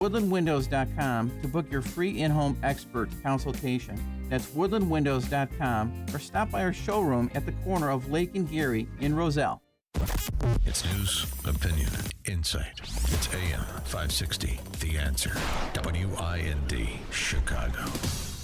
woodlandwindows.com to book your free in-home expert consultation. That's woodlandwindows.com, or stop by our showroom at the corner of Lake and Geary in Roselle. It's news, opinion, insight. It's AM 560, The Answer. WIND, Chicago.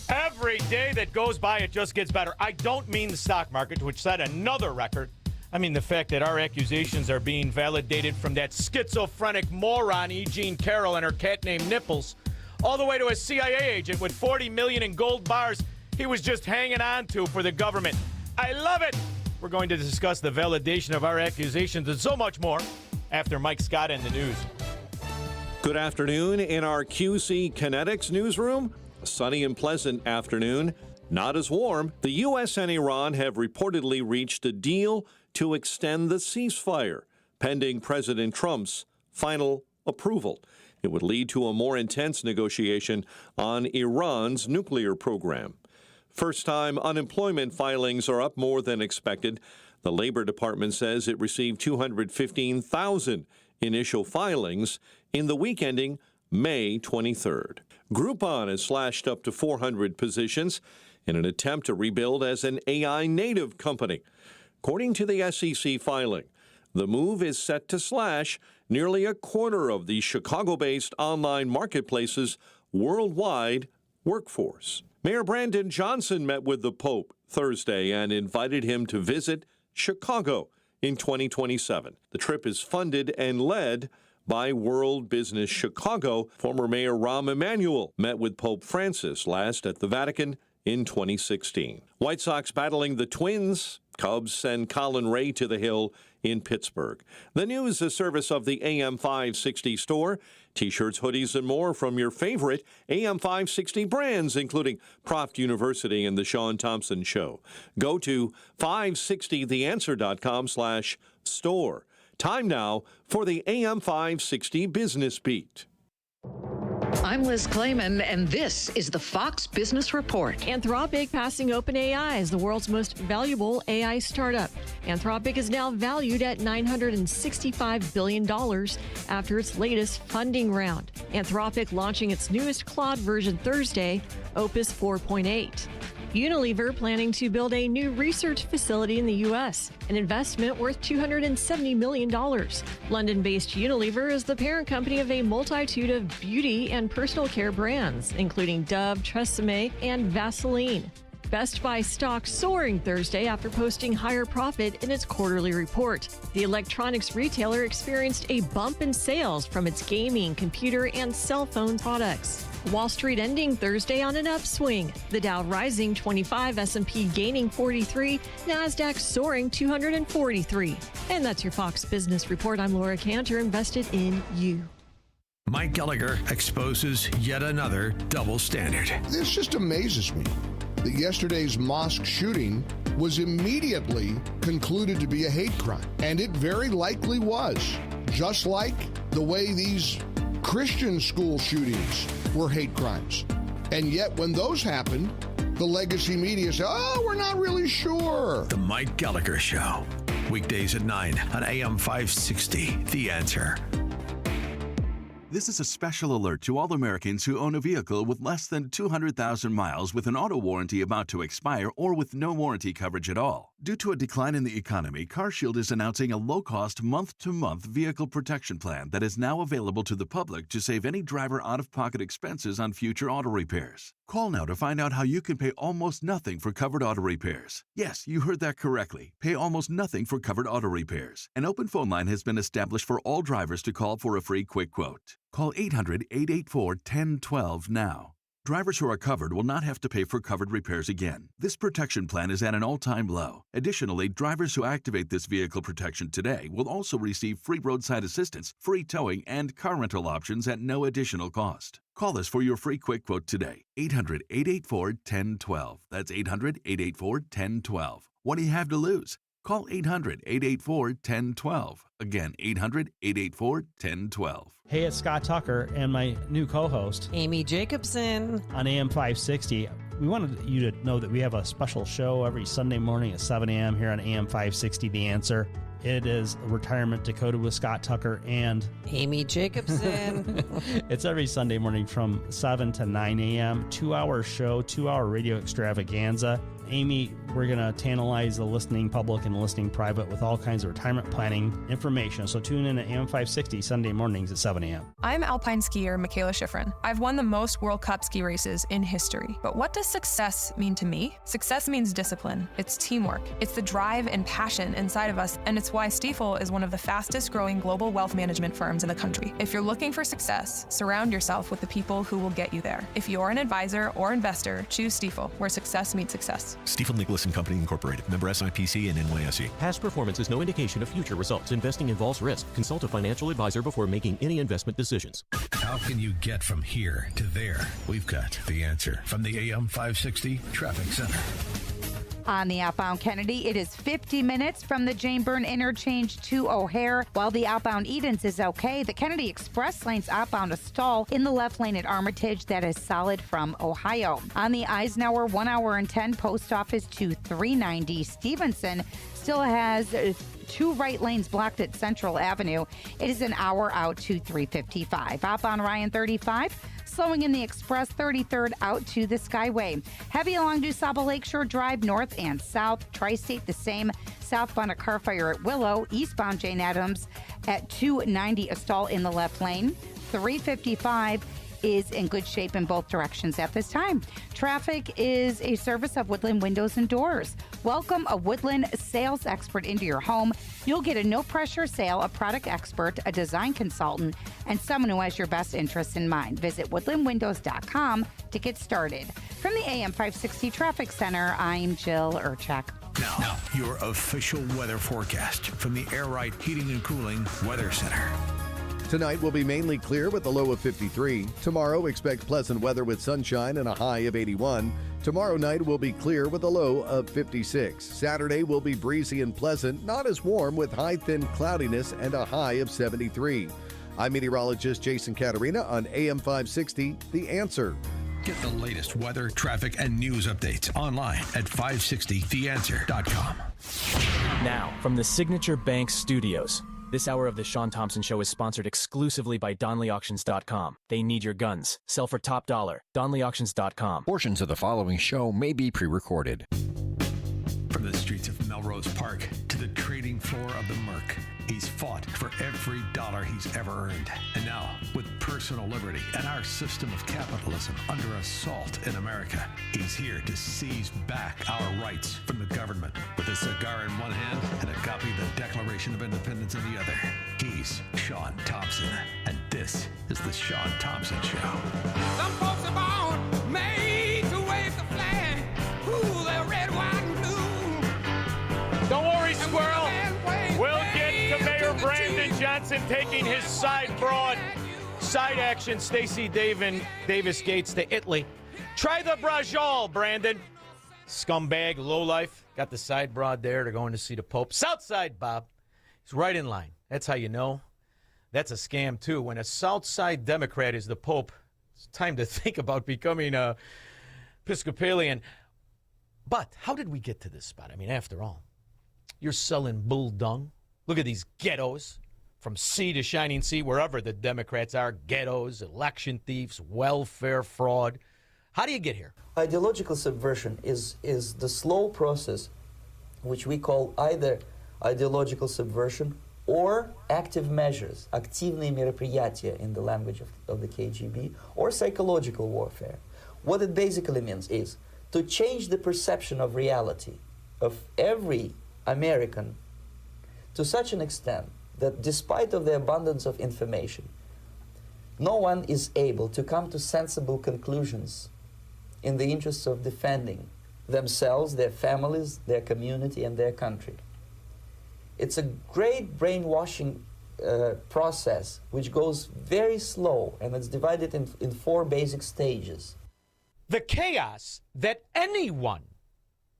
Every day that goes by, it just gets better. I don't mean the stock market, which set another record. I mean the fact that our accusations are being validated from that schizophrenic moron E. Jean Carroll and her cat named Nipples, all the way to a CIA agent with 40 million in gold bars he was just hanging on to for the government. I love it! We're going to discuss the validation of our accusations and so much more after Mike Scott and the news. Good afternoon in our QC Kinetics newsroom. A sunny and pleasant afternoon. Not as warm. The U.S. and Iran have reportedly reached a deal to extend the ceasefire, pending President Trump's final approval. It would lead to a more intense negotiation on Iran's nuclear program. First-time unemployment filings are up more than expected. The Labor Department says it received 215,000 initial filings in the week ending May 23rd. Groupon has slashed up to 400 positions in an attempt to rebuild as an AI native company. According to the SEC filing, the move is set to slash nearly a quarter of the Chicago-based online marketplace's worldwide workforce. Mayor Brandon Johnson met with the Pope Thursday and invited him to visit Chicago in 2027. The trip is funded and led by World Business Chicago. Former Mayor Rahm Emanuel met with Pope Francis last at the Vatican in 2016. White Sox battling the Twins. Cubs send Colin Ray to the Hill in Pittsburgh. The news, a service of the AM 560 store. T-shirts, hoodies, and more from your favorite AM 560 brands, including Proft University and the Shaun Thompson Show. Go to 560theanswer.com/store. Time now for the AM 560 Business Beat. I'm Liz Clayman, and this is the Fox Business Report. Anthropic passing OpenAI as the world's most valuable AI startup. Anthropic is now valued at $965 billion after its latest funding round. Anthropic launching its newest Claude version Thursday, Opus 4.8. Unilever planning to build a new research facility in the U.S., an investment worth $270 million. London-based Unilever is the parent company of a multitude of beauty and personal care brands, including Dove, Tresemme, and Vaseline. Best Buy stock soaring Thursday after posting higher profit in its quarterly report. The electronics retailer experienced a bump in sales from its gaming, computer, and cell phone products. Wall Street ending Thursday on an upswing. The Dow rising 25, S&P gaining 43, NASDAQ soaring 243. And that's your Fox Business Report. I'm Laura Cantor, invested in you. Mike Gallagher exposes yet another double standard. This just amazes me that yesterday's mosque shooting was immediately concluded to be a hate crime. And it very likely was. Just like the way these Christian school shootings were hate crimes. And yet when those happen, the legacy media say, oh, we're not really sure. The Mike Gallagher Show. Weekdays at 9 on AM 560. The Answer. This is a special alert to all Americans who own a vehicle with less than 200,000 miles with an auto warranty about to expire or with no warranty coverage at all. Due to a decline in the economy, CarShield is announcing a low-cost month-to-month vehicle protection plan that is now available to the public to save any driver out-of-pocket expenses on future auto repairs. Call now to find out how you can pay almost nothing for covered auto repairs. Yes, you heard that correctly. Pay almost nothing for covered auto repairs. An open phone line has been established for all drivers to call for a free quick quote. Call 800-884-1012 now. Drivers who are covered will not have to pay for covered repairs again. This protection plan is at an all-time low. Additionally, drivers who activate this vehicle protection today will also receive free roadside assistance, free towing, and car rental options at no additional cost. Call us for your free quick quote today. 800-884-1012. That's 800-884-1012. What do you have to lose? Call 800-884-1012. Again, 800-884-1012. Hey, it's Scott Tucker and my new co-host, Amy Jacobson, on AM 560. We wanted you to know that we have a special show every Sunday morning at 7 a.m. here on AM 560, The Answer. It is Retirement Dakota with Scott Tucker and Amy Jacobson. it's every Sunday morning from 7 to 9 a.m. 2-hour show, 2-hour radio extravaganza. Amy, we're going to tantalize the listening public and the listening private with all kinds of retirement planning information. So tune in at AM 560 Sunday mornings at 7 a.m. I'm alpine skier Michaela Schifrin. I've won the most World Cup ski races in history. But what does success mean to me? Success means discipline. It's teamwork. It's the drive and passion inside of us, and it's why Stifel is one of the fastest growing global wealth management firms in the country. If you're looking for success, surround yourself with the people who will get you there. If you're an advisor or investor, choose Stifel, where success meets success. Stifel Nicholas and Company Incorporated. Member SIPC and NYSE. Past performance is no indication of future results. Investing involves risk. Consult a financial advisor before making any investment decisions. How can you get from here to there? We've got the answer from the AM 560 Traffic Center. On the outbound Kennedy, it is 50 minutes from the Jane Byrne interchange to O'Hare. While the outbound Edens is okay, the Kennedy Express lane's outbound a stall in the left lane at Armitage that is solid from Ohio. On the Eisenhower 1 hour and 10 post office to 390 Stevenson still has 2 right lanes blocked at Central Avenue. It is an hour out to 355. Outbound Ryan 35. Slowing in the Express 33rd out to the Skyway. Heavy along DuSable Lakeshore Drive north and south. Tri-State the same. Southbound a car fire at Willow. Eastbound Jane Addams at 290 a stall in the left lane. 355 is in good shape in both directions at this time. Traffic is a service of Woodland Windows and Doors. Welcome a Woodland sales expert into your home. You'll get a no-pressure sale, a product expert, a design consultant, and someone who has your best interests in mind. Visit woodlandwindows.com to get started. From the AM 560 Traffic Center, I'm Jill Urchak. Now, your official weather forecast from the Air Right Heating and Cooling Weather Center. Tonight will be mainly clear with a low of 53. Tomorrow, expect pleasant weather with sunshine and a high of 81. Tomorrow night will be clear with a low of 56. Saturday will be breezy and pleasant, not as warm with high thin cloudiness and a high of 73. I'm meteorologist Jason Caterina on AM 560, The Answer. Get the latest weather, traffic, and news updates online at 560theanswer.com. Now, from the Signature Bank Studios. This hour of the Shaun Thompson Show is sponsored exclusively by DonleyAuctions.com. They need your guns. Sell for top dollar. DonleyAuctions.com. Portions of the following show may be pre-recorded. From the streets of Melrose Park to the trading floor of the Merc, he's fought for every dollar he's ever earned. And now, with personal liberty and our system of capitalism under assault in America, he's here to seize back our rights from the government. With a cigar in one hand and a copy of the Declaration of Independence in the other, he's Shaun Thompson. And this is the Shaun Thompson Show. Some folks are born made to wave the flag. Ooh, they're red, white, and blue. Don't worry, Squirrel. We'll get to Mayor Brandon Johnson taking his side action. Stacey Davis Gates to Italy. Try the brajol, Brandon. Scumbag, lowlife. Got the side broad there. They're going to see the Pope. Southside Bob. He's right in line. That's how you know. That's a scam, too. When a Southside Democrat is the Pope, it's time to think about becoming a Episcopalian. But how did we get to this spot? I mean, after all, you're selling bull dung. Look at these ghettos. From sea to shining sea, wherever the Democrats are, ghettos, election thieves, welfare fraud. How do you get here? Ideological subversion is the slow process which we call either ideological subversion or active measures, активные мероприятия in the language of the KGB, or psychological warfare. What it basically means is to change the perception of reality of every American to such an extent that despite of the abundance of information, no one is able to come to sensible conclusions in the interests of defending themselves, their families, their community, and their country. It's a great brainwashing process which goes very slow, and it's divided in 4 basic stages. The chaos that anyone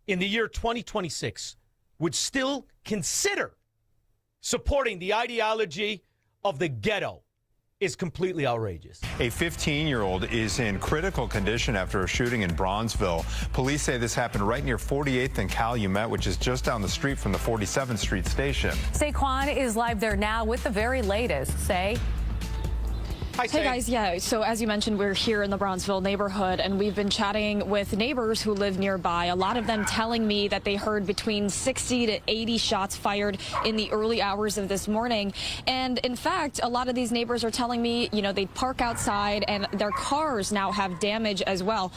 in the year 2026 would still consider supporting the ideology of the ghetto is completely outrageous. A 15-year-old is in critical condition after a shooting in Bronzeville. Police say this happened right near 48th and Calumet, which is just down the street from the 47th Street station. Saquon is live there now with the very latest. Say. Hey guys, yeah, so as you mentioned, we're here in the Bronzeville neighborhood, and we've been chatting with neighbors who live nearby, a lot of them telling me that they heard between 60 to 80 shots fired in the early hours of this morning. And in fact, a lot of these neighbors are telling me, you know, they park outside and their cars now have damage as well.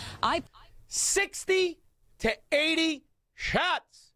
60 to 80 shots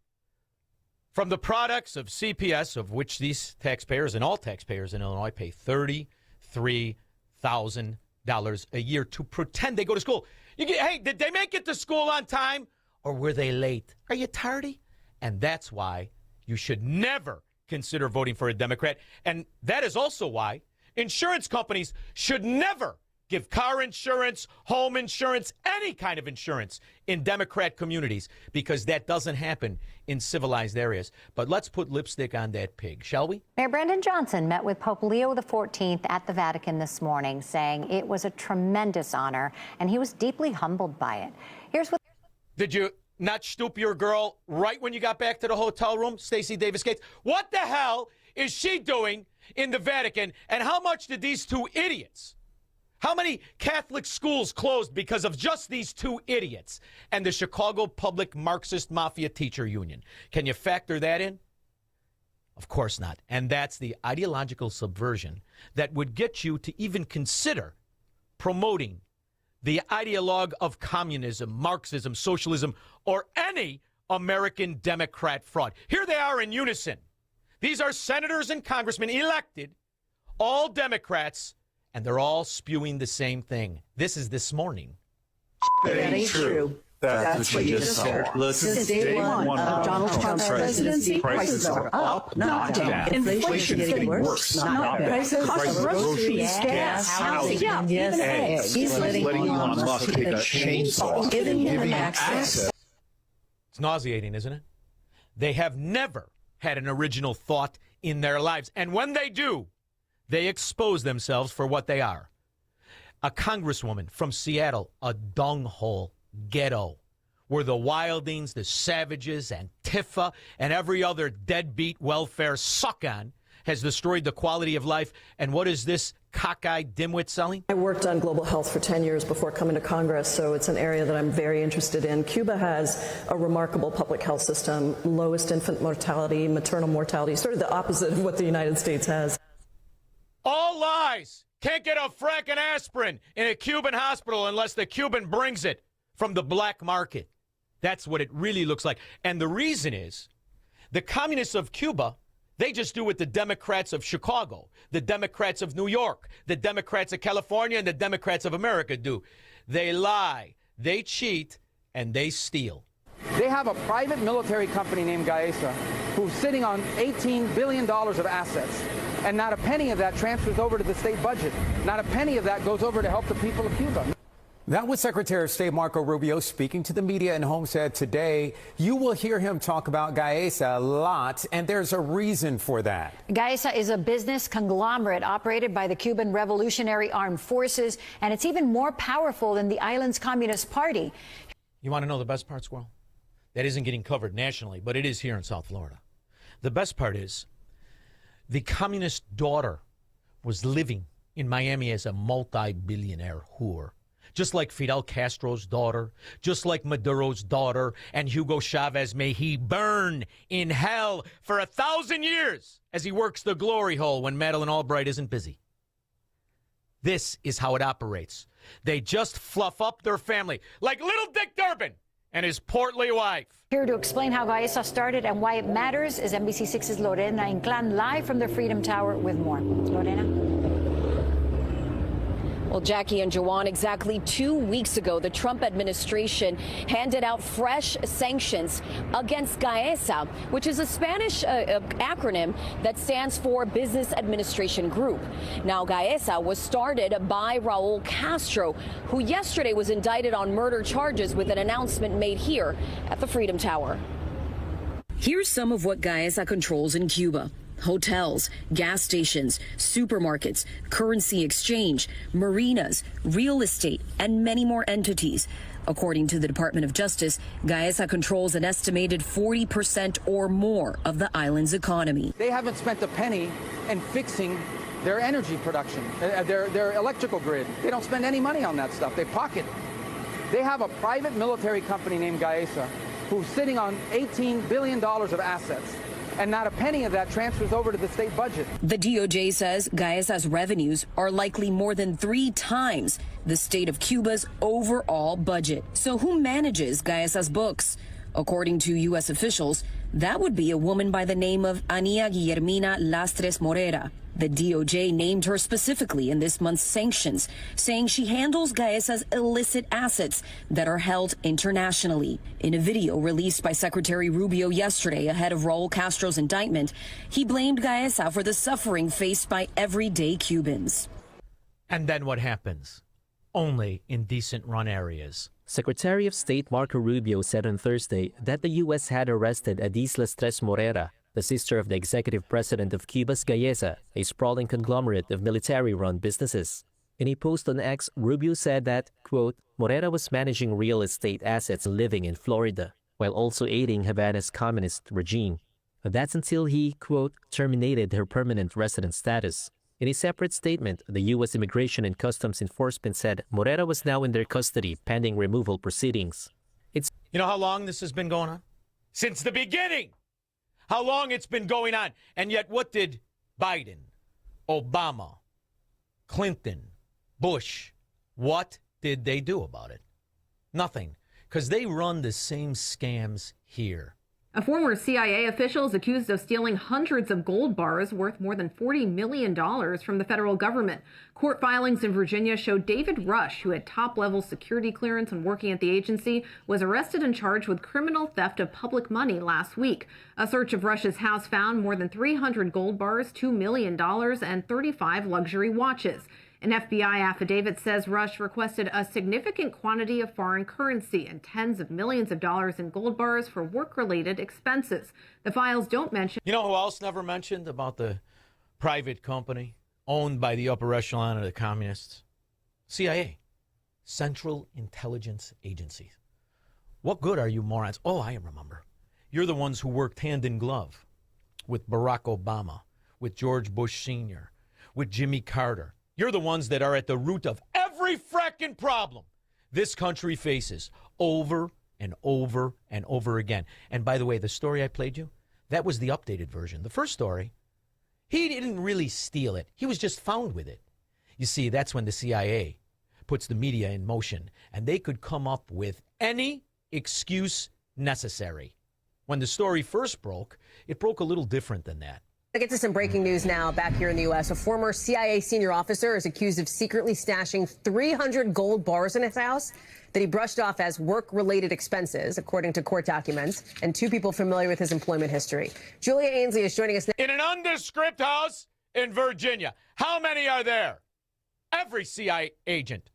from the products of CPS, of which these taxpayers and all taxpayers in Illinois pay $33,000 a year to pretend they go to school. Hey, did they make it to school on time, or were they late? Are you tardy? And that's why you should never consider voting for a Democrat. And that is also why insurance companies should never give car insurance, home insurance, any kind of insurance in Democrat communities, because that doesn't happen in civilized areas. But let's put lipstick on that pig, shall we? Mayor Brandon Johnson met with Pope Leo XIV at the Vatican this morning, saying it was a tremendous honor, and he was deeply humbled by it. Here's what... Did you not stoop your girl right when you got back to the hotel room, Stacey Davis Gates? What the hell is she doing in the Vatican, and how much did these two idiots... How many Catholic schools closed because of just these two idiots and the Chicago Public Marxist Mafia Teacher Union? Can you factor that in? Of course not. And that's the ideological subversion that would get you to even consider promoting the ideologue of communism, Marxism, socialism, or any American Democrat fraud. Here they are in unison. These are senators and congressmen elected, all Democrats, and they're all spewing the same thing. This is this morning. That ain't true. That's what you just said. Since day one of Donald Trump's presidency, prices are up, not down. Inflation is getting worse, not better. Prices of groceries, gas, housing, even eggs. He's letting Elon Musk take a chainsaw, giving him access. It's nauseating, isn't it? They have never had an original thought in their lives. And when they do, they expose themselves for what they are. A congresswoman from Seattle, a dunghole ghetto, where the Wildings, the Savages, Antifa, and every other deadbeat welfare suck-on has destroyed the quality of life. And what is this cockeyed dimwit selling? I worked on global health for 10 years before coming to Congress, so it's an area that I'm very interested in. Cuba has a remarkable public health system, lowest infant mortality, maternal mortality, sort of the opposite of what the United States has. All lies. Can't get a frackin' aspirin in a Cuban hospital unless the Cuban brings it from the black market. That's what it really looks like. And the reason is the communists of Cuba, they just do what the Democrats of Chicago, the Democrats of New York, the Democrats of California, and the Democrats of America do. They lie, they cheat, and they steal. They have a private military company named Gaesa who's sitting on $18 billion of assets. And not a penny of that transfers over to the state budget. Not a penny of that goes over to help the people of Cuba. That was Secretary of State Marco Rubio speaking to the media in Homestead today. You will hear him talk about Gaesa a lot, and there's a reason for that. Gaesa is a business conglomerate operated by the Cuban Revolutionary Armed Forces, and it's even more powerful than the island's Communist Party. You want to know the best part, Squirrel? That isn't getting covered nationally, but it is here in South Florida. The best part is the communist daughter was living in Miami as a multi-billionaire whore. Just like Fidel Castro's daughter, just like Maduro's daughter, and Hugo Chavez, may he burn in hell for 1,000 years as he works the glory hole when Madeleine Albright isn't busy. This is how it operates. They just fluff up their family, like little Dick Durbin and his portly wife. Here to explain how Gaesa started and why it matters is NBC6's Lorena Inclán, live from the Freedom Tower with more. Lorena? Well, Jackie and Joanne, exactly 2 weeks ago, the Trump administration handed out fresh sanctions against Gaesa, which is a Spanish acronym that stands for Business Administration Group. Now, Gaesa was started by Raul Castro, who yesterday was indicted on murder charges with an announcement made here at the Freedom Tower. Here's some of what Gaesa controls in Cuba: hotels, gas stations, supermarkets, currency exchange, marinas, real estate, and many more entities. According to the Department of Justice, Gaesa controls an estimated 40% or more of the island's economy. They haven't spent a penny in fixing their energy production, their electrical grid. They don't spend any money on that stuff. They pocket it. They have a private military company named Gaesa who's sitting on $18 billion of assets, and not a penny of that transfers over to the state budget. The DOJ says Gaesa's revenues are likely more than 3 times the state of Cuba's overall budget. So who manages Gaesa's books? According to U.S. officials, that would be a woman by the name of Ania Guillermina Lastres Morera. The DOJ named her specifically in this month's sanctions, saying she handles Gaesa's illicit assets that are held internationally. In a video released by Secretary Rubio yesterday ahead of Raul Castro's indictment, he blamed Gaesa for the suffering faced by everyday Cubans. And then what happens? Only in decent run areas. Secretary of State Marco Rubio said on Thursday that the U.S. had arrested Adis Lastres Morera, the sister of the executive president of Cuba's Gaesa, a sprawling conglomerate of military-run businesses. In a post on X, Rubio said that, quote, Morera was managing real estate assets living in Florida, while also aiding Havana's communist regime. That's until he, quote, terminated her permanent resident status. In a separate statement, the U.S. Immigration and Customs Enforcement said Morera was now in their custody pending removal proceedings. You know how long this has been going on? Since the beginning! How long it's been going on. And yet what did Biden, Obama, Clinton, Bush, what did they do about it? Nothing. Because they run the same scams here. A former CIA official is accused of stealing hundreds of gold bars worth more than $40 million from the federal government. Court filings in Virginia show David Rush, who had top-level security clearance and working at the agency, was arrested and charged with criminal theft of public money last week. A search of Rush's house found more than 300 gold bars, $2 million, and 35 luxury watches. An FBI affidavit says Rush requested a significant quantity of foreign currency and tens of millions of dollars in gold bars for work-related expenses. The files don't mention... You know who else never mentioned about the private company owned by the upper echelon of the communists? CIA, Central Intelligence Agency. What good are you morons? Oh, I remember. You're the ones who worked hand in glove with Barack Obama, with George Bush Sr., with Jimmy Carter. You're the ones that are at the root of every fracking problem this country faces over and over and over again. And by the way, the story I played you, that was the updated version. The first story, he didn't really steal it. He was just found with it. You see, that's when the CIA puts the media in motion, and they could come up with any excuse necessary. When the story first broke, it broke a little different than that. I'll get to some breaking news now back here in the U.S. A former CIA senior officer is accused of secretly stashing 300 gold bars in his house that he brushed off as work-related expenses, according to court documents, and 2 people familiar with his employment history. Julia Ainsley is joining us now. In an undescript house in Virginia, how many are there? Every CIA agent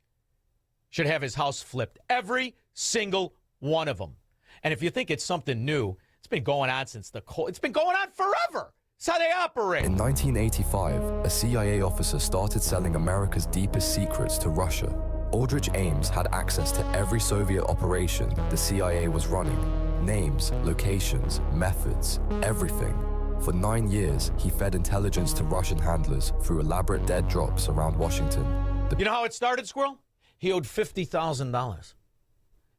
should have his house flipped. Every single one of them. And if you think it's something new, it's been going on since the Cold. It's been going on forever. That's how they operate. In 1985, a CIA officer started selling America's deepest secrets to Russia. Aldrich Ames had access to every Soviet operation the CIA was running. Names, locations, methods, everything. For 9 years, he fed intelligence to Russian handlers through elaborate dead drops around Washington. You know how it started, Squirrel? He owed $50,000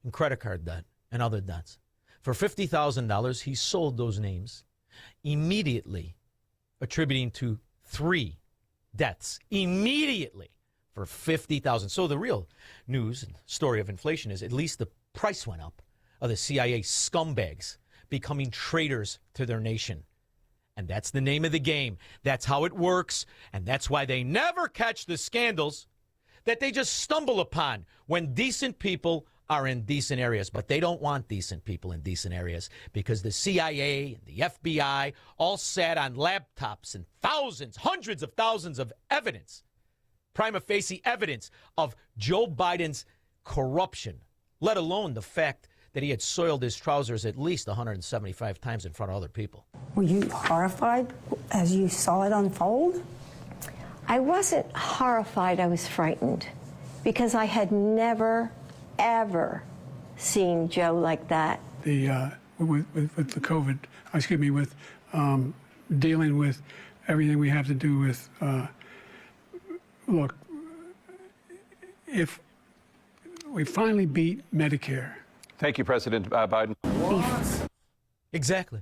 in credit card debt and other debts. For $50,000, he sold those names, immediately attributing to 3 deaths. Immediately for $50,000. So the real news and story of inflation is at least the price went up of the CIA scumbags becoming traitors to their nation. And that's the name of the game. That's how it works. And that's why they never catch the scandals that they just stumble upon when decent people are in decent areas. But they don't want decent people in decent areas because the CIA and the FBI all sat on laptops and thousands, hundreds of thousands of evidence, prima facie evidence of Joe Biden's corruption, let alone the fact that he had soiled his trousers at least 175 times in front of other people. Were you horrified as you saw it unfold? I wasn't horrified, I was frightened, because I had never, ever seen Joe like that. With the COVID, with dealing with everything we have to do with, look, if we finally beat Medicare. Thank you, President Biden. Exactly.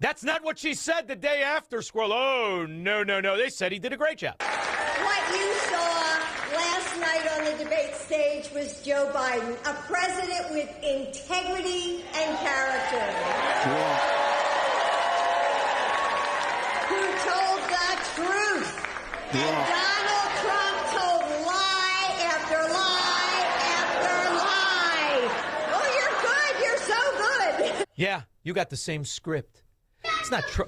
That's not what she said the day after, Squirrel. Oh, no. They said he did a great job. What you saw last night on the debate stage was Joe Biden, a president with integrity and character. Who told the truth. And Donald Trump told lie after lie after lie. Oh, you're good. You're so good. Yeah, you got the same script. It's not true.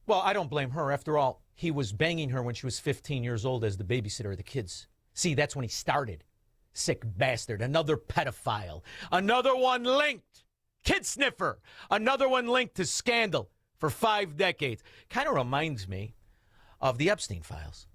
Well, I don't blame her. After all, he was banging her when she was 15 years old as the babysitter of the kids. See, that's when he started. Sick bastard. Another pedophile. Another one linked. Kid sniffer. Another one linked to scandal for 5 decades. Kind of reminds me of the Epstein files.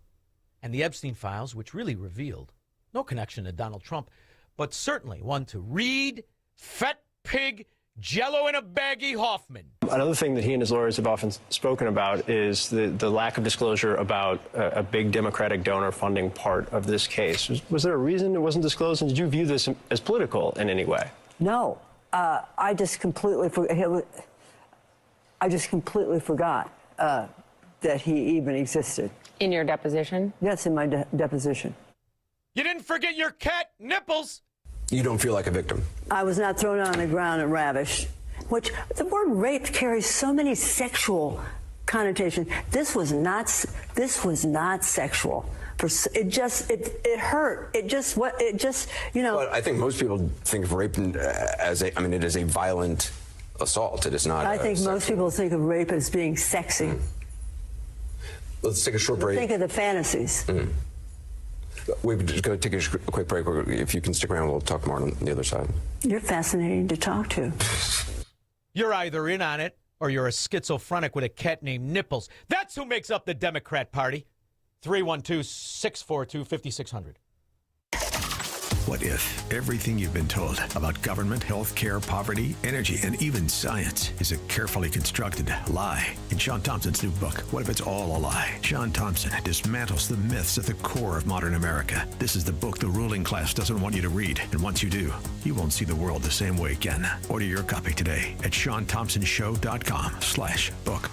And the Epstein files, which really revealed no connection to Donald Trump, but certainly one to Reed, Fat Pig, Jello in a baggy Hoffman. Another thing that he and his lawyers have often spoken about is the lack of disclosure about a big Democratic donor funding part of this case. Was there a reason it wasn't disclosed, and did you view this as political in any way? No, I just completely forgot that he even existed. In your deposition? Yes, in my deposition. You didn't forget your cat nipples. You don't feel like a victim? I was not thrown on the ground and ravished, which the word rape carries so many sexual connotations. This was not sexual. It hurt. But I think most people think of rape as it is a violent assault. It is not. I think most people think of rape as being sexy. Let's take a short break. Think of the fantasies. We're just going to take a quick break. If you can stick around, we'll talk more on the other side. You're fascinating to talk to. You're either in on it or you're a schizophrenic with a cat named Nipples. That's who makes up the Democrat Party. 312-642-5600. What if everything you've been told about government, health care, poverty, energy, and even science is a carefully constructed lie? In Shaun Thompson's new book, What If It's All a Lie? Shaun Thompson dismantles the myths at the core of modern America. This is the book the ruling class doesn't want you to read. And once you do, you won't see the world the same way again. Order your copy today at ShaunThompsonShow.com/book.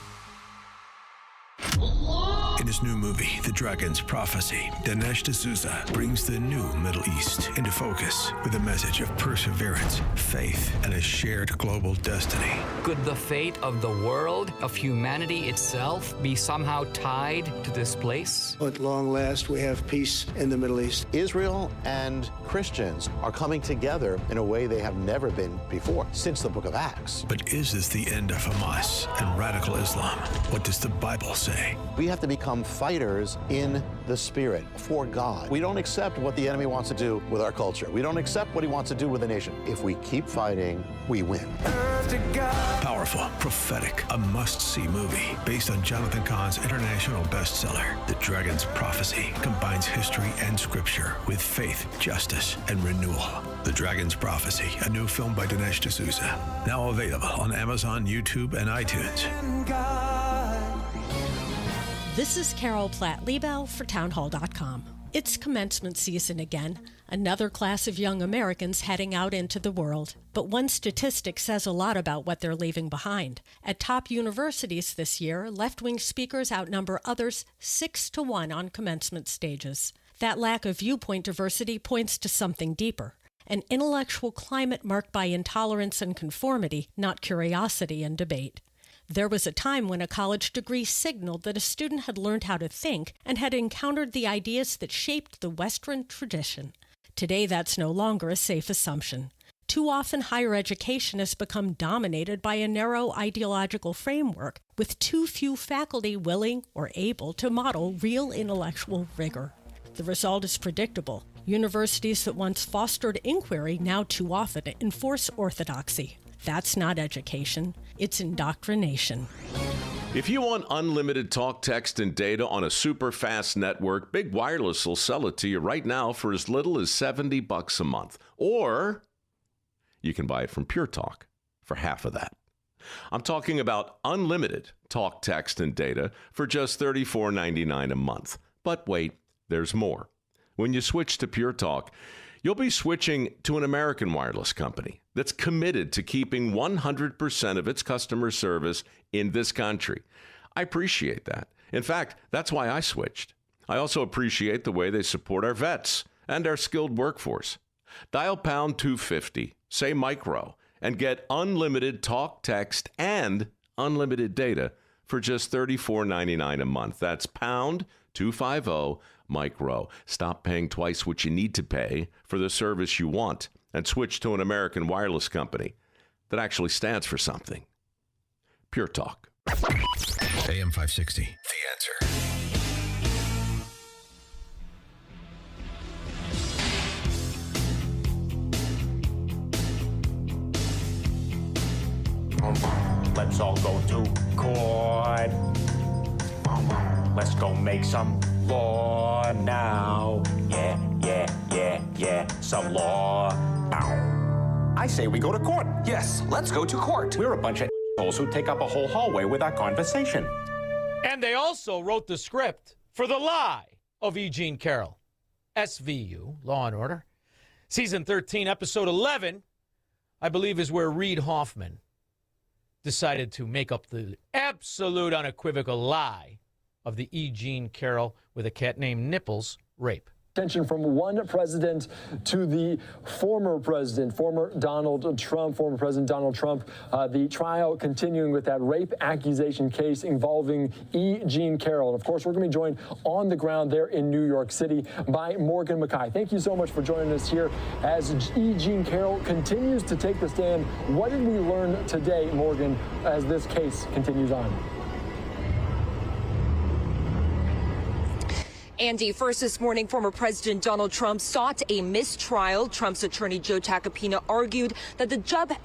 In his new movie, The Dragon's Prophecy, Dinesh D'Souza brings the new Middle East into focus with a message of perseverance, faith, and a shared global destiny. Could the fate of the world, of humanity itself, be somehow tied to this place? At long last, we have peace in the Middle East. Israel and Christians are coming together in a way they have never been before, since the book of Acts. But is this the end of Hamas and radical Islam? What does the Bible say? We have to become fighters in the spirit for God. We don't accept what the enemy wants to do with our culture. We don't accept what he wants to do with the nation. If we keep fighting, we win. Powerful, prophetic, a must-see movie based on Jonathan Cahn's international bestseller, The Dragon's Prophecy, combines history and scripture with faith, justice, and renewal. The Dragon's Prophecy, a new film by Dinesh D'Souza, now available on Amazon, YouTube, and iTunes. This is Carol Platt-Liebel for townhall.com. It's commencement season again, another class of young Americans heading out into the world. But one statistic says a lot about what they're leaving behind. At top universities this year, left-wing speakers outnumber others 6-1 on commencement stages. That lack of viewpoint diversity points to something deeper, an intellectual climate marked by intolerance and conformity, not curiosity and debate. There was a time when a college degree signaled that a student had learned how to think and had encountered the ideas that shaped the Western tradition. Today, that's no longer a safe assumption. Too often, higher education has become dominated by a narrow ideological framework, with too few faculty willing or able to model real intellectual rigor. The result is predictable. Universities that once fostered inquiry now too often enforce orthodoxy. That's not education, it's indoctrination. If you want unlimited talk, text, and data on a super fast network, Big Wireless will sell it to you right now for as little as $70 a month. Or you can buy it from Pure Talk for half of that. I'm talking about unlimited talk, text, and data for just $34.99 a month. But wait, there's more. When you switch to Pure Talk, you'll be switching to an American wireless company that's committed to keeping 100% of its customer service in this country. I appreciate that. In fact, that's why I switched. I also appreciate the way they support our vets and our skilled workforce. Dial pound 250, say micro, and get unlimited talk, text, and unlimited data for just $34.99 a month. That's pound 250 micro. Stop paying twice what you need to pay for the service you want and switch to an American wireless company that actually stands for something. Pure Talk. AM 560, The Answer. Let's all go to court. Let's go make some law now. Yeah, some law. Ow. I say we go to court. Yes, let's go to court. We're a bunch of assholes who take up a whole hallway with our conversation. And they also wrote the script for The Lie of E. Jean Carroll. SVU, Law and Order. Season 13, episode 11, I believe, is where Reid Hoffman decided to make up the absolute unequivocal lie of the E. Jean Carroll with a cat named Nipples rape. Attention from one president to the former president, former President Donald Trump. The trial continuing with that rape accusation case involving E. Jean Carroll. And of course, we're going to be joined on the ground there in New York City by Morgan Mackay. Thank you so much for joining us here as E. Jean Carroll continues to take the stand. What did we learn today, Morgan, as this case continues on? Andy, first this morning, former President Donald Trump sought a mistrial. Trump's attorney Joe Tacopina argued that the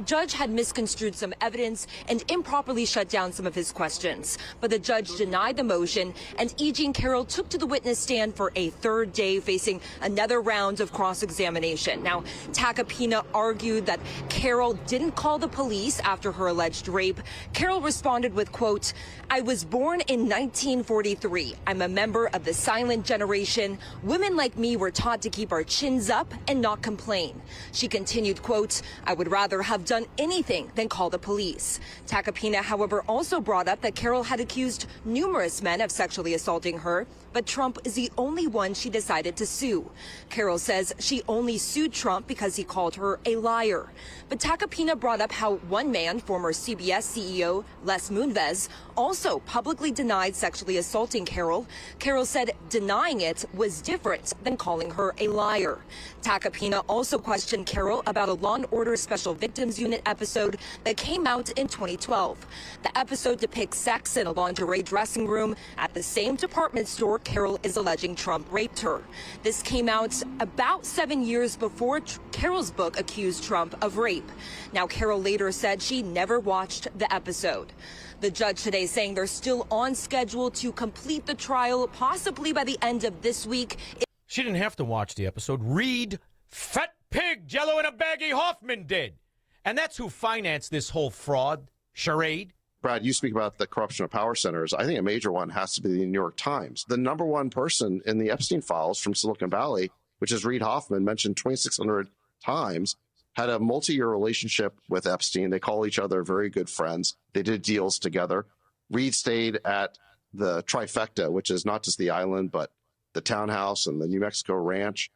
judge had misconstrued some evidence and improperly shut down some of his questions. But the judge denied the motion, and E. Jean Carroll took to the witness stand for a third day, facing another round of cross-examination. Now, Tacopina argued that Carroll didn't call the police after her alleged rape. Carroll responded with, quote, "I was born in 1943. I'm a member of the silent generation. Women like me were taught to keep our chins up and not complain." She continued, quote, "I would rather have done anything than call the police." Tacopina, however, also brought up that Carroll had accused numerous men of sexually assaulting her, but Trump is the only one she decided to sue. Carroll says she only sued Trump because he called her a liar. But Tacopina brought up how one man, former CBS CEO Les Moonves, also publicly denied sexually assaulting Carroll. Carroll said denying it was different than calling her a liar. Tacopina also questioned Carroll about a Law & Order Special Victims Unit episode that came out in 2012. The episode depicts sex in a lingerie dressing room at the same department store Carroll is alleging Trump raped her. This came out about 7 years before Carroll's book accused Trump of rape. Now, Carroll later said she never watched the episode. The judge today saying they're still on schedule to complete the trial, possibly by the end of this week. She didn't have to watch the episode. Reid, fat pig, Jello in a baggie Hoffman did. And that's who financed this whole fraud charade. Brad, you speak about the corruption of power centers. I think a major one has to be the New York Times. The number one person in the Epstein files from Silicon Valley, which is Reid Hoffman, mentioned 2,600 times, had a multi-year relationship with Epstein. They call each other very good friends. They did deals together. Reid stayed at the trifecta, which is not just the island, but the townhouse and the New Mexico ranch.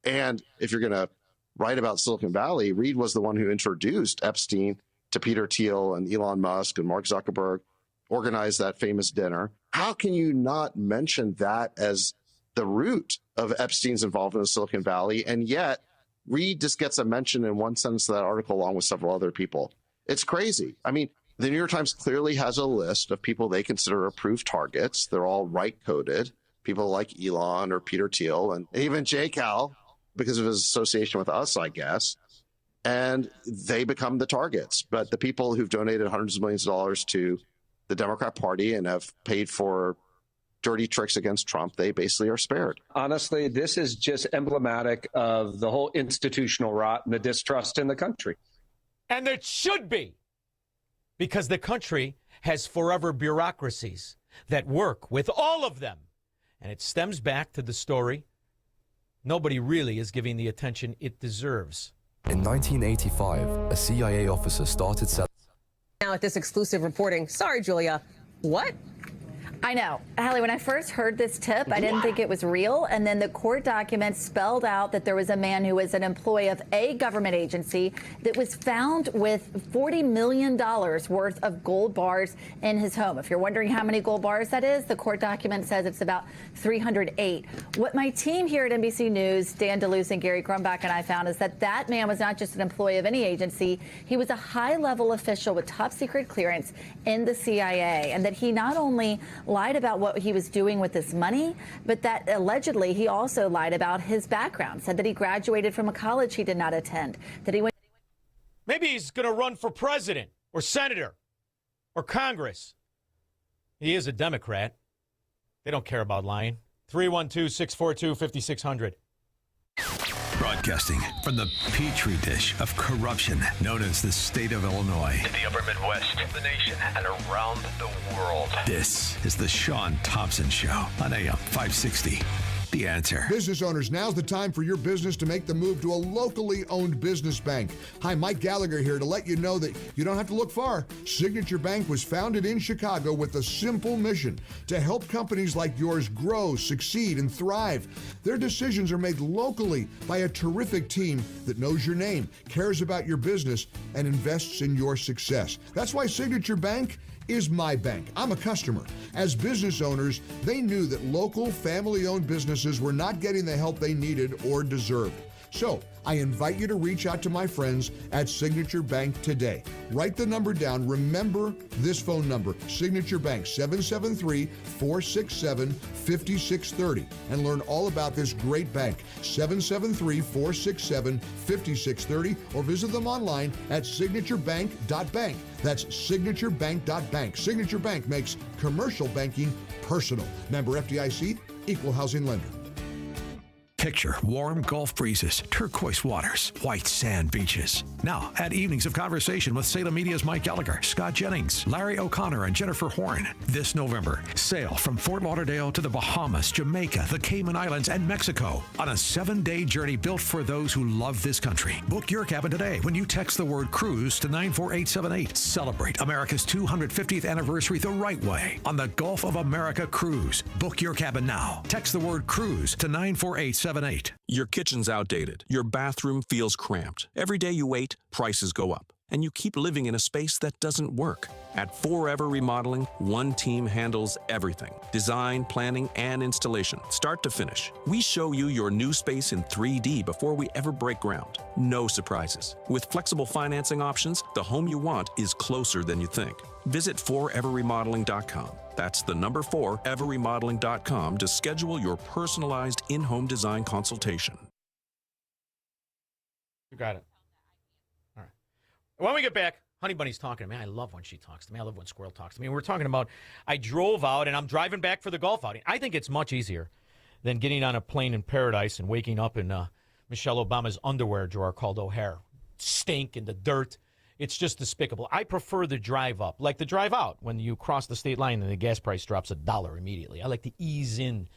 And if you're going to write about Silicon Valley, Reid was the one who introduced Epstein to Peter Thiel and Elon Musk and Mark Zuckerberg, organized that famous dinner. How can you not mention that as the root of Epstein's involvement in Silicon Valley? And yet Reid just gets a mention in one sentence of that article along with several other people. It's crazy. I mean, the New York Times clearly has a list of people they consider approved targets. They're all right-coded, people like Elon or Peter Thiel and even J. Cal. because of his association with us, I guess. And they become the targets. But the people who've donated hundreds of millions of dollars to the Democrat Party and have paid for dirty tricks against Trump, they basically are spared. Honestly, this is just emblematic of the whole institutional rot and the distrust in the country. And it should be, because the country has forever bureaucracies that work with all of them. And it stems back to the story nobody really is giving the attention it deserves. In 1985, a CIA officer started selling. Now at this exclusive reporting. Sorry, Julia. What? I know. Hallie, when I first heard this tip, I didn't think it was real. And then the court documents spelled out that there was a man who was an employee of a government agency that was found with $40 million worth of gold bars in his home. If you're wondering how many gold bars that is, the court document says it's about 308. What my team here at NBC News, Dan DeLuce and Gary Grumbach and I found is that that man was not just an employee of any agency. He was a high-level official with top secret clearance in the CIA, and that he not only lied about what he was doing with this money, but that allegedly he also lied about his background, said that he graduated from a college he did not attend, that he went. Maybe he's going to run for president or senator or Congress. He is a Democrat. They don't care about lying. 312-642-5600. Broadcasting from the petri dish of corruption known as the state of Illinois. In the upper Midwest, the nation, and around the world. This is the Shaun Thompson Show on AM 560. The Answer. Business owners, now's the time for your business to make the move to a locally owned business bank. Hi, Mike Gallagher here to let you know that you don't have to look far. Signature Bank was founded in Chicago with a simple mission: to help companies like yours grow, succeed, and thrive. Their decisions are made locally by a terrific team that knows your name, cares about your business, and invests in your success. That's why Signature Bank is my bank. I'm a customer. As business owners, they knew that local family-owned businesses were not getting the help they needed or deserved. So I invite you to reach out to my friends at Signature Bank today. Write the number down. Remember this phone number, Signature Bank, 773-467-5630, and learn all about this great bank, 773-467-5630, or visit them online at signaturebank.bank. That's signaturebank.bank. Signature Bank makes commercial banking personal. Member FDIC, equal housing lender. Picture warm Gulf breezes, turquoise waters, white sand beaches. Now, add evenings of conversation with Salem Media's Mike Gallagher, Scott Jennings, Larry O'Connor, and Jennifer Horn. This November, sail from Fort Lauderdale to the Bahamas, Jamaica, the Cayman Islands, and Mexico on a 7-day journey built for those who love this country. Book your cabin today when you text the word cruise to 94878. Celebrate America's 250th anniversary the right way on the Gulf of America Cruise. Book your cabin now. Text the word cruise to 94878. Your kitchen's outdated. Your bathroom feels cramped. Every day you wait, prices go up. And you keep living in a space that doesn't work. At Forever Remodeling, one team handles everything. Design, planning, and installation, start to finish. We show you your new space in 3D before we ever break ground. No surprises. With flexible financing options, the home you want is closer than you think. Visit foreverremodeling.com. That's the number 4, everremodeling.com, to schedule your personalized in-home design consultation. You got it. All right. When we get back, Honey Bunny's talking to me. I love when she talks to me. I love when Squirrel talks to me. We're talking about, I drove out and I'm driving back for the golf outing. I think it's much easier than getting on a plane in paradise and waking up in Michelle Obama's underwear drawer called O'Hare. Stink in the dirt. It's just despicable. I prefer the drive up, like the drive out when you cross the state line and the gas price drops $1 immediately. I like to ease in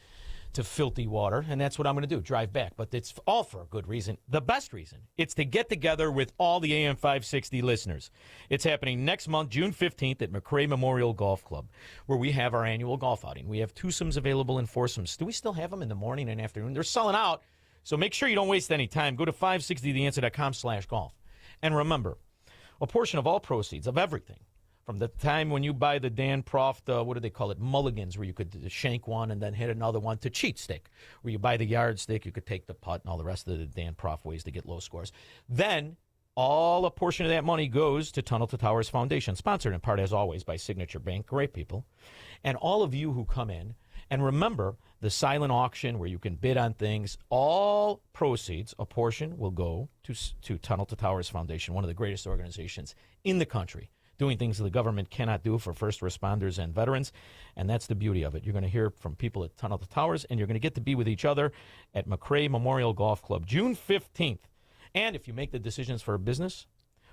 to filthy water, and that's what I'm going to do, drive back. But it's all for a good reason. The best reason, it's to get together with all the AM 560 listeners. It's happening next month, June 15th at McRae Memorial Golf Club, where we have our annual golf outing. We have twosomes available and foursomes. Do we still have them in the morning and afternoon? They're selling out, so make sure you don't waste any time. Go to 560theanswer.com/golf. And remember, a portion of all proceeds of everything, from the time when you buy the Dan Proft, what do they call it, mulligans, where you could shank one and then hit another one, to cheat stick, where you buy the yardstick, you could take the putt and all the rest of the Dan Proft ways to get low scores. Then a portion of that money goes to Tunnel to Towers Foundation, sponsored in part, as always, by Signature Bank. Great people. And all of you who come in, and remember the silent auction where you can bid on things. All proceeds, a portion, will go to Tunnel to Towers Foundation, one of the greatest organizations in the country, doing things that the government cannot do for first responders and veterans, and that's the beauty of it. You're going to hear from people at Tunnel to Towers, and you're going to get to be with each other at McRae Memorial Golf Club, June 15th. And if you make the decisions for a business,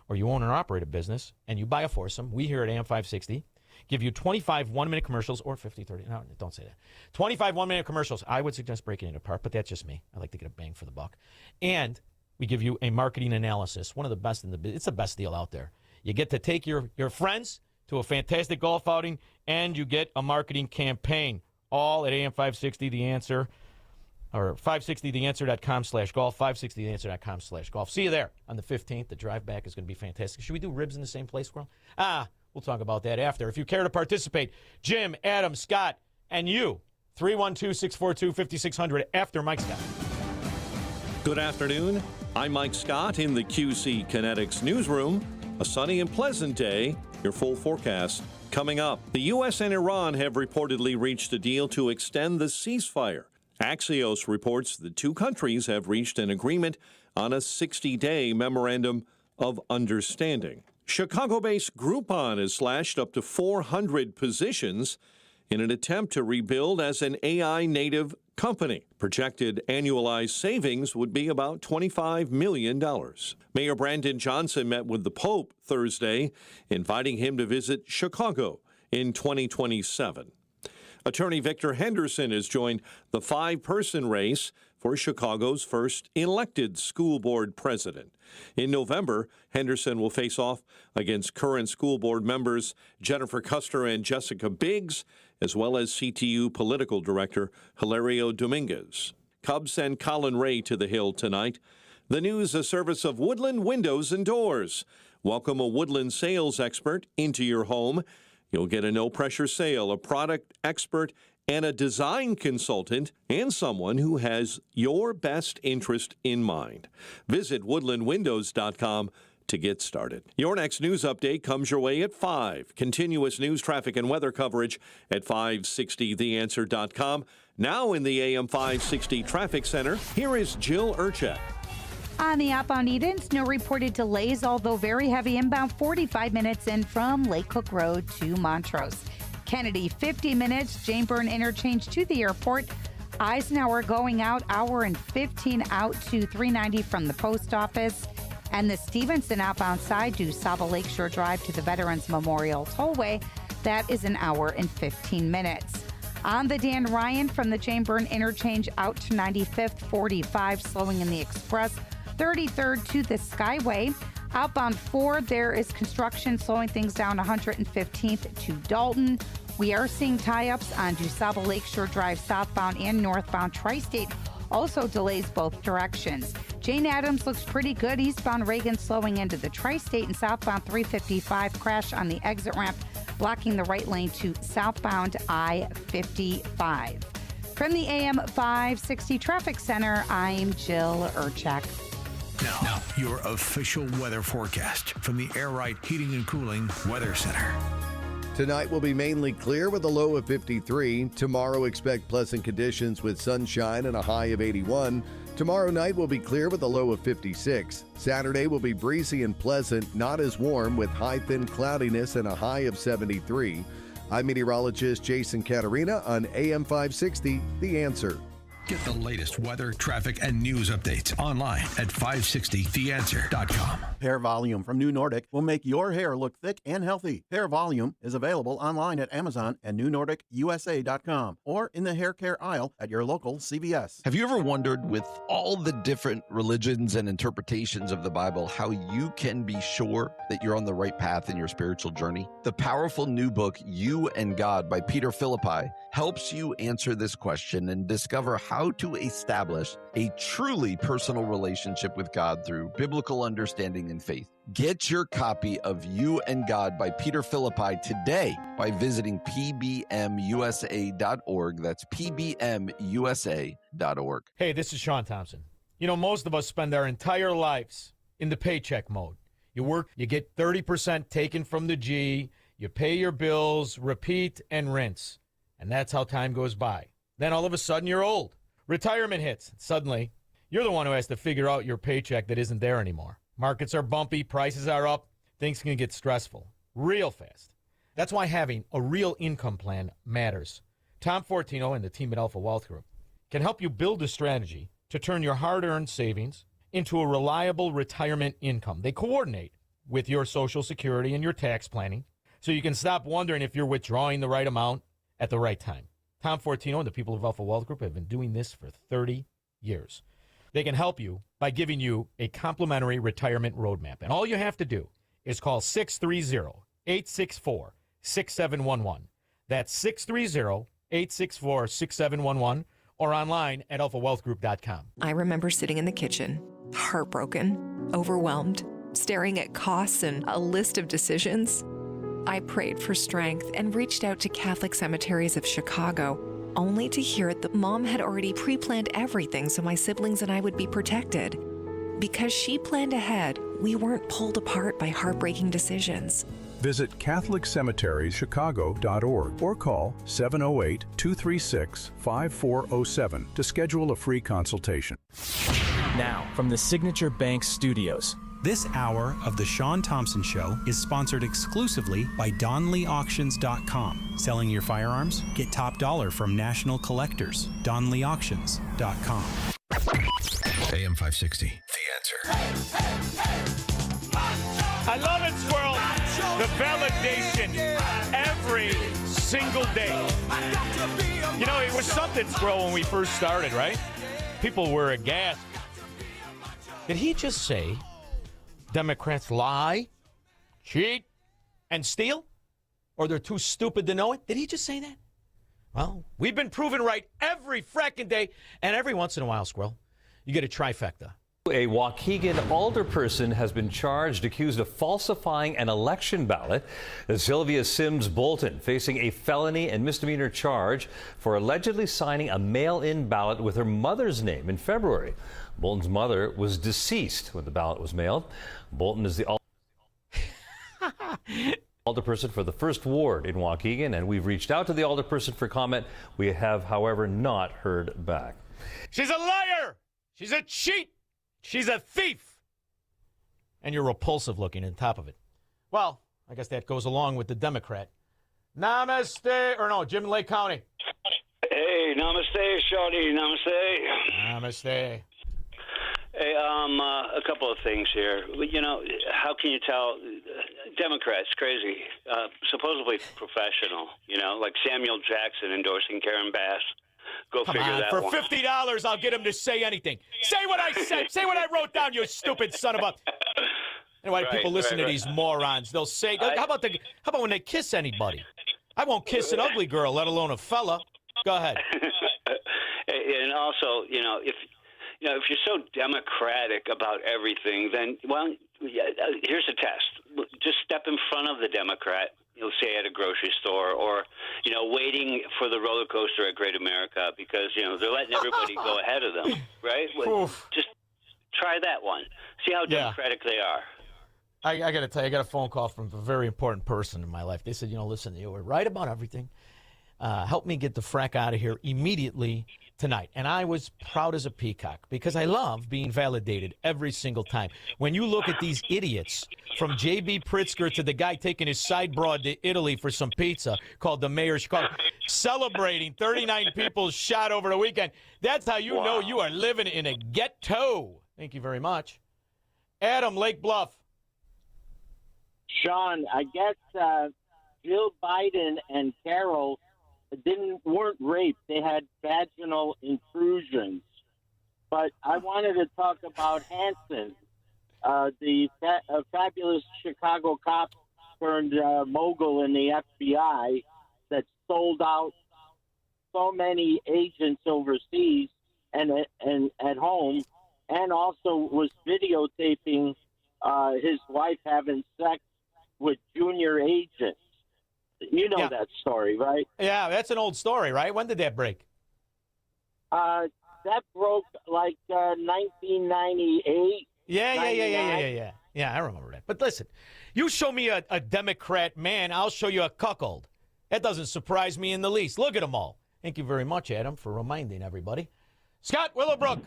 or you own or operate a business, and you buy a foursome, we here at AM 560 give you 25 one-minute commercials, or 50, 30, no, don't say that. 25 one-minute commercials. I would suggest breaking it apart, but that's just me. I like to get a bang for the buck. And we give you a marketing analysis, one of the best in the business. It's the best deal out there. You get to take your friends to a fantastic golf outing, and you get a marketing campaign, all at AM 560 The Answer, or 560theanswer.com/golf, 560theanswer.com/golf. See you there on the 15th. The drive back is going to be fantastic. Should we do ribs in the same place, Squirrel? We'll talk about that after. If you care to participate, Jim, Adam, Scott, and you, 312-642-5600 after Mike Scott. Good afternoon. I'm Mike Scott in the QC Kinetics newsroom. A sunny and pleasant day. Your full forecast coming up. The U.S. and Iran have reportedly reached a deal to extend the ceasefire. Axios reports the two countries have reached an agreement on a 60-day memorandum of understanding. Chicago-based Groupon has slashed up to 400 positions in an attempt to rebuild as an AI-native company. Projected annualized savings would be about $25 million. Mayor Brandon Johnson met with the Pope Thursday, inviting him to visit Chicago in 2027. Attorney Victor Henderson has joined the five-person race for Chicago's first elected school board president. In November, Henderson will face off against current school board members Jennifer Custer and Jessica Biggs, as well as CTU political director Hilario Dominguez. Cubs send Colin Ray to the Hill tonight. The news, a service of Woodland Windows and Doors. Welcome a Woodland sales expert into your home. You'll get a no-pressure sale, a product expert, and a design consultant, and someone who has your best interest in mind. Visit woodlandwindows.com to get started. Your next news update comes your way at 5. Continuous news, traffic, and weather coverage at 560theanswer.com. Now in the AM 560 Traffic Center, here is Jill Urchak. On the outbound Edens, no reported delays, although very heavy inbound 45 minutes in from Lake Cook Road to Montrose. Kennedy, 50 minutes, Jane Byrne interchange to the airport. Eisenhower going out, hour and 15 out to 390 from the post office. And the Stevenson outbound side to Saba Lakeshore Drive to the Veterans Memorial Tollway. That is an hour and 15 minutes. On the Dan Ryan from the Jane Byrne interchange out to 95th, 45, slowing in the express. 33rd to the Skyway. Outbound 4, there is construction slowing things down 115th to Dalton. We are seeing tie-ups on DuSable Lakeshore Drive southbound and northbound. Tri-State also delays both directions. Jane Addams looks pretty good. Eastbound Reagan slowing into the Tri-State, and southbound 355 crash on the exit ramp, blocking the right lane to southbound I-55. From the AM 560 Traffic Center, I'm Jill Urchak. Now, your official weather forecast from the Air Right Heating and Cooling Weather Center. Tonight will be mainly clear with a low of 53. Tomorrow, expect pleasant conditions with sunshine and a high of 81. Tomorrow night will be clear with a low of 56. Saturday will be breezy and pleasant, not as warm, with high thin cloudiness and a high of 73. I'm meteorologist Jason Caterina on AM 560, The Answer. Get the latest weather, traffic, and news updates online at 560theanswer.com. Hair Volume from New Nordic will make your hair look thick and healthy. Hair Volume is available online at Amazon and newnordicusa.com or in the hair care aisle at your local CVS. Have you ever wondered, with all the different religions and interpretations of the Bible, how you can be sure that you're on the right path in your spiritual journey? The powerful new book, You and God by Peter Philippi, helps you answer this question and discover how to establish a truly personal relationship with God through biblical understanding and faith. Get your copy of You and God by Peter Philippi today by visiting pbmusa.org. That's pbmusa.org. Hey, this is Shaun Thompson. You know, most of us spend our entire lives in the paycheck mode. You work, you get 30% taken from the G, you pay your bills, repeat and rinse. And that's how time goes by. Then all of a sudden you're old. Retirement hits. Suddenly, you're the one who has to figure out your paycheck that isn't there anymore. Markets are bumpy, prices are up, things can get stressful real fast. That's why having a real income plan matters. Tom Fortino and the team at Alpha Wealth Group can help you build a strategy to turn your hard-earned savings into a reliable retirement income. They coordinate with your Social Security and your tax planning so you can stop wondering if you're withdrawing the right amount at the right time. Tom Fortino and the people of Alpha Wealth Group have been doing this for 30 years. They can help you by giving you a complimentary retirement roadmap. And all you have to do is call 630-864-6711. That's 630-864-6711 or online at alphawealthgroup.com. I remember sitting in the kitchen, heartbroken, overwhelmed, staring at costs and a list of decisions. I prayed for strength and reached out to Catholic Cemeteries of Chicago, only to hear that Mom had already pre-planned everything so my siblings and I would be protected. Because she planned ahead, we weren't pulled apart by heartbreaking decisions. Visit CatholicCemeteriesChicago.org or call 708-236-5407 to schedule a free consultation. Now, from the Signature Bank Studios, this hour of The Shaun Thompson Show is sponsored exclusively by DonleyAuctions.com. Selling your firearms? Get top dollar from national collectors. DonleyAuctions.com. AM 560, The Answer. I love it, Squirrel. The validation every single day. You know, it was something, Squirrel, when we first started, right? People were aghast. Did he just say Democrats lie, cheat, and steal? Or they're too stupid to know it? Did he just say that? Well, we've been proven right every fracking day, and every once in a while, Squirrel, you get a trifecta. A Waukegan alderperson has been charged, accused of falsifying an election ballot. Sylvia Sims Bolton facing a felony and misdemeanor charge for allegedly signing a mail-in ballot with her mother's name in February. Bolton's mother was deceased when the ballot was mailed. Bolton is the alderperson for the 1st Ward in Waukegan, and we've reached out to the alderperson for comment. We have, however, not heard back. She's a liar! She's a cheat! She's a thief! And you're repulsive looking on top of it. Well, I guess that goes along with the Democrat. Namaste, or no, Jim in Lake County. Hey, namaste, Shawnee, namaste. Namaste. Hey, a couple of things here. You know, how can you tell? Democrats, crazy, supposedly professional, you know, like Samuel Jackson endorsing Karen Bass. Go Come figure on, that for one. $50, I'll get him to say anything. Say what I said. Say what I wrote down, you stupid son of a... Anyway, Right, people listen right, to right. these morons. They'll say, how about when they kiss anybody? I won't kiss an ugly girl, let alone a fella. Go ahead. And also, you know, if you're so democratic about everything, then, well, here's a test. Just step in front of the Democrat, you'll say at a grocery store, or, you know, waiting for the roller coaster at Great America because, you know, they're letting everybody go ahead of them, right? Just try that one. See how democratic they are. I got to tell you, I got a phone call from a very important person in my life. They said, you know, listen, you were right about everything. Help me get the frack out of here immediately tonight. And I was proud as a peacock because I love being validated every single time. When you look at these idiots, from J.B. Pritzker to the guy taking his side broad to Italy for some pizza called the Mayor of Chicago, celebrating 39 people shot over the weekend, that's how you know you are living in a ghetto. Thank you very much. Adam, Lake Bluff. Shaun, I guess Jill Biden and Carol weren't raped. They had vaginal intrusions. But I wanted to talk about Hanson, the fabulous Chicago cop turned mogul in the FBI that sold out so many agents overseas and at home, and also was videotaping his wife having sex with junior agents. You know that story, right? Yeah, that's an old story, right? When did that break? That broke like 1998. Yeah, I remember that. But listen, you show me a Democrat man, I'll show you a cuckold. That doesn't surprise me in the least. Look at them all. Thank you very much, Adam, for reminding everybody. Scott Willowbrook.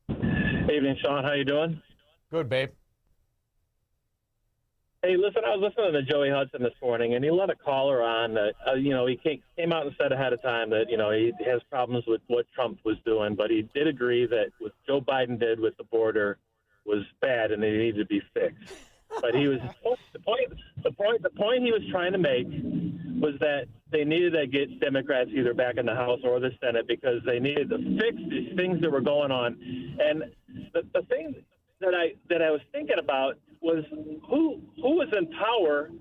Evening, Shaun. How you doing? Good, babe. Hey, listen, I was listening to Joey Hudson this morning, and he let a caller on that, he came out and said ahead of time that, he has problems with what Trump was doing, but he did agree that what Joe Biden did with the border was bad and it needed to be fixed. But he was the point he was trying to make was that they needed to get Democrats either back in the House or the Senate because they needed to fix these things that were going on. And the thing that I was thinking about was who was in power.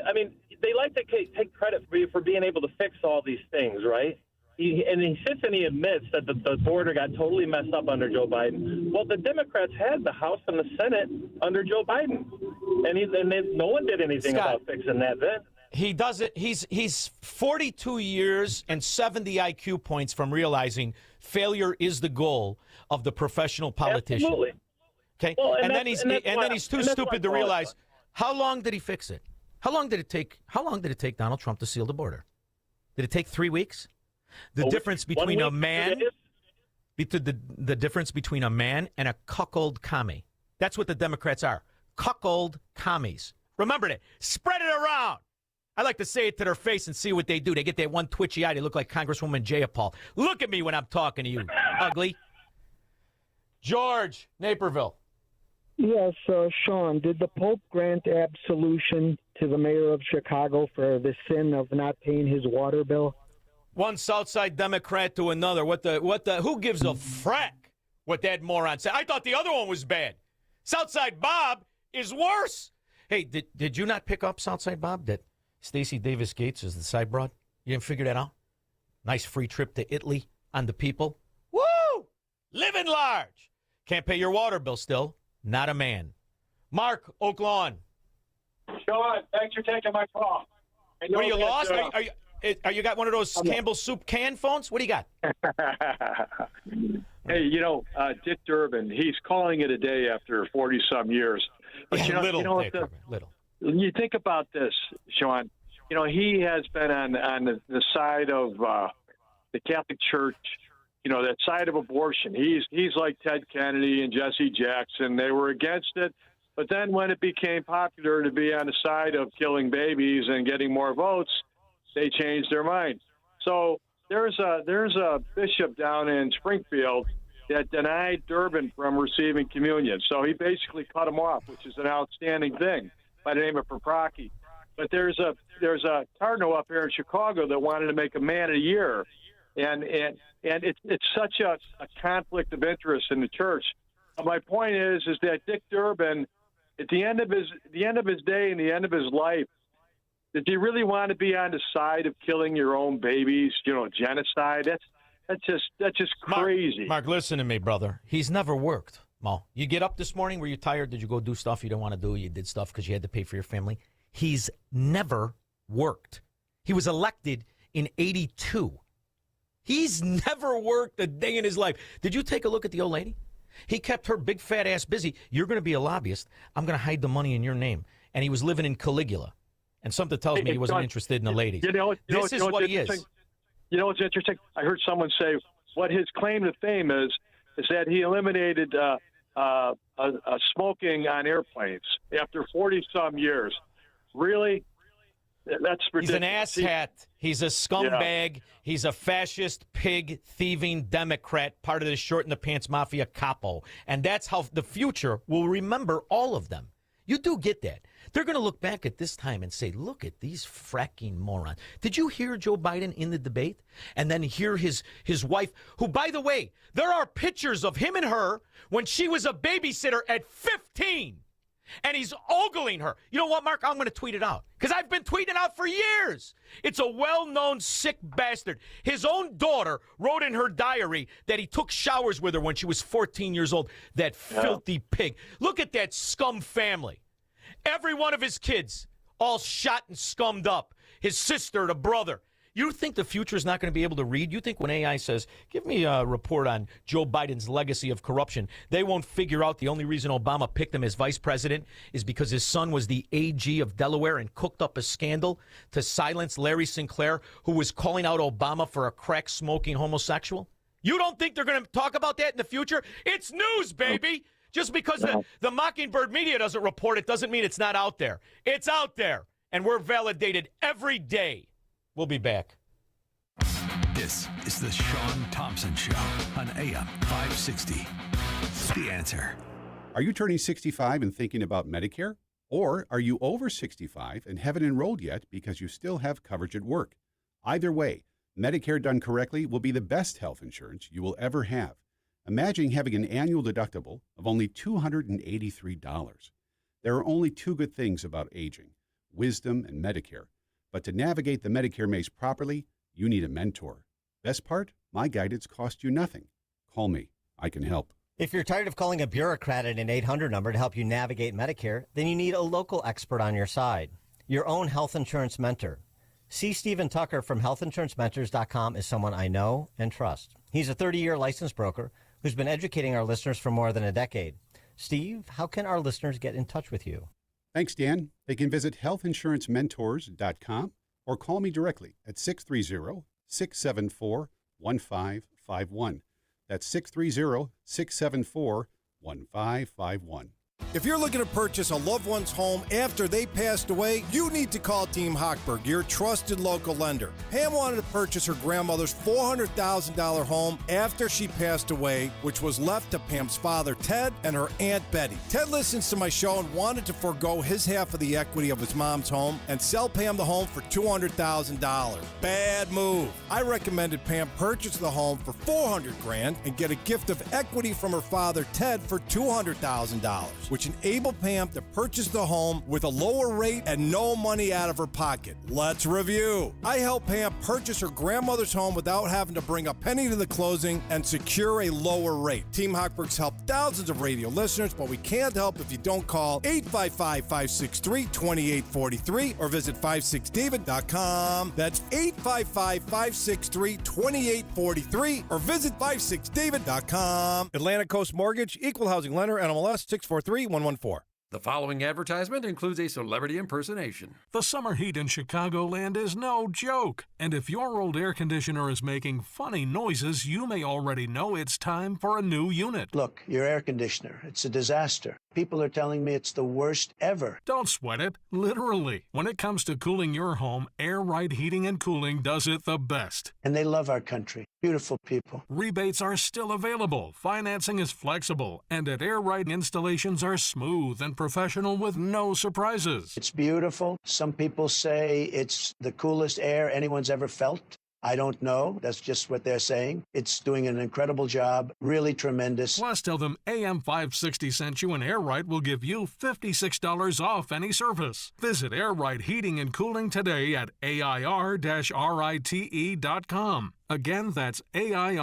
I mean, they like to take credit for being able to fix all these things, right? He sits and he admits that the border got totally messed up under Joe Biden. Well, the Democrats had the House and the Senate under Joe Biden, and no one did anything about fixing that then. He does it. He's 42 years and 70 IQ points from realizing failure is the goal of the professional politician. Absolutely. Okay, well, and then he's too stupid to realize how long did he fix it? How long did it take? How long did it take Donald Trump to seal the border? Did it take 3 weeks? The difference between a man, the difference between a man and a cuckold commie. That's what the Democrats are. Cuckold commies. Remember that. Spread it around. I like to say it to their face and see what they do. They get that one twitchy eye. They look like Congresswoman Jayapal. Look at me when I'm talking to you, ugly. George, Naperville. Yes, Shaun, did the Pope grant absolution to the mayor of Chicago for the sin of not paying his water bill? One Southside Democrat to another. Who gives a frack what that moron said? I thought the other one was bad. Southside Bob is worse. Hey, did you not pick up Southside Bob that Stacey Davis Gates is the side broad? You didn't figure that out? Nice free trip to Italy on the people. Woo! Living large. Can't pay your water bill still. Not a man. Mark, Oak Lawn. Shaun, thanks for taking my call. What, are you lost? Are you got one of those Campbell's soup can phones? What do you got? Hey, Dick Durbin, he's calling it a day after 40-some years. But little. You think about this, Shaun. He has been on the side of the Catholic Church, that side of abortion. He's like Ted Kennedy and Jesse Jackson. They were against it. But then when it became popular to be on the side of killing babies and getting more votes, they changed their mind. So there's a bishop down in Springfield that denied Durbin from receiving communion. So he basically cut him off, which is an outstanding thing, by the name of Propraki. But there's a cardinal up here in Chicago that wanted to make a man of the year. And it's such a conflict of interest in the church. But my point is that Dick Durbin, at the end of his day and the end of his life, did he really want to be on the side of killing your own babies? Genocide. That's just crazy. Mark, listen to me, brother. He's never worked. Mo, you get up this morning. Were you tired? Did you go do stuff you didn't want to do? You did stuff because you had to pay for your family. He's never worked. He was elected in '82. He's never worked a day in his life. Did you take a look at the old lady? He kept her big fat ass busy. You're going to be a lobbyist. I'm going to hide the money in your name. And he was living in Caligula. And something tells me he wasn't interested in the ladies. This is what he is. You know what's interesting? I heard someone say what his claim to fame is that he eliminated smoking on airplanes after 40-some years. Really? That's ridiculous. He's an asshat. He's a scumbag. Yeah. He's a fascist, pig, thieving Democrat, part of the short-in-the-pants mafia capo. And that's how the future will remember all of them. You do get that. They're going to look back at this time and say, look at these fracking morons. Did you hear Joe Biden in the debate? And then hear his wife, who, by the way, there are pictures of him and her when she was a babysitter at 15. And he's ogling her. You know what, Mark? I'm going to tweet it out because I've been tweeting it out for years. It's a well-known sick bastard. His own daughter wrote in her diary that he took showers with her when she was 14 years old. That filthy pig. Look at that scum family. Every one of his kids all shot and scummed up. His sister, the brother. You think the future is not going to be able to read? You think when AI says, give me a report on Joe Biden's legacy of corruption, they won't figure out the only reason Obama picked him as vice president is because his son was the AG of Delaware and cooked up a scandal to silence Larry Sinclair, who was calling out Obama for a crack-smoking homosexual? You don't think they're going to talk about that in the future? It's news, baby! Just because the Mockingbird media doesn't report it doesn't mean it's not out there. It's out there, and we're validated every day. We'll be back. This is the Shaun Thompson Show on AM 560. The Answer. Are you turning 65 and thinking about Medicare? Or are you over 65 and haven't enrolled yet because you still have coverage at work? Either way, Medicare done correctly will be the best health insurance you will ever have. Imagine having an annual deductible of only $283. There are only two good things about aging, wisdom and Medicare. But to navigate the Medicare maze properly, you need a mentor. Best part? My guidance costs you nothing. Call me. I can help. If you're tired of calling a bureaucrat at an 800 number to help you navigate Medicare, then you need a local expert on your side. Your own health insurance mentor. C. Stephen Tucker from healthinsurancementors.com is someone I know and trust. He's a 30-year licensed broker who's been educating our listeners for more than a decade. Steve, how can our listeners get in touch with you? Thanks, Dan. They can visit healthinsurancementors.com or call me directly at 630-674-1551. That's 630-674-1551. If you're looking to purchase a loved one's home after they passed away, you need to call Team Hochberg, your trusted local lender. Pam wanted to purchase her grandmother's $400,000 home after she passed away, which was left to Pam's father, Ted, and her Aunt Betty. Ted listens to my show and wanted to forego his half of the equity of his mom's home and sell Pam the home for $200,000. Bad move. I recommended Pam purchase the home for $400,000 and get a gift of equity from her father, Ted, for $200,000. Which enabled Pam to purchase the home with a lower rate and no money out of her pocket. Let's review. I helped Pam purchase her grandmother's home without having to bring a penny to the closing and secure a lower rate. Team Hochberg's helped thousands of radio listeners, but we can't help if you don't call 855-563-2843 or visit 56david.com. That's 855-563-2843 or visit 56david.com. Atlantic Coast Mortgage, Equal Housing Lender, NMLS 643-114. The following advertisement includes a celebrity impersonation. The summer heat in Chicagoland is no joke. And if your old air conditioner is making funny noises, you may already know it's time for a new unit. Look, your air conditioner, it's a disaster. People are telling me it's the worst ever. Don't sweat it, literally. When it comes to cooling your home, Air Right Heating and Cooling does it the best. And they love our country. Beautiful people. Rebates are still available, financing is flexible, and at Air Right installations are smooth and professional with no surprises. It's beautiful. Some people say it's the coolest air anyone's ever felt. I don't know. That's just what they're saying. It's doing an incredible job. Really tremendous. Plus, tell them AM 560 sent you and Air Right will give you $56 off any service. Visit Air Right Heating and Cooling today at AIR-RITE.com. Again, that's AIR-RITE.com.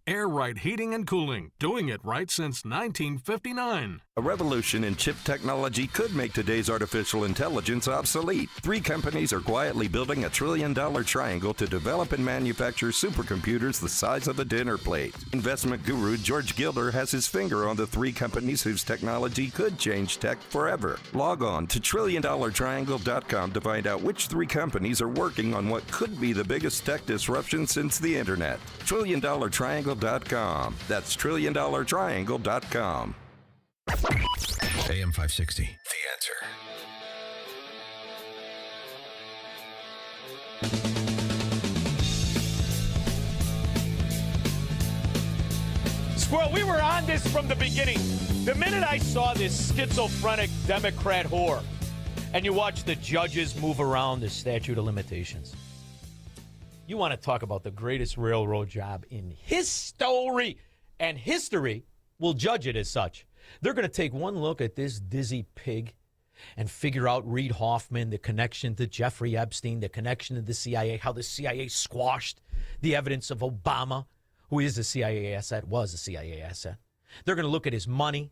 Air Right Heating and Cooling, doing it right since 1959. A revolution in chip technology could make today's artificial intelligence obsolete. 3 companies are quietly building a $1 trillion triangle to develop and manufacture supercomputers the size of a dinner plate. Investment guru George Gilder has his finger on the 3 companies whose technology could change tech forever. Log on to $1,000,000,triangle.com to find out which 3 companies are working on what could be the biggest tech disruption since the internet. $1,000,000,triangle.com. That's $1,000,000,triangle.com. AM 560. The Answer. Squirrel, we were on this from the beginning. The minute I saw this schizophrenic Democrat whore, and you watch the judges move around the statute of limitations. You want to talk about the greatest railroad job in history, and history will judge it as such. They're going to take one look at this dizzy pig and figure out Reid Hoffman, the connection to Jeffrey Epstein, the connection to the CIA, how the CIA squashed the evidence of Obama, who is a CIA asset, was a CIA asset. They're going to look at his money.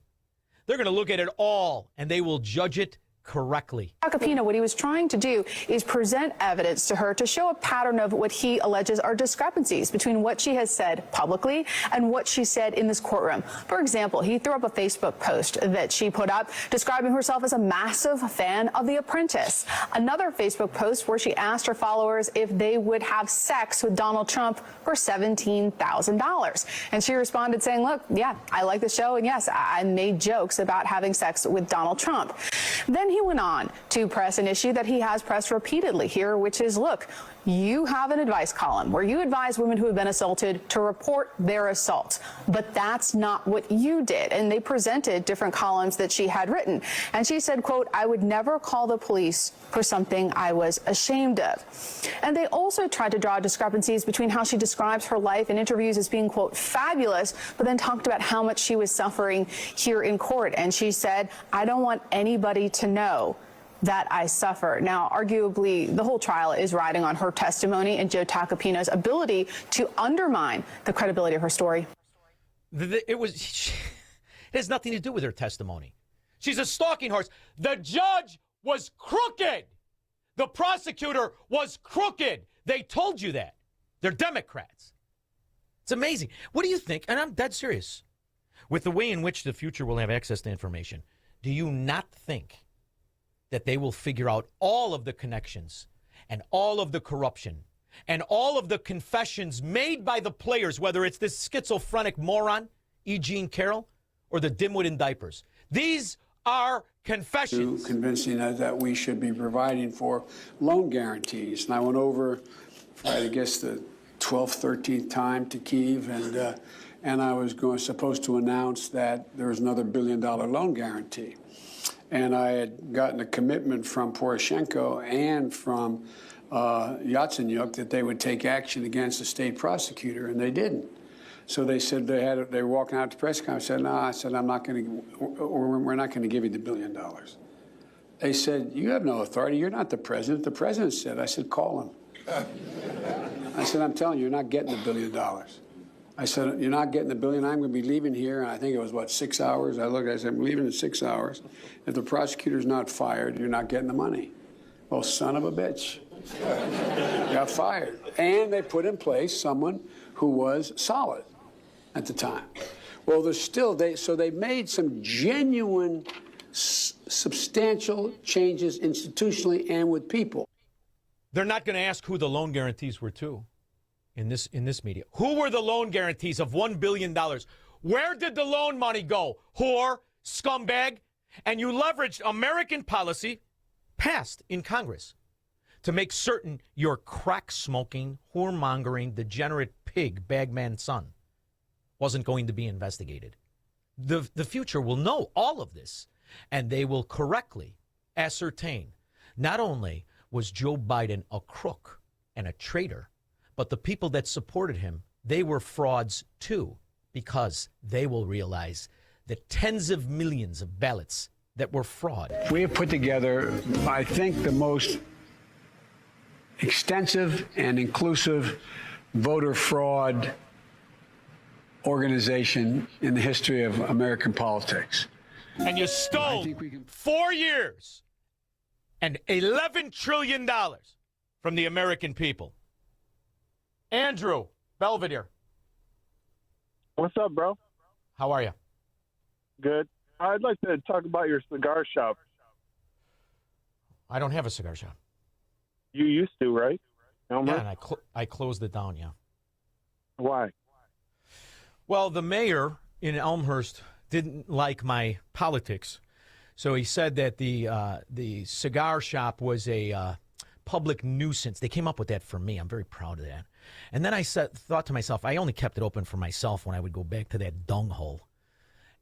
They're going to look at it all, and they will judge it correctly. Capino, what he was trying to do is present evidence to her to show a pattern of what he alleges are discrepancies between what she has said publicly and what she said in this courtroom. For example, he threw up a Facebook post that she put up describing herself as a massive fan of The Apprentice. Another Facebook post where she asked her followers if they would have sex with Donald Trump for $17,000. And she responded saying, look, yeah, I like the show, and yes, I made jokes about having sex with Donald Trump. Then he went on to press an issue that he has pressed repeatedly here, which is, look, you have an advice column where you advise women who have been assaulted to report their assaults. But that's not what you did. And they presented different columns that she had written. And she said, quote, I would never call the police for something I was ashamed of. And they also tried to draw discrepancies between how she describes her life in interviews as being, quote, fabulous, but then talked about how much she was suffering here in court. And she said, I don't want anybody to know that I suffer. Now, arguably, the whole trial is riding on her testimony and Joe Tacopino's ability to undermine the credibility of her story. It has nothing to do with her testimony. She's a stalking horse. The judge was crooked. The prosecutor was crooked. They told you that. They're Democrats. It's amazing. What do you think? And I'm dead serious. With the way in which the future will have access to information, do you not think that they will figure out all of the connections and all of the corruption and all of the confessions made by the players, whether it's this schizophrenic moron, E. Jean Carroll, or the dimwit in diapers? These are confessions. Convincing us that we should be providing for loan guarantees. And I went over, I guess, the 12th, 13th time to Kyiv, and I was supposed to announce that there was another $1 billion loan guarantee. And I had gotten a commitment from Poroshenko and from Yatsenyuk that they would take action against the state prosecutor, and they didn't. So they said they were walking out to press conference. I said, no, I'm not going to, we're not going to give you the $1 billion. They said, you have no authority. You're not the president. The president said. I said, call him. I said, I'm telling you, you're not getting the $1 billion. I said, you're not getting the $1 billion. I'm going to be leaving here. And I think it was, 6 hours? I said, I'm leaving in 6 hours. If the prosecutor's not fired, you're not getting the money. Well, son of a bitch. Got fired. And they put in place someone who was solid at the time. Well, they made some genuine, substantial changes institutionally and with people. They're not going to ask who the loan guarantees were to in this media. Who were the loan guarantees of $1 billion? Where did the loan money go? Whore, scumbag. And you leveraged American policy passed in Congress to make certain your crack-smoking, whoremongering, degenerate pig, bagman son wasn't going to be investigated. The future will know all of this, and they will correctly ascertain not only was Joe Biden a crook and a traitor, but the people that supported him, they were frauds too, because they will realize the tens of millions of ballots that were fraud. We have put together, I think, the most extensive and inclusive voter fraud organization in the history of American politics. And you stole 4 years and $11 trillion from the American people. Andrew, Belvedere. What's up, bro? How are you? Good. I'd like to talk about your cigar shop. I don't have a cigar shop. You used to, right? Elmer? Yeah, and I closed it down, yeah. Why? Well, the mayor in Elmhurst didn't like my politics, so he said that the cigar shop was a public nuisance. They came up with that for me. I'm very proud of that. And then I thought to myself, I only kept it open for myself when I would go back to that dung hole.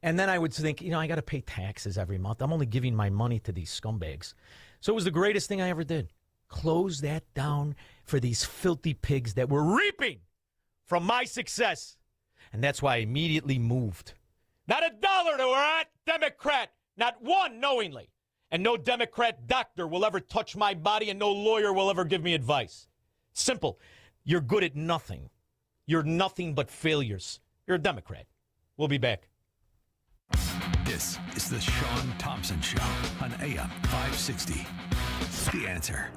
And then I would think, I got to pay taxes every month. I'm only giving my money to these scumbags. So it was the greatest thing I ever did. Close that down for these filthy pigs that were reaping from my success. And that's why I immediately moved. Not a dollar to a Democrat, not one knowingly. And no Democrat doctor will ever touch my body, and no lawyer will ever give me advice. Simple. You're good at nothing. You're nothing but failures. You're a Democrat. We'll be back. This is the Shaun Thompson Show on AM 560. The Answer.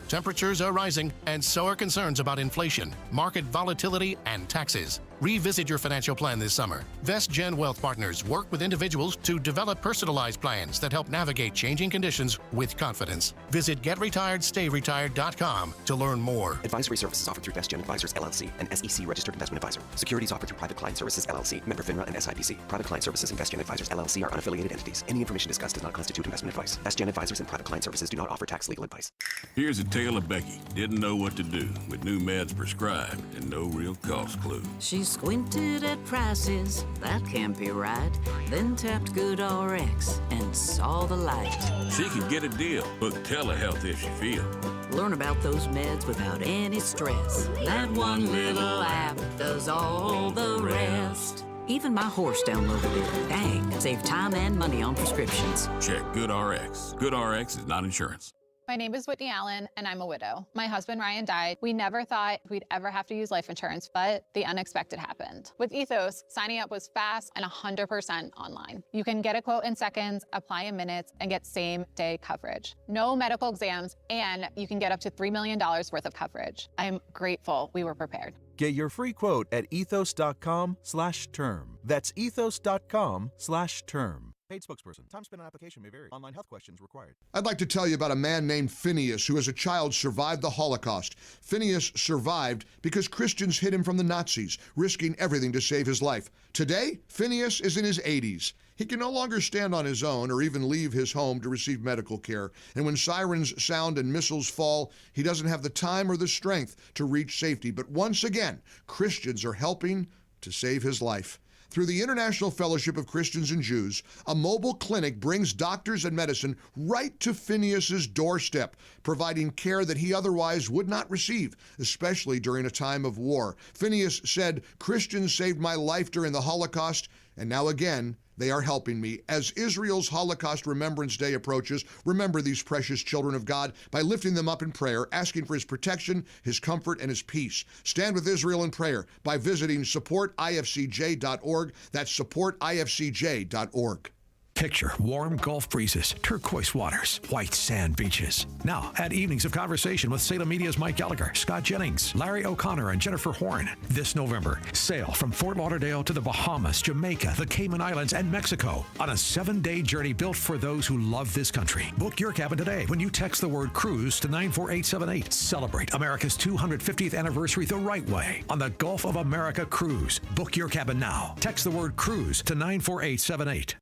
Temperatures are rising, and so are concerns about inflation, market volatility, and taxes. Revisit your financial plan this summer. VestGen Wealth Partners work with individuals to develop personalized plans that help navigate changing conditions with confidence. Visit GetRetiredStayRetired.com to learn more. Advisory services offered through VestGen Advisors, LLC, an SEC registered investment advisor. Securities offered through Private Client Services, LLC, member FINRA and SIPC. Private Client Services and VestGen Advisors, LLC are unaffiliated entities. Any information discussed does not constitute investment advice. VestGen Advisors and Private Client Services do not offer tax legal advice. Here's a tale of Becky. Didn't know what to do with new meds prescribed and no real cost clue. She squinted at prices, that can't be right. Then tapped GoodRx and saw the light. She can get a deal. Book telehealth if she feels. Learn about those meds without any stress. That one little app does all the rest. Even my horse downloaded it. Dang, save time and money on prescriptions. Check GoodRx. GoodRx is not insurance. My name is Whitney Allen, and I'm a widow. My husband, Ryan, died. We never thought we'd ever have to use life insurance, but the unexpected happened. With Ethos, signing up was fast and 100% online. You can get a quote in seconds, apply in minutes, and get same-day coverage. No medical exams, and you can get up to $3 million worth of coverage. I'm grateful we were prepared. Get your free quote at ethos.com/term. That's ethos.com/term. Paid spokesperson. Time spent on application may vary. Online health questions required. I'd like to tell you about a man named Phineas who as a child survived the Holocaust. Phineas survived because Christians hid him from the Nazis, risking everything to save his life. Today, Phineas is in his 80s. He can no longer stand on his own or even leave his home to receive medical care. And when sirens sound and missiles fall, he doesn't have the time or the strength to reach safety. But once again, Christians are helping to save his life. Through the International Fellowship of Christians and Jews, a mobile clinic brings doctors and medicine right to Phineas's doorstep, providing care that he otherwise would not receive, especially during a time of war. Phineas said, "Christians saved my life during the Holocaust, and now again, they are helping me." As Israel's Holocaust Remembrance Day approaches, remember these precious children of God by lifting them up in prayer, asking for his protection, his comfort, and his peace. Stand with Israel in prayer by visiting supportifcj.org. That's supportifcj.org. Picture warm Gulf breezes, turquoise waters, white sand beaches. Now, add evenings of conversation with Salem Media's Mike Gallagher, Scott Jennings, Larry O'Connor, and Jennifer Horn. This November, sail from Fort Lauderdale to the Bahamas, Jamaica, the Cayman Islands, and Mexico on a 7-day journey built for those who love this country. Book your cabin today when you text the word cruise to 94878. Celebrate America's 250th anniversary the right way on the Gulf of America Cruise. Book your cabin now. Text the word cruise to 94878.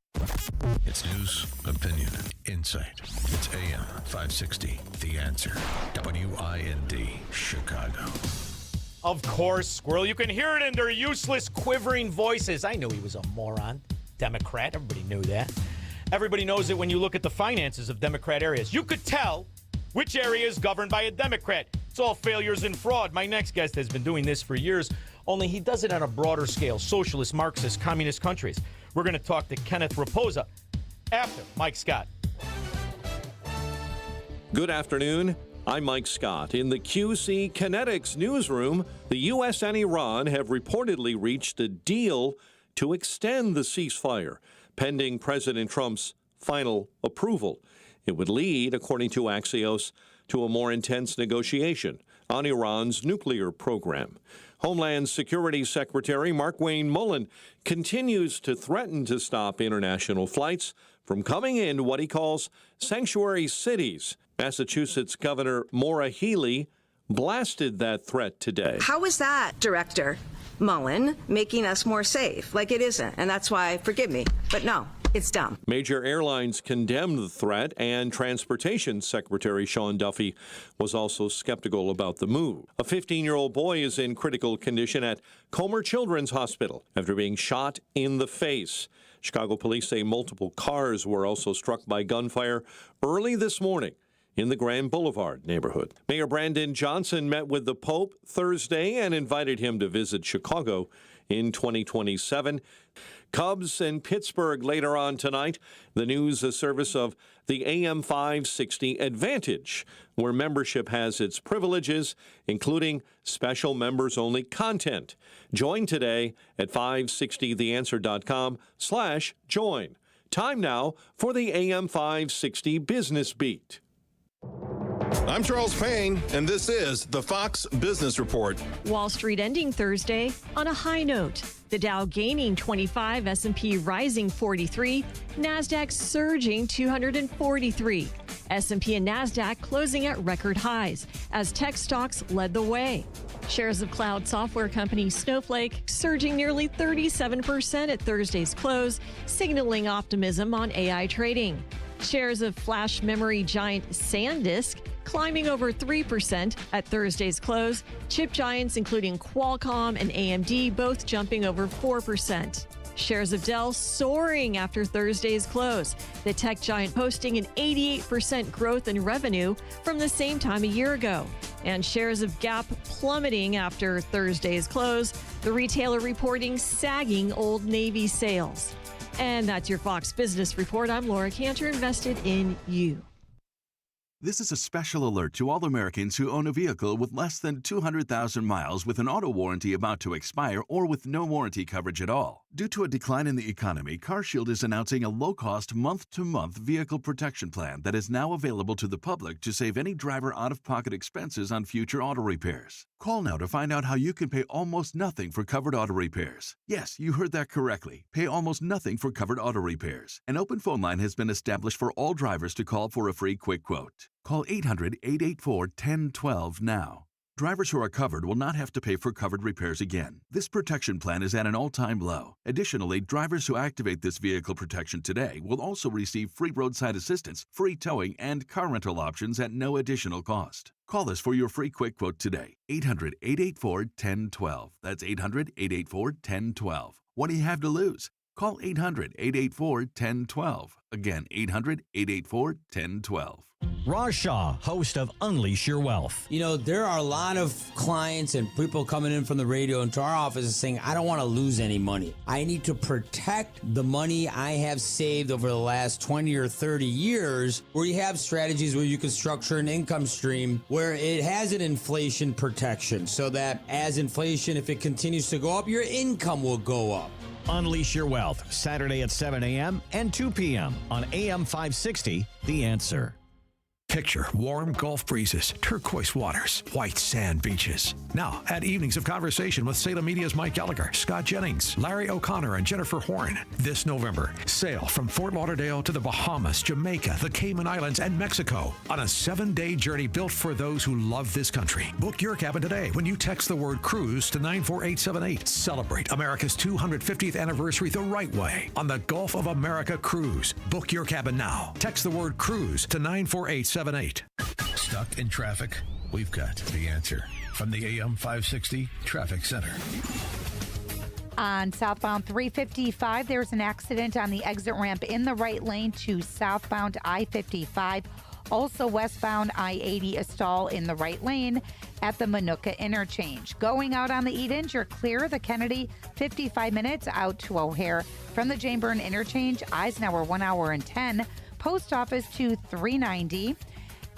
It's news, opinion, insight. It's AM 560, The Answer. WIND, Chicago. Of course, Squirrel. You can hear it in their useless, quivering voices. I knew he was a moron. Democrat. Everybody knew that. Everybody knows it when you look at the finances of Democrat areas. You could tell which area is governed by a Democrat. It's all failures and fraud. My next guest has been doing this for years, only he does it on a broader scale. Socialist, Marxist, communist countries. We're going to talk to Kenneth Raposa after Mike Scott. Good afternoon. I'm Mike Scott. In the QC Kinetics newsroom, the U.S. and Iran have reportedly reached a deal to extend the ceasefire, pending President Trump's final approval. It would lead, according to Axios, to a more intense negotiation on Iran's nuclear program. Homeland Security Secretary Markwayne Mullin continues to threaten to stop international flights from coming into what he calls sanctuary cities. Massachusetts Governor Maura Healey blasted that threat today. How is that, Director Mullin, making us more safe? Like it isn't, and that's why, forgive me, but no. It's dumb. Major airlines condemned the threat, and Transportation Secretary Shaun Duffy was also skeptical about the move. A 15-year-old boy is in critical condition at Comer Children's Hospital after being shot in the face. Chicago police say multiple cars were also struck by gunfire early this morning in the Grand Boulevard neighborhood. Mayor Brandon Johnson met with the Pope Thursday and invited him to visit Chicago in 2027. Cubs and Pittsburgh later on tonight. The news, a service of the AM 560 Advantage, where membership has its privileges, including special members-only content. Join today at 560theanswer.com/join. Time now for the AM 560 Business Beat. I'm Charles Payne, and this is the Fox Business Report. Wall Street ending Thursday on a high note. The Dow gaining 25, S&P rising 43, NASDAQ surging 243. S&P and NASDAQ closing at record highs as tech stocks led the way. Shares of cloud software company Snowflake surging nearly 37% at Thursday's close, signaling optimism on AI trading. Shares of flash memory giant SanDisk climbing over 3% at Thursday's close. Chip giants including Qualcomm and AMD both jumping over 4%. Shares of Dell soaring after Thursday's close. The tech giant posting an 88% growth in revenue from the same time a year ago. And shares of Gap plummeting after Thursday's close. The retailer reporting sagging Old Navy sales. And that's your Fox Business Report. I'm Laura Cantor, invested in you. This is a special alert to all Americans who own a vehicle with less than 200,000 miles with an auto warranty about to expire or with no warranty coverage at all. Due to a decline in the economy, CarShield is announcing a low-cost month-to-month vehicle protection plan that is now available to the public to save any driver out-of-pocket expenses on future auto repairs. Call now to find out how you can pay almost nothing for covered auto repairs. Yes, you heard that correctly. Pay almost nothing for covered auto repairs. An open phone line has been established for all drivers to call for a free quick quote. Call 800-884-1012 now. Drivers who are covered will not have to pay for covered repairs again. This protection plan is at an all-time low. Additionally, drivers who activate this vehicle protection today will also receive free roadside assistance, free towing, and car rental options at no additional cost. Call us for your free quick quote today. 800-884-1012. That's 800-884-1012. What do you have to lose? Call 800-884-1012. Again, 800-884-1012. Raj Shah, host of Unleash Your Wealth. You know, there are a lot of clients and people coming in from the radio into our office saying, I don't want to lose any money. I need to protect the money I have saved over the last 20 or 30 years, where you have strategies where you can structure an income stream where it has an inflation protection so that as inflation, if it continues to go up, your income will go up. Unleash Your Wealth, Saturday at 7 a.m. and 2 p.m. on AM 560, The Answer. Picture warm Gulf breezes, turquoise waters, white sand beaches. Now, add evenings of conversation with Salem Media's Mike Gallagher, Scott Jennings, Larry O'Connor, and Jennifer Horn. This November, sail from Fort Lauderdale to the Bahamas, Jamaica, the Cayman Islands, and Mexico on a 7-day journey built for those who love this country. Book your cabin today when you text the word cruise to 94878. Celebrate America's 250th anniversary the right way on the Gulf of America Cruise. Book your cabin now. Text the word cruise to 94878. Stuck in traffic? We've got the answer from the AM 560 Traffic Center. On southbound 355, there's an accident on the exit ramp in the right lane to southbound I-55. Also westbound I-80, a stall in the right lane at the Manuka interchange. Going out on the Edens, you're clear. The Kennedy, 55 minutes out to O'Hare. From the Jane Byrne interchange, Eisenhower, 1 hour and 10. Post office to 390.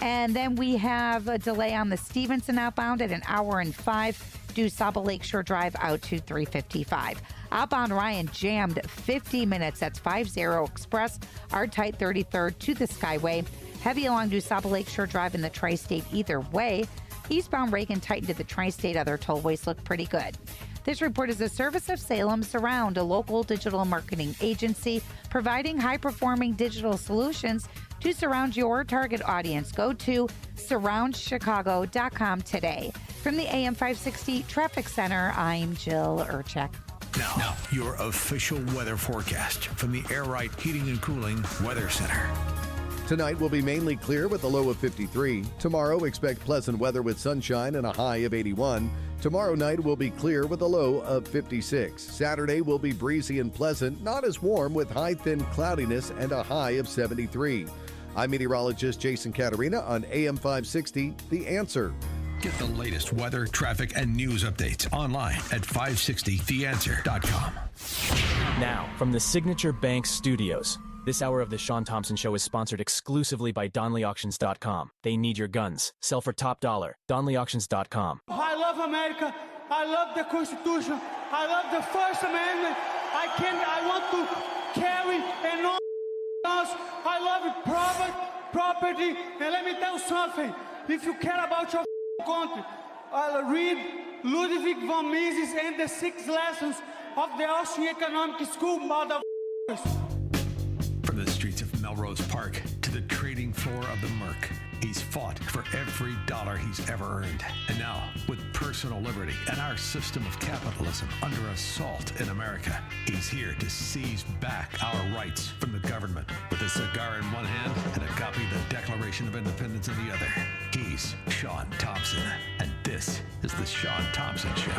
And then we have a delay on the Stevenson outbound at 1 hour and 5. Due Saba Lakeshore Drive out to 355. Outbound Ryan jammed 50 minutes. That's 50 Express. R-Tight 33rd to the Skyway. Heavy along Due Saba Lakeshore Drive in the Tri-State either way. Eastbound Reagan tightened to the Tri-State. Other tollways look pretty good. This report is a service of Salem Surround, a local digital marketing agency providing high-performing digital solutions to surround your target audience. Go to surroundchicago.com today. From the AM 560 Traffic Center, I'm Jill Urchek. Now, your official weather forecast from the Air Right Heating and Cooling Weather Center. Tonight will be mainly clear with a low of 53. Tomorrow, expect pleasant weather with sunshine and a high of 81. Tomorrow night will be clear with a low of 56. Saturday will be breezy and pleasant, not as warm, with high thin cloudiness and a high of 73. I'm meteorologist Jason Caterina on AM 560, The Answer. Get the latest weather, traffic, and news updates online at 560theanswer.com. Now, from the Signature Bank Studios. This hour of the Shaun Thompson Show is sponsored exclusively by DonleyAuctions.com. They need your guns. Sell for top dollar. DonleyAuctions.com. I love America. I love the Constitution. I love the First Amendment. I want to carry and I love property, and let me tell you something. If you care about your country, read Ludwig von Mises and the 6 lessons of the Austrian Economic School, motherfuckers. From the streets of Melrose Park to the trading floor of the Merc, he's fought for every dollar he's ever earned. And now, with personal liberty and our system of capitalism under assault in America, he's here to seize back our rights from the government. With a cigar in one hand and a copy of the Declaration of Independence in the other, he's Shaun Thompson. And this is the Shaun Thompson Show.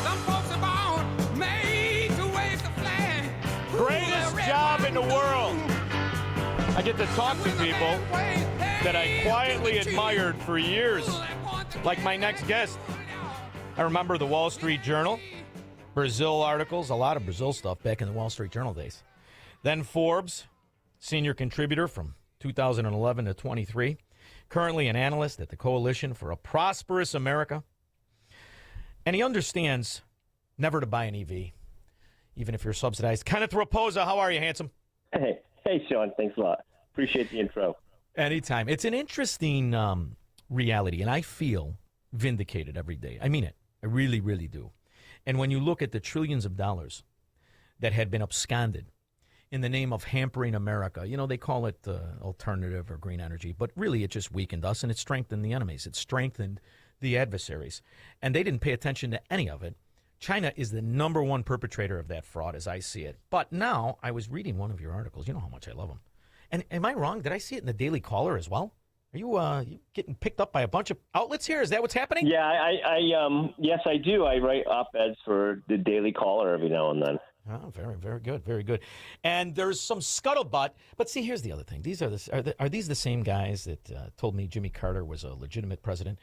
Some folks are born made to wave the flag. Greatest job in the world. I get to talk to people that I quietly admired for years, like my next guest. I remember the Wall Street Journal, Brazil articles, a lot of Brazil stuff back in the Wall Street Journal days. Then Forbes, senior contributor from 2011 to 23, currently an analyst at the Coalition for a Prosperous America. And he understands never to buy an EV, even if you're subsidized. Kenneth Raposa, how are you, handsome? Hey, Shaun, thanks a lot. Appreciate the intro. Anytime. It's an interesting reality, and I feel vindicated every day. I mean it. I really, really do. And when you look at the trillions of dollars that had been absconded in the name of hampering America, you know, they call it alternative or green energy, but really it just weakened us, and it strengthened the enemies. It strengthened the adversaries, and they didn't pay attention to any of it. China is the number one perpetrator of that fraud, as I see it. But now, I was reading one of your articles. You know how much I love them. And am I wrong? Did I see it in the Daily Caller as well? Are you getting picked up by a bunch of outlets here? Is that what's happening? Yeah, yes, I do. I write op-eds for the Daily Caller every now and then. Oh, very, very good, very good. And there's some scuttlebutt. But see, here's the other thing. These are these the same guys that told me Jimmy Carter was a legitimate president?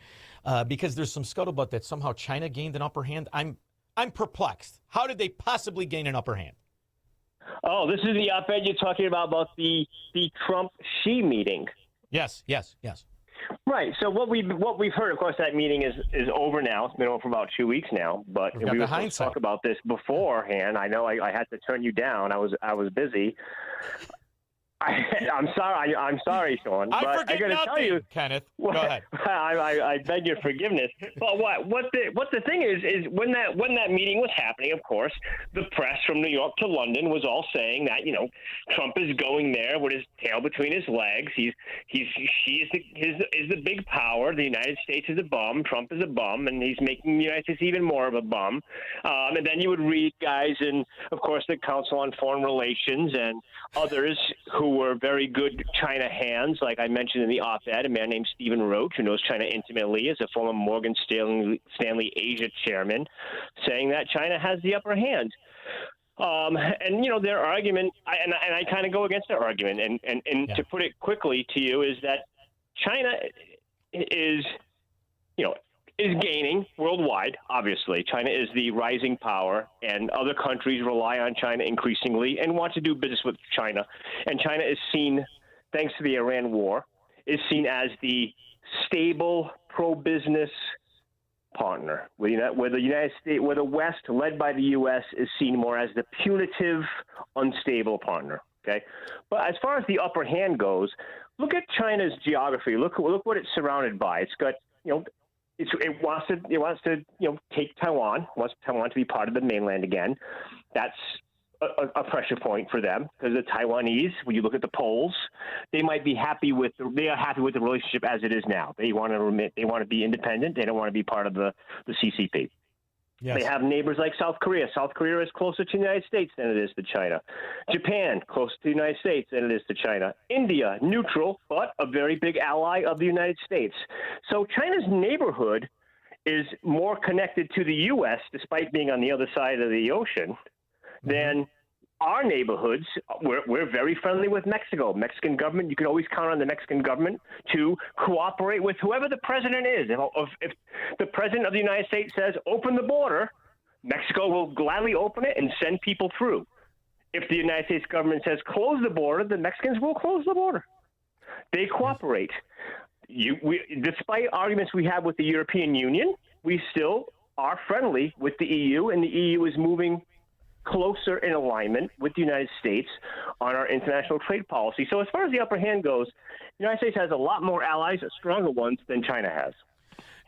Because there's some scuttlebutt that somehow China gained an upper hand. I'm perplexed. How did they possibly gain an upper hand? Oh, this is the op-ed you're talking about the Trump-Xi meeting. Yes. Right. So what we've heard, of course, that meeting is over now. It's been over for about 2 weeks now. But we were supposed to talk about this beforehand. I know I had to turn you down. I was busy. I'm sorry, Shaun. I but forget I got to tell you, Kenneth. Go ahead. I beg your forgiveness. But what the thing is when that meeting was happening, of course, the press from New York to London was all saying that Trump is going there with his tail between his legs. She is the big power. The United States is a bum. Trump is a bum, and he's making the United States even more of a bum. And then you would read guys in, of course, the Council on Foreign Relations and others who were very good China hands, like I mentioned in the op-ed, a man named Stephen Roach, who knows China intimately, is a former Morgan Stanley Asia chairman, saying that China has the upper hand. And their argument, and I kind of go against their argument, and to put it quickly to you, is that China is gaining worldwide. Obviously, China is the rising power, and other countries rely on China increasingly and want to do business with China. And China is seen, thanks to the Iran war, is seen as the stable, pro-business partner, where the United States, where the West, led by the U.S., is seen more as the punitive, unstable partner. Okay, but as far as the upper hand goes, look at China's geography. Look what it's surrounded by. It's got It wants to take Taiwan. Wants Taiwan to be part of the mainland again. That's a pressure point for them, because the Taiwanese, when you look at the polls, they are happy with the relationship as it is now. They want to be independent. They don't want to be part of the CCP. Yes. They have neighbors like South Korea. South Korea is closer to the United States than it is to China. Japan, closer to the United States than it is to China. India, neutral, but a very big ally of the United States. So China's neighborhood is more connected to the U.S., despite being on the other side of the ocean, than our neighborhoods. We're very friendly with Mexico. Mexican government, you can always count on the Mexican government to cooperate with whoever the president is. If the president of the United States says, open the border, Mexico will gladly open it and send people through. If the United States government says, close the border, the Mexicans will close the border. They cooperate. Despite arguments we have with the European Union, we still are friendly with the EU, and the EU is moving closer in alignment with the United States on our international trade policy. So as far as the upper hand goes, the United States has a lot more allies, stronger ones, than China has.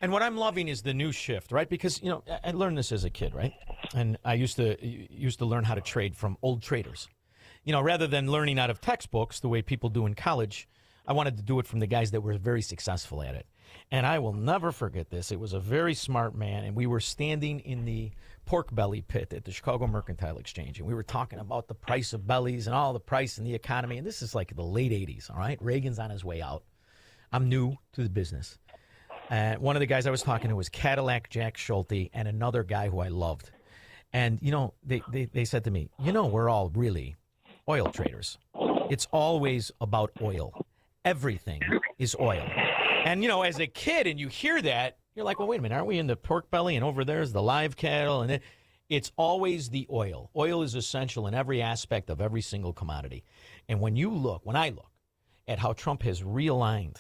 And what I'm loving is the new shift, right? Because, I learned this as a kid, right? And I used to learn how to trade from old traders. Rather than learning out of textbooks the way people do in college, I wanted to do it from the guys that were very successful at it. And I will never forget this. It was a very smart man, and we were standing in the pork belly pit at the Chicago Mercantile Exchange, and we were talking about the price of bellies and all the price and the economy. And this is like the late 80s, all right? Reagan's on his way out. I'm new to the business. One of the guys I was talking to was Cadillac Jack Schulte and another guy who I loved. And, they said to me, we're all really oil traders. It's always about oil. Everything is oil. And, as a kid, and you hear that, you're like, well, wait a minute, aren't we in the pork belly? And over there's the live cattle. And it's always the oil. Oil is essential in every aspect of every single commodity. And when I look at how Trump has realigned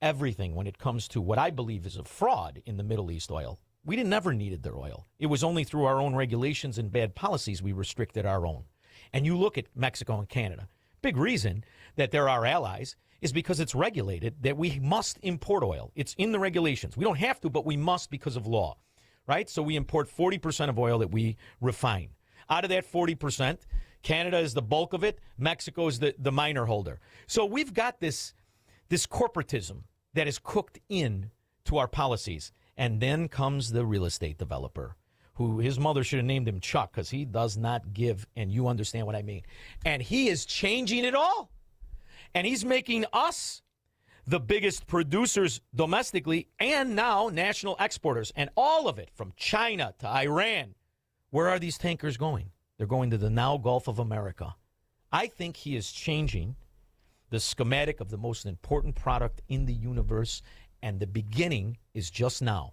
everything when it comes to what I believe is a fraud in the Middle East oil. We never needed their oil. It was only through our own regulations and bad policies we restricted our own. And you look at Mexico and Canada. Big reason that they're our allies is because it's regulated that we must import oil. It's in the regulations. We don't have to, but we must because of law, right? So we import 40% of oil that we refine. Out of that 40%, Canada is the bulk of it. Mexico is the minor holder. So we've got this corporatism that is cooked in to our policies. And then comes the real estate developer, who his mother should have named him Chuck because he does not give, and you understand what I mean. And he is changing it all. And he's making us the biggest producers domestically and now national exporters. And all of it from China to Iran. Where are these tankers going? They're going to the now Gulf of America. I think he is changing the schematic of the most important product in the universe, and the beginning is just now.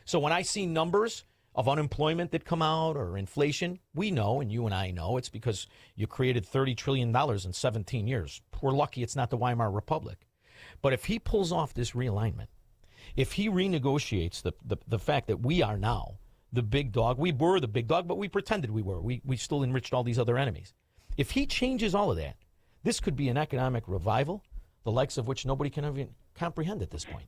So when I see numbers of unemployment that come out or inflation, we know, and you and I know, it's because you created $30 trillion in 17 years. We're lucky it's not the Weimar Republic. But if he pulls off this realignment, if he renegotiates the fact that we are now the big dog, we were the big dog, but we pretended we were. We still enriched all these other enemies. If he changes all of that, this could be an economic revival, the likes of which nobody can even comprehend at this point.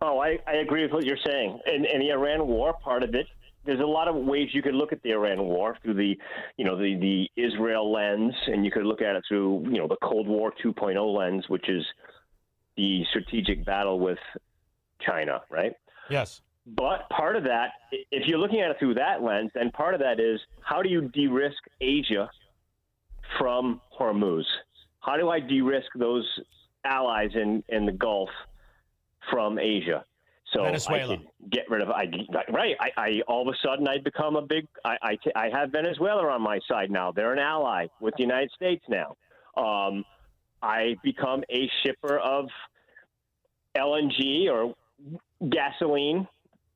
Oh, I agree with what you're saying. And the Iran war, part of it, there's a lot of ways you could look at the Iran war through the Israel lens, and you could look at it through, the Cold War 2.0 lens, which is the strategic battle with China, right? Yes. But part of that, if you're looking at it through that lens, then part of that is how do you de-risk Asia from Hormuz? How do I de-risk those allies in the Gulf from Asia? So Venezuela. I could get rid of I all of a sudden I'd become I have Venezuela on my side now. They're an ally with the United States now. I become a shipper of LNG or gasoline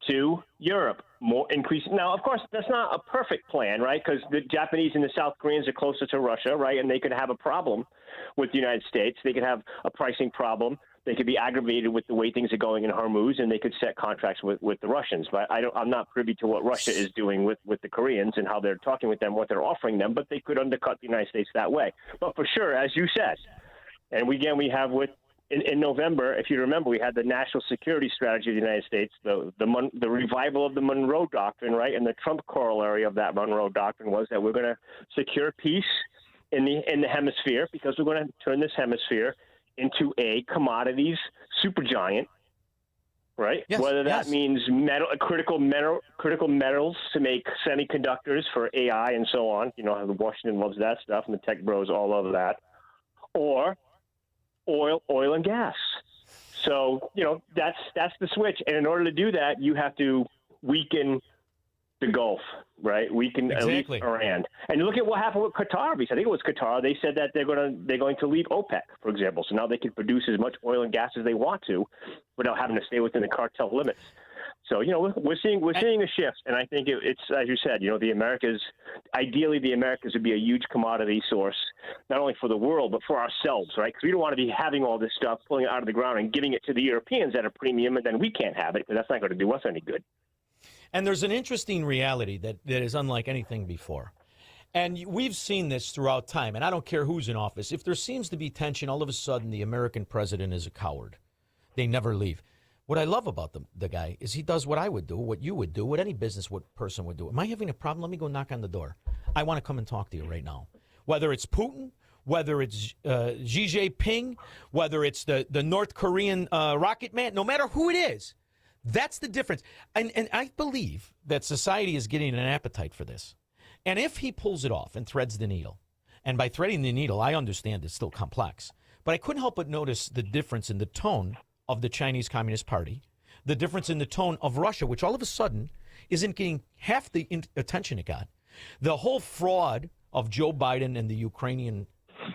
to Europe. More increasing. Now, of course, that's not a perfect plan, right? Because the Japanese and the South Koreans are closer to Russia, right? And they could have a problem with the United States. They could have a pricing problem. They could be aggravated with the way things are going in Hormuz, and they could set contracts with the Russians. But I'm not privy to what Russia is doing with the Koreans and how they're talking with them, what they're offering them. But they could undercut the United States that way. But for sure, as you said, and we have in November, if you remember, we had the national security strategy of the United States, the revival of the Monroe Doctrine, right? And the Trump corollary of that Monroe Doctrine was that we're going to secure peace in the hemisphere because we're going to turn this hemisphere into a commodities supergiant, right? Yes, whether that means critical metals to make semiconductors for AI and so on. You know how Washington loves that stuff, and the tech bros all love that, or oil and gas. So, that's the switch. And in order to do that, you have to weaken the Gulf, right? Weaken at least Iran. And look at what happened with Qatar. Because I think it was Qatar. They said that they're going to leave OPEC, for example. So now they can produce as much oil and gas as they want to without having to stay within the cartel limits. So, we're seeing a shift, and I think it's as you said, the Americas would be a huge commodity source, not only for the world but for ourselves, right? Because we don't want to be having all this stuff, pulling it out of the ground and giving it to the Europeans at a premium, and then we can't have it because that's not going to do us any good. And there's an interesting reality that is unlike anything before. And we've seen this throughout time, and I don't care who's in office. If there seems to be tension, all of a sudden the American president is a coward. They never leave. What I love about the guy is he does what I would do, what you would do, what any business person would do. Am I having a problem? Let me go knock on the door. I want to come and talk to you right now. Whether it's Putin, whether it's Xi Jinping, whether it's the North Korean rocket man, no matter who it is, that's the difference. And I believe that society is getting an appetite for this. And if he pulls it off and threads the needle, and by threading the needle, I understand it's still complex, but I couldn't help but notice the difference in the tone of the Chinese Communist Party, the difference in the tone of Russia, which all of a sudden isn't getting half the attention it got. The whole fraud of Joe Biden and the Ukrainian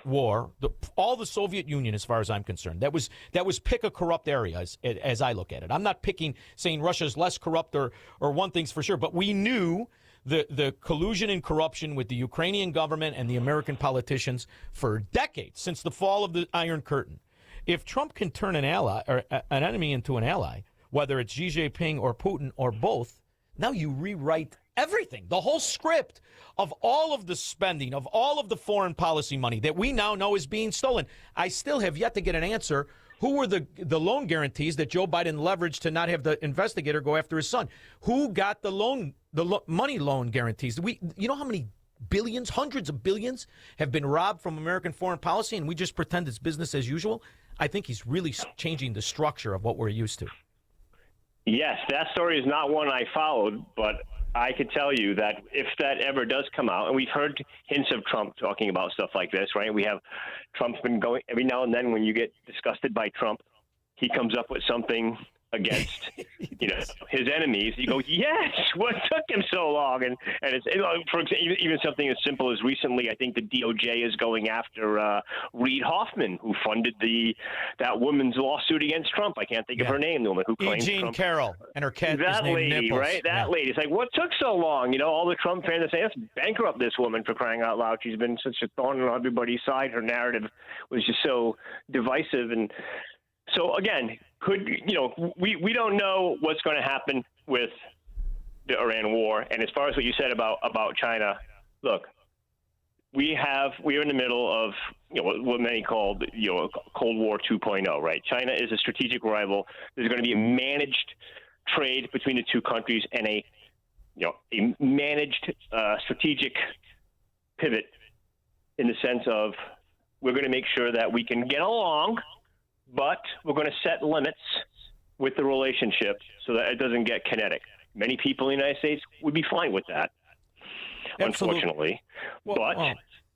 war, all the Soviet Union, as far as I'm concerned, that was pick a corrupt area as I look at it. I'm not saying Russia's less corrupt or one thing's for sure, but we knew the collusion and corruption with the Ukrainian government and the American politicians for decades, since the fall of the Iron Curtain. If Trump can turn an ally or an enemy into an ally, whether it's Xi Jinping or Putin or both, now you rewrite everything, the whole script of all of the spending, of all of the foreign policy money that we now know is being stolen. I still have yet to get an answer. Who were the loan guarantees that Joe Biden leveraged to not have the investigator go after his son? Who got the money loan guarantees? You know how many billions, hundreds of billions have been robbed from American foreign policy, and we just pretend it's business as usual? I think he's really changing the structure of what we're used to. Yes, that story is not one I followed, but I could tell you that if that ever does come out, and we've heard hints of Trump talking about stuff like this, right? We have Trump's been going every now and then when you get disgusted by Trump, he comes up with something against his enemies. You go, yes, what took him so long? And it's for example, even something as simple as recently, I think the DOJ is going after Reid Hoffman, who funded that woman's lawsuit against Trump. I can't think of her name, the woman who claims Jean Trump. Carroll and her cat. That lady, Nipples. right? That lady. It's like, what took so long? All the Trump fans are saying, let's bankrupt this woman, for crying out loud. She's been such a thorn on everybody's side. Her narrative was just so divisive. And so again, we don't know what's going to happen with the Iran war. And as far as what you said about China, look, we are in the middle of what many call Cold War 2.0, right? China is a strategic rival. There's going to be a managed trade between the two countries and a managed strategic pivot in the sense of we're going to make sure that we can get along, but we're going to set limits with the relationship so that it doesn't get kinetic. Many people in the United States would be fine with that, unfortunately. But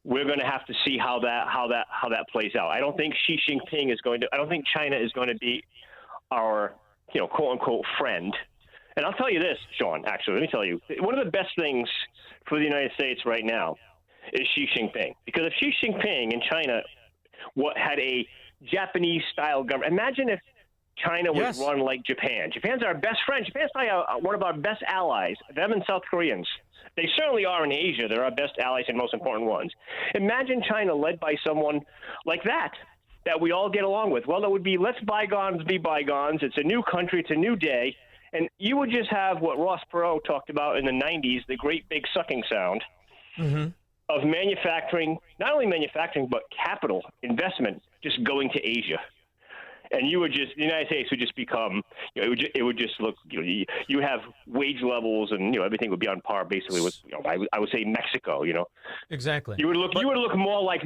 we're going to have to see how that plays out. I don't think Xi Jinping I don't think China is going to be our, quote unquote friend. And I'll tell you this, Shaun, actually, let me tell you, one of the best things for the United States right now is Xi Jinping. Because if Xi Jinping in China had a Japanese-style government. Imagine if China was run like Japan. Japan's our best friend. Japan's probably one of our best allies. Them and South Koreans. They certainly are in Asia. They're our best allies and most important ones. Imagine China led by someone like that we all get along with. Well, it would be let's bygones be bygones. It's a new country. It's a new day. And you would just have what Ross Perot talked about in the 90s, the great big sucking sound. Mm-hmm. Of manufacturing, not only manufacturing, but capital investment just going to Asia. And the United States would just become, it would just look, you have wage levels and, everything would be on par basically with, I would say Mexico, Exactly. You would look more like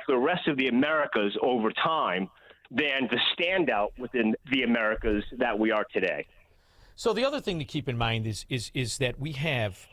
the rest of the Americas over time than the standout within the Americas that we are today. So the other thing to keep in mind is that we have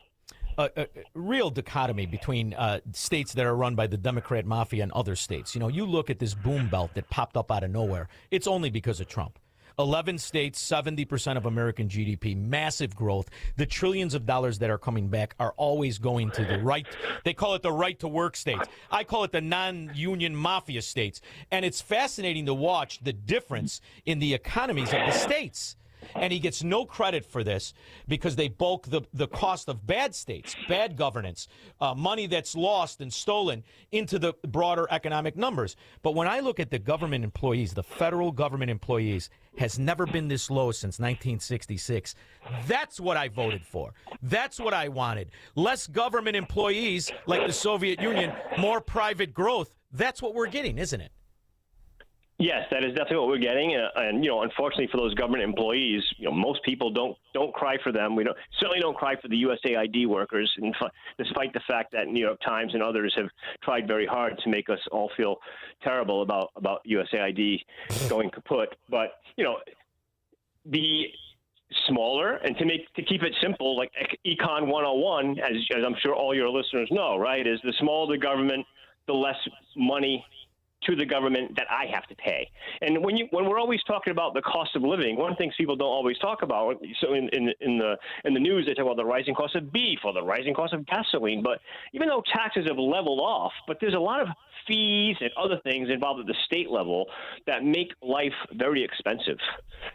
a real dichotomy between states that are run by the Democrat mafia and other states. You look at this boom belt that popped up out of nowhere. It's only because of Trump. 11 states, 70% of American GDP, massive growth. The trillions of dollars that are coming back are always going to the right. They call it the right to work states. I call it the non-union mafia states. And it's fascinating to watch the difference in the economies of the states. And he gets no credit for this because they bulk the cost of bad states, bad governance, money that's lost and stolen into the broader economic numbers. But when I look at the government employees, the federal government employees has never been this low since 1966. That's what I voted for. That's what I wanted. Less government employees like the Soviet Union, more private growth. That's what we're getting, isn't it? Yes, that is definitely what we're getting, and unfortunately for those government employees, most people don't cry for them. We certainly don't cry for the USAID workers, despite the fact that New York Times and others have tried very hard to make us all feel terrible about USAID going kaput. But the smaller, and to keep it simple, like Econ 101, as I'm sure all your listeners know, right, is the smaller the government, the less money to the government that I have to pay. And when we're always talking about the cost of living, one of the things people don't always talk about, so in the news they talk about the rising cost of beef or the rising cost of gasoline, but even though taxes have leveled off, but there's a lot of fees and other things involved at the state level that make life very expensive.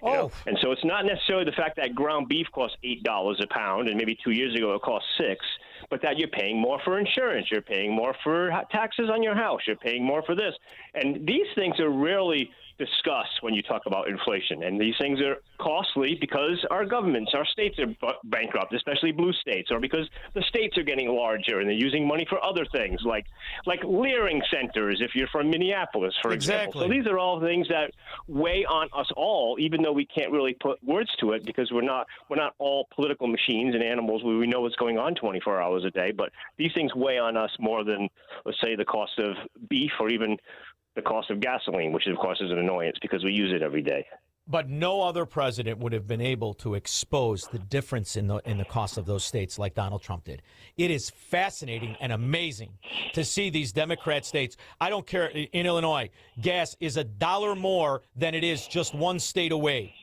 And so it's not necessarily the fact that ground beef costs $8 a pound, and maybe 2 years ago it cost $6, but that you're paying more for insurance, you're paying more for taxes on your house, you're paying more for this. And these things are rarely discussed when you talk about inflation. And these things are costly because our governments, our states are bankrupt, especially blue states, or because the states are getting larger and they're using money for other things like Leering centers if you're from Minneapolis, for example. So these are all things that weigh on us all, even though we can't really put words to it because we're not all political machines and animals where we know what's going on 24 hours a day. But these things weigh on us more than, let's say, the cost of beef or even the cost of gasoline, which of course is an annoyance because we use it every day. But no other president would have been able to expose the difference in the cost of those states like Donald Trump did. It is fascinating and amazing to see these Democrat states. I don't care. In Illinois, gas is $1 more than it is just one state away.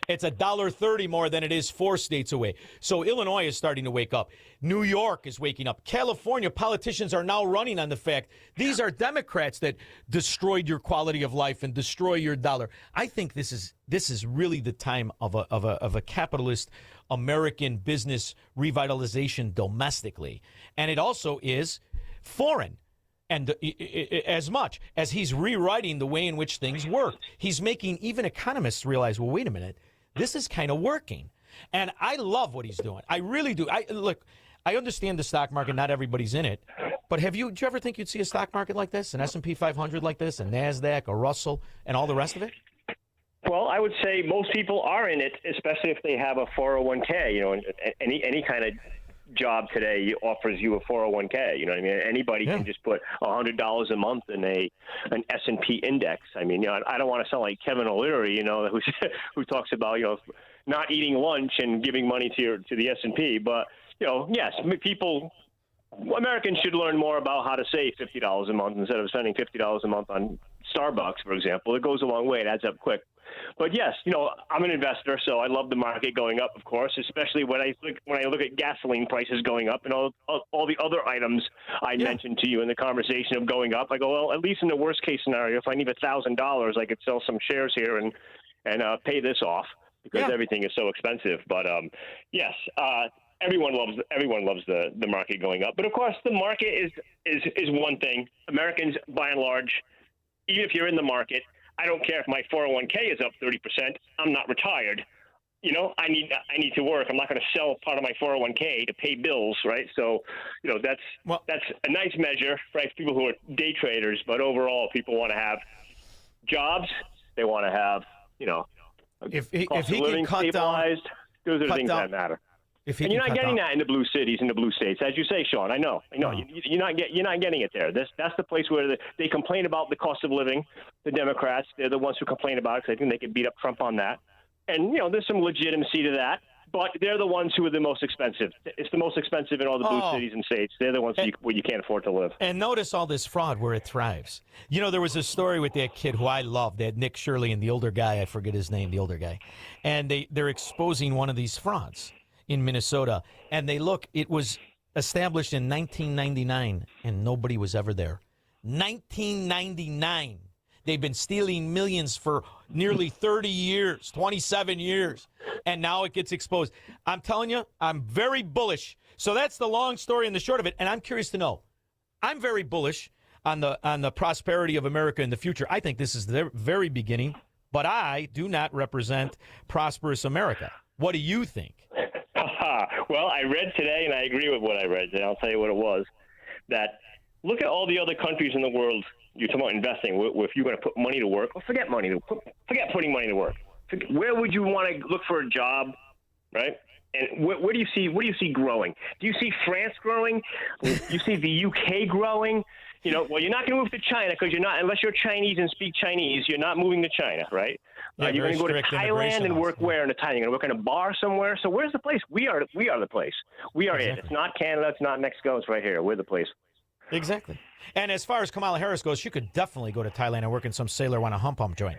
It's $1.30 more than it is 4 states away. So Illinois is starting to wake up. New York is waking up. California politicians are now running on the fact these are Democrats that destroyed your quality of life and destroy your dollar. I think this is really the time of a capitalist American business revitalization domestically, and it also is foreign. And as much as he's rewriting the way in which things work, he's making even economists realize, well, wait a minute, this is kind of working. And I love what he's doing. I really do. I understand the stock market. Not everybody's in it. But do you ever think you'd see a stock market like this, an S&P 500 like this, a NASDAQ, a Russell, and all the rest of it? Well, I would say most people are in it, especially if they have a 401k. Any kind of job today offers you a 401k. You know what I mean? Anybody can just put $100 a month in an S&P index. I mean, I don't want to sound like Kevin O'Leary, who talks about not eating lunch and giving money to the S&P. But yes, Americans should learn more about how to save $50 a month instead of spending $50 a month on Starbucks, for example. It goes a long way. It adds up quick. But yes, I'm an investor, so I love the market going up, of course, especially when I look at gasoline prices going up and all the other items I mentioned to you in the conversation of going up. I go, well, at least in the worst case scenario, if I need $1,000, I could sell some shares here and pay this off because everything is so expensive. But yes, everyone loves the market going up. But of course, the market is one thing. Americans, by and large, even if you're in the market, I don't care if my 401k is up 30%. I'm not retired. I need to work. I'm not going to sell part of my 401k to pay bills, right? So, that's a nice measure for people who are day traders. But overall, people want to have jobs. They want to have, if he living can cut stabilized. Those are things that matter. And you're not getting that in the blue cities, in the blue states, as you say, Shaun. I know. No. You're not getting it there. That's the place where they complain about the cost of living. The Democrats, they're the ones who complain about it because I think they can beat up Trump on that. And there's some legitimacy to that. But they're the ones who are the most expensive. It's the most expensive in all the blue cities and states. They're the ones where you can't afford to live. And notice all this fraud where it thrives. There was a story with that kid who I loved, that Nick Shirley and the older guy, I forget his name, the older guy. And they're exposing one of these frauds in Minnesota, and it was established in 1999, and nobody was ever there. 1999. They've been stealing millions for nearly 30 years, 27 years, and now it gets exposed. I'm telling you, I'm very bullish. So that's the long story and the short of it, and I'm curious to know. I'm very bullish on the prosperity of America in the future. I think this is the very beginning, but I do not represent prosperous America. What do you think? Well, I read today, and I agree with what I read today. I'll tell you what it was, that look at all the other countries in the world. You're talking about investing. If you're going to put money to work, well, forget putting money to work. Where would you want to look for a job, right? And where do you see growing? Do you see France growing? Do you see the UK growing? Well, you're not going to move to China because unless you're Chinese and speak Chinese, you're not moving to China, right? Yeah, you're going to go to Thailand and work where in Thailand? You're going to work in a bar somewhere? So where's the place? We are the place. We are it. It's not Canada. It's not Mexico. It's right here. We're the place. Exactly. And as far as Kamala Harris goes, she could definitely go to Thailand and work in some sailor on a hump joint.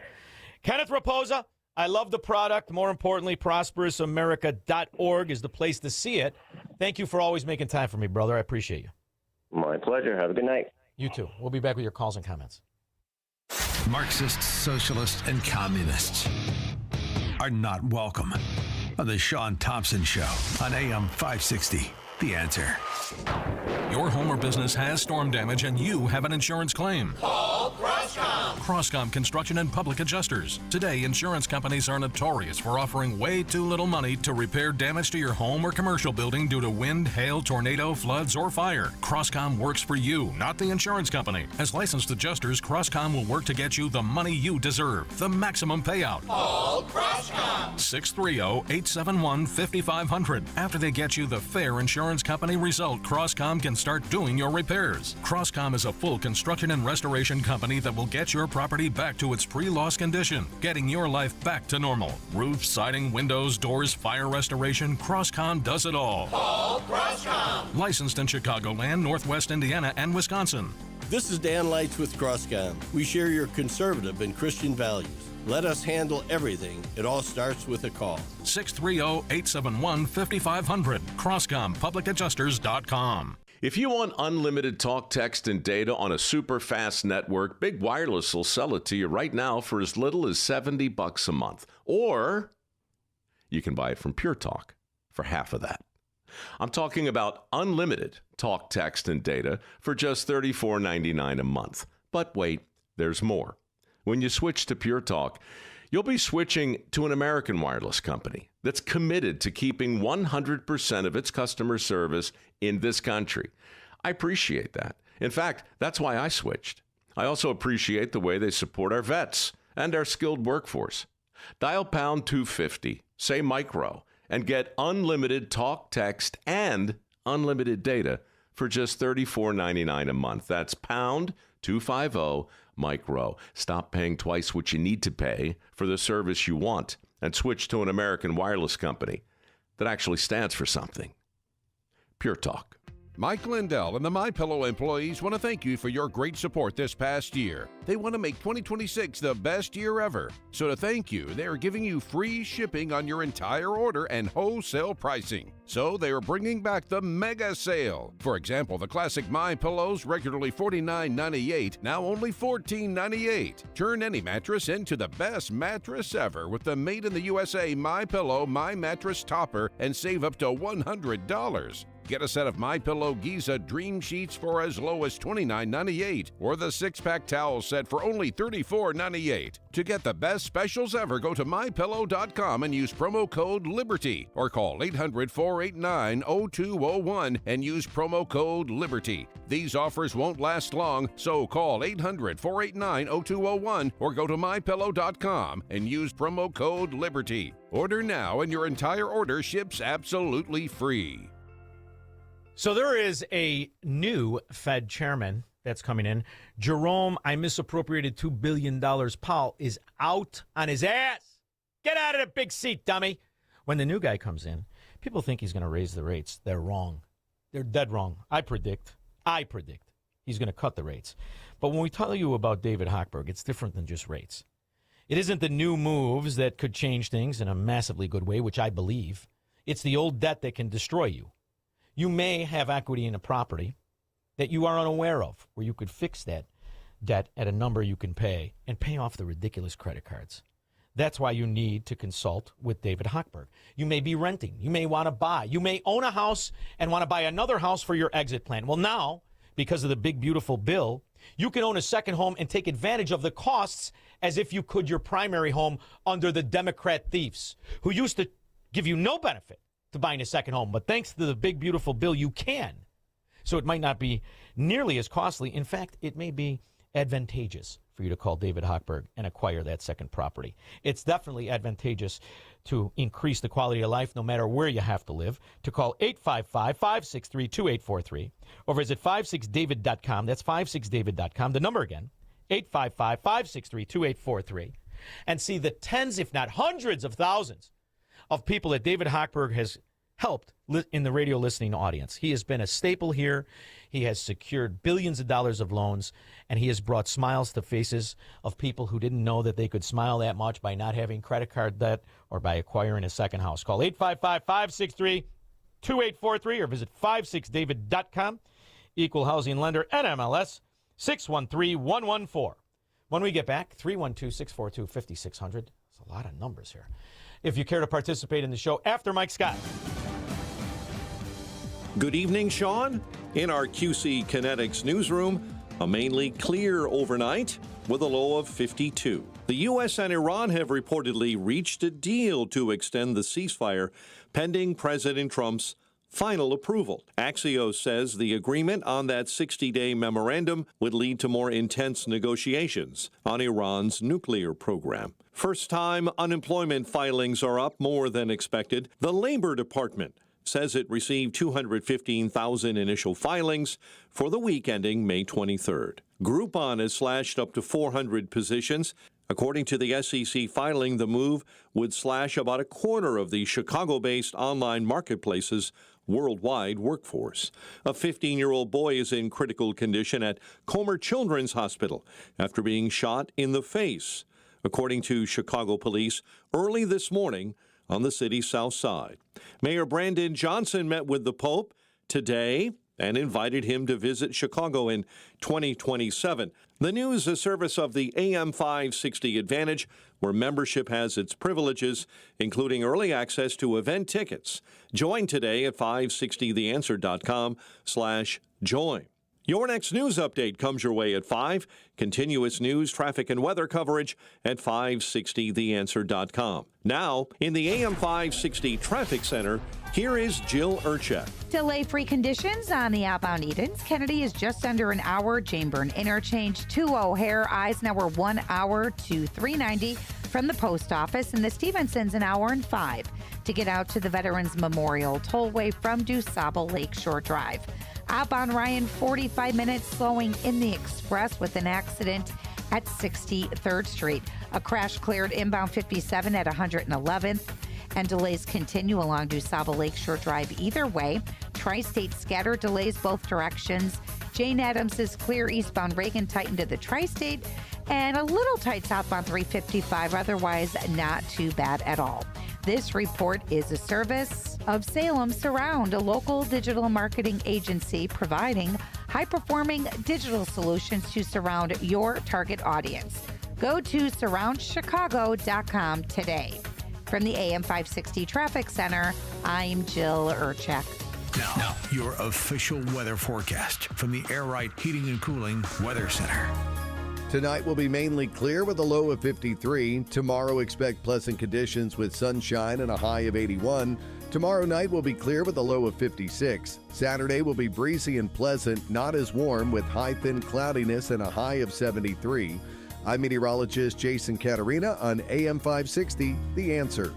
Kenneth Raposa, I love the product. More importantly, prosperousamerica.org is the place to see it. Thank you for always making time for me, brother. I appreciate you. My pleasure. Have a good night. You too. We'll be back with your calls and comments. Marxists, socialists, and communists are not welcome on the Shaun Thompson Show on AM 560. The Answer. Your home or business has storm damage and you have an insurance claim. Call Crosscom. Crosscom Construction and Public Adjusters. Today, insurance companies are notorious for offering way too little money to repair damage to your home or commercial building due to wind, hail, tornado, floods, or fire. Crosscom works for you, not the insurance company. As licensed adjusters, Crosscom will work to get you the money you deserve, the maximum payout. Call Crosscom. 630-871-5500. After they get you the fair insurance company result, Crosscom can start doing your repairs. Crosscom is a full construction and restoration company that will get your property back to its pre-loss condition, getting your life back to normal. Roof, siding, windows, doors, fire restoration, Crosscom does it all. Call Crosscom. Licensed in Chicagoland, Northwest Indiana, and Wisconsin. This is Dan Lights with Crosscom. We share your conservative and Christian values. Let us handle everything. It all starts with a call. 630-871-5500. CrosscomPublicAdjusters.com. If you want unlimited talk, text, and data on a super fast network, Big Wireless will sell it to you right now for as little as $70 a month. Or you can buy it from Pure Talk for half of that. I'm talking about unlimited talk, text, and data for just $34.99 a month. But wait, there's more. When you switch to Pure Talk, you'll be switching to an American wireless company that's committed to keeping 100% of its customer service in this country. I appreciate that. In fact, that's why I switched. I also appreciate the way they support our vets and our skilled workforce. Dial pound 250, say micro, and get unlimited talk, text, and unlimited data for just $34.99 a month. That's pound 250 micro. Stop paying twice what you need to pay for the service you want and switch to an American wireless company that actually stands for something. Pure Talk. Mike Lindell and the MyPillow employees want to thank you for your great support this past year. They want to make 2026 the best year ever. So to thank you, they are giving you free shipping on your entire order and wholesale pricing. So they are bringing back the mega sale. For example, the classic MyPillows, regularly $49.98, now only $14.98. Turn any mattress into the best mattress ever with the made in the USA MyPillow My Mattress Topper and save up to $100. Get a set of MyPillow Giza Dream Sheets for as low as $29.98 or the 6-pack towel set for only $34.98. To get the best specials ever, go to MyPillow.com and use promo code LIBERTY or call 800-489-0201 and use promo code LIBERTY. These offers won't last long, so call 800-489-0201 or go to MyPillow.com and use promo code LIBERTY. Order now and your entire order ships absolutely free. So there is a new Fed chairman that's coming in. Jerome, I misappropriated $2 billion. Powell is out on his ass. Get out of the big seat, dummy. When the new guy comes in, people think he's going to raise the rates. They're wrong. They're dead wrong. I predict he's going to cut the rates. But when we tell you about David Hochberg, it's different than just rates. It isn't the new moves that could change things in a massively good way, which I believe. It's the old debt that can destroy you. You may have equity in a property that you are unaware of, where you could fix that. debt at a number you can pay and pay off the ridiculous credit cards. That's why you need to consult with David Hochberg. You may be renting. You may want to buy. You may own a house and want to buy another house for your exit plan. Well, now, because of the big, beautiful bill, you can own a second home and take advantage of the costs as if you could your primary home under the Democrat thieves who used to give you no benefit to buying a second home. But thanks to the big, beautiful bill, you can. So it might not be nearly as costly. In fact, it may be advantageous for you to call David Hochberg and acquire that second property. It's definitely advantageous to increase the quality of life no matter where you have to live. To call 855-563-2843 or visit 56david.com. That's 56david.com. The number again, 855-563-2843. And see the tens, if not hundreds of thousands of people that David Hochberg has helped in the radio listening audience. He has been a staple here. He has secured billions of dollars of loans, and he has brought smiles to faces of people who didn't know that they could smile that much by not having credit card debt or by acquiring a second house. Call 855-563-2843 or visit 56david.com. Equal housing lender, NMLS 613114. When we get back, 312-642-5600. There's a lot of numbers here. If you care to participate in the show after Mike Scott. Good evening, Shaun. In our QC Kinetics newsroom, a mainly clear overnight with a low of 52. The U.S. and Iran have reportedly reached a deal to extend the ceasefire pending President Trump's final approval. Axios says the agreement on that 60-day memorandum would lead to more intense negotiations on Iran's nuclear program. First-time unemployment filings are up more than expected. The Labor Department says it received 215,000 initial filings for the week ending May 23rd. Groupon has slashed up to 400 positions. According to the SEC filing, the move would slash about a quarter of the Chicago-based online marketplace's worldwide workforce. A 15-year-old boy is in critical condition at Comer Children's Hospital after being shot in the face, according to Chicago police early this morning on the city's south side. Mayor Brandon Johnson met with the Pope today and invited him to visit Chicago in 2027. The news is a service of the AM 560 Advantage, where membership has its privileges, including early access to event tickets. Join today at 560theanswer.com/join. Your next news update comes your way at 5. Continuous news, traffic, and weather coverage at 560theanswer.com. Now, in the AM 560 Traffic Center, here is Jill Urchek. Delay-free conditions on the outbound Edens. Kennedy is just under an hour. Jameburn Interchange to O'Hare. Eisenhower 1 hour to 390 from the post office. And the Stevenson's an hour and 5 to get out to the Veterans Memorial Tollway from DuSable Lakeshore Drive. Outbound Ryan, 45 minutes, slowing in the express with an accident at 63rd Street. A crash cleared inbound 57 at 111th. And delays continue along DuSable Lakeshore Drive either way. Tri-State scattered delays both directions. Jane Addams is clear eastbound Reagan Titan to the Tri-State. And a little tight southbound 355, otherwise not too bad at all. This report is a service of Salem Surround, a local digital marketing agency providing high-performing digital solutions to surround your target audience. Go to surroundchicago.com today. From the AM 560 Traffic Center, I'm Jill Urchek. Now, your official weather forecast from the Air Right Heating and Cooling Weather Center. Tonight will be mainly clear with a low of 53. Tomorrow, expect pleasant conditions with sunshine and a high of 81. Tomorrow night will be clear with a low of 56. Saturday will be breezy and pleasant, not as warm, with high thin cloudiness and a high of 73. I'm meteorologist Jason Caterina on AM 560, The Answer.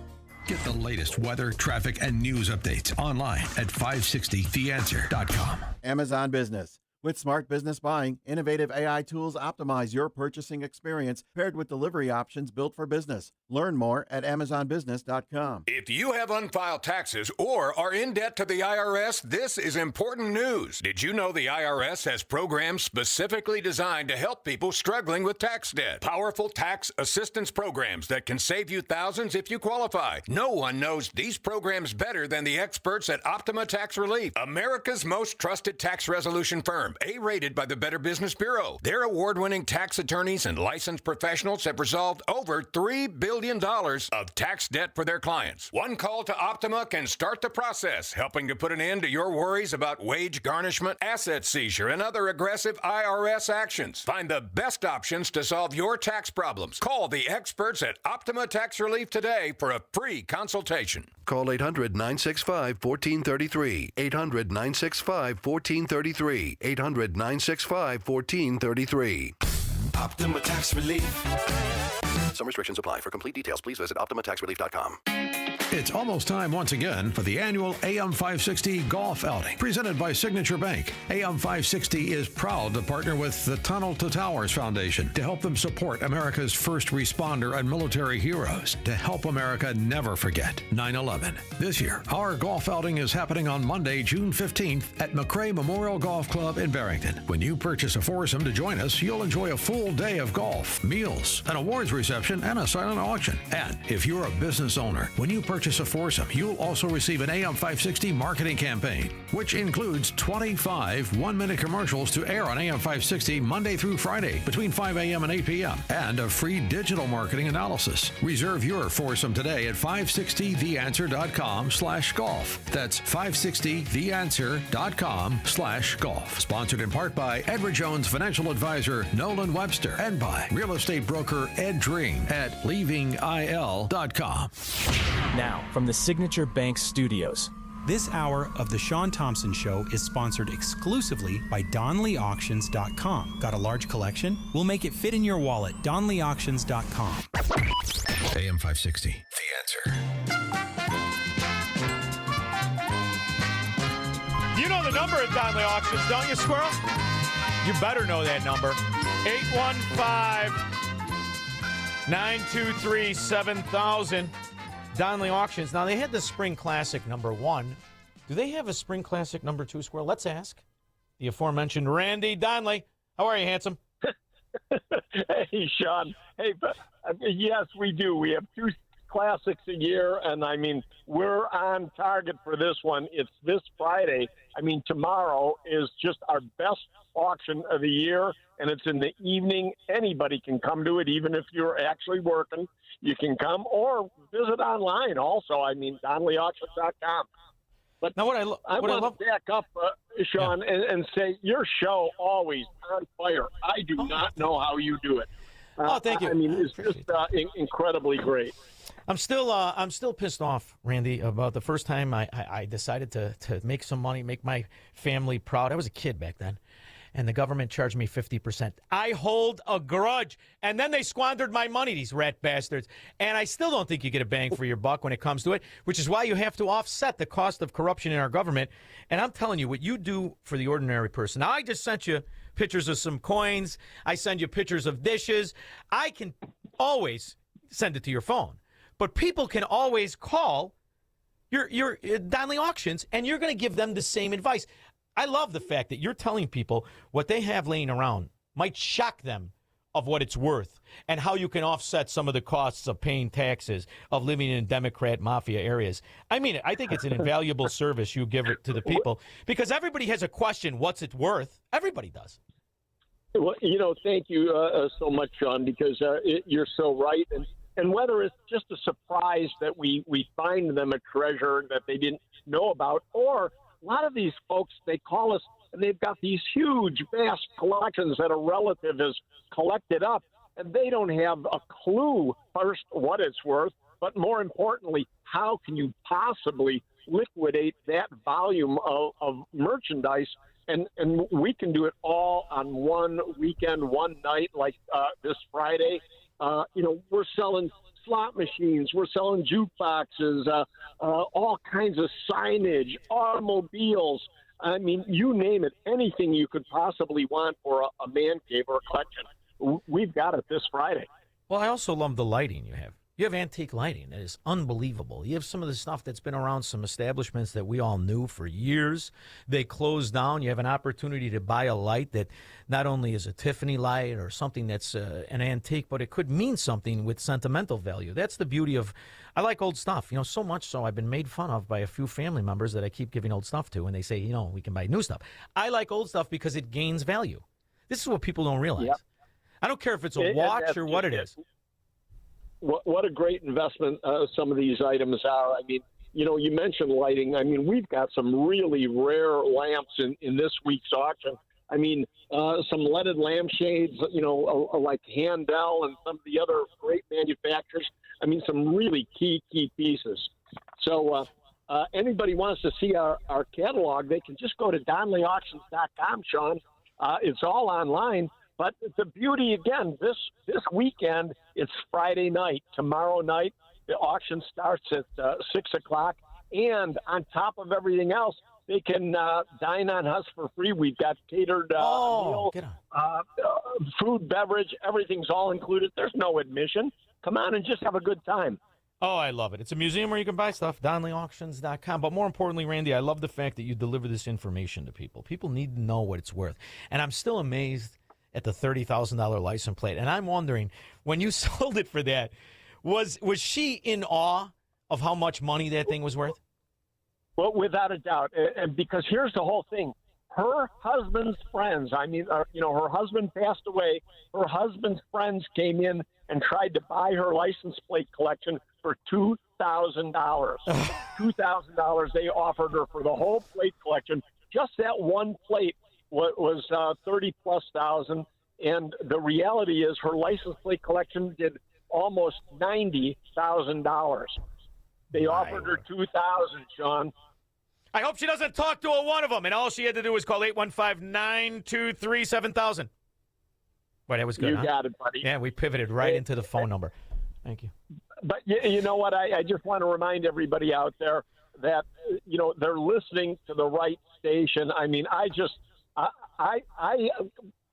Get the latest weather, traffic, and news updates online at 560theanswer.com. Amazon Business. With smart business buying, innovative AI tools optimize your purchasing experience paired with delivery options built for business. Learn more at amazonbusiness.com. If you have unfiled taxes or are in debt to the IRS, this is important news. Did you know the IRS has programs specifically designed to help people struggling with tax debt? Powerful tax assistance programs that can save you thousands if you qualify. No one knows these programs better than the experts at Optima Tax Relief, America's most trusted tax resolution firm. firm, A-rated by the Better Business Bureau. Their award-winning tax attorneys and licensed professionals have resolved over $3 billion of tax debt for their clients. One call to Optima can start the process, helping to put an end to your worries about wage garnishment, asset seizure, and other aggressive IRS actions. Find the best options to solve your tax problems. Call the experts at Optima Tax Relief today for a free consultation. Call 800-965-1433. 800-965-1433. 800-965-1433. Optima Tax Relief. Some restrictions apply. For complete details, please visit OptimaTaxRelief.com. It's almost time once again for the annual AM 560 Golf Outing, presented by Signature Bank. AM 560 is proud to partner with the Tunnel to Towers Foundation to help them support America's first responder and military heroes, to help America never forget 9/11. This year, our golf outing is happening on Monday, June 15th at McRae Memorial Golf Club in Barrington. When you purchase a foursome to join us, you'll enjoy a full day of golf, meals, an awards reception, and a silent auction. And if you're a business owner, when you purchase a foursome, you'll also receive an AM 560 marketing campaign, which includes 25 one-minute commercials to air on AM 560 Monday through Friday between 5 a.m. and 8 p.m. and a free digital marketing analysis. Reserve your foursome today at 560theanswer.com/golf. That's 560theanswer.com/golf. Sponsored in part by Edward Jones Financial Advisor Nolan Webster and by real estate broker Ed Dream at leavingil.com. Now, from the Signature Bank Studios. This hour of The Shaun Thompson Show is sponsored exclusively by DonleyAuctions.com. Got a large collection? We'll make it fit in your wallet. DonleyAuctions.com. AM 560, The Answer. You know the number at Donnelly Auctions, don't you, Squirrel? You better know that number. 815-923-7000. Donnelly Auctions. Now, they had the Spring Classic #1. Do they have a Spring Classic #2, Squirrel? Let's ask. The aforementioned Randy Donnelly. How are you, handsome? Hey, Shaun. Hey, but yes, we do. We have 2 classics a year, and I mean, we're on target for this one. It's this Friday. I mean, tomorrow is just our best auction of the year, and it's in the evening. Anybody can come to it, even if you're actually working. You can come or visit online also. I mean, DonnellyAuctions.com. But now, I want to back up, Shaun, and say your show always on fire. I do not know how you do it. Thank you. I mean, it's just incredibly great. I'm still pissed off, Randy, about the first time I decided to make some money, make my family proud. I was a kid back then, and the government charged me 50%. I hold a grudge, and then they squandered my money, these rat bastards. And I still don't think you get a bang for your buck when it comes to it, which is why you have to offset the cost of corruption in our government. And I'm telling you, what you do for the ordinary person. Now, I just sent you pictures of some coins. I send you pictures of dishes. I can always send it to your phone. But people can always call your Donnelly Auctions, and you're going to give them the same advice. I love the fact that you're telling people what they have laying around might shock them of what it's worth and how you can offset some of the costs of paying taxes, of living in Democrat mafia areas. I mean, I think it's an invaluable service you give it to the people because everybody has a question, what's it worth? Everybody does. Well, thank you so much, Shaun, because you're so right. And whether it's just a surprise that we find them a treasure that they didn't know about, or a lot of these folks, they call us and they've got these huge, vast collections that a relative has collected up, and they don't have a clue, first, what it's worth, but more importantly, how can you possibly liquidate that volume of merchandise? And we can do it all on one weekend, one night, like this Friday. We're selling slot machines, we're selling jukeboxes, all kinds of signage, automobiles. I mean, you name it, anything you could possibly want for a man cave or a collection. We've got it this Friday. Well, I also love the lighting you have. You have antique lighting that is unbelievable. You have some of the stuff that's been around, some establishments that we all knew for years. They closed down. You have an opportunity to buy a light that not only is a Tiffany light or something that's an antique, but it could mean something with sentimental value. That's the beauty of, I like old stuff, so much so I've been made fun of by a few family members that I keep giving old stuff to, and they say, we can buy new stuff. I like old stuff because it gains value. This is what people don't realize. Yep. I don't care if it's a watch or what it is. What a great investment some of these items are. I mean, you mentioned lighting. I mean, we've got some really rare lamps in this week's auction. I mean, some leaded lampshades, like Handel and some of the other great manufacturers. I mean, some really key pieces. So anybody wants to see our catalog, they can just go to DonnellyAuctions.com, Shaun. It's all online. But the beauty, again, this weekend, it's Friday night. Tomorrow night, the auction starts at 6 o'clock. And on top of everything else, they can dine on us for free. We've got catered meal, food, beverage. Everything's all included. There's no admission. Come on and just have a good time. Oh, I love it. It's a museum where you can buy stuff, DonnellyAuctions.com. But more importantly, Randy, I love the fact that you deliver this information to people. People need to know what it's worth. And I'm still amazed at the $30,000 license plate. And I'm wondering, when you sold it for that, was she in awe of how much money that thing was worth? Well, without a doubt. And because here's the whole thing. Her husband's friends, her husband passed away. Her husband's friends came in and tried to buy her license plate collection for $2,000. $2,000 they offered her for the whole plate collection. Just that one plate was 30-plus thousand, and the reality is her license plate collection did almost $90,000. They offered her $2,000, Shaun. I hope she doesn't talk to one of them, and all she had to do was call 815-923-7000. Boy, that was good, You huh? got it, buddy. Yeah, we pivoted right into the phone number. Thank you. But you know what? I just want to remind everybody out there that, they're listening to the right station. I mean, I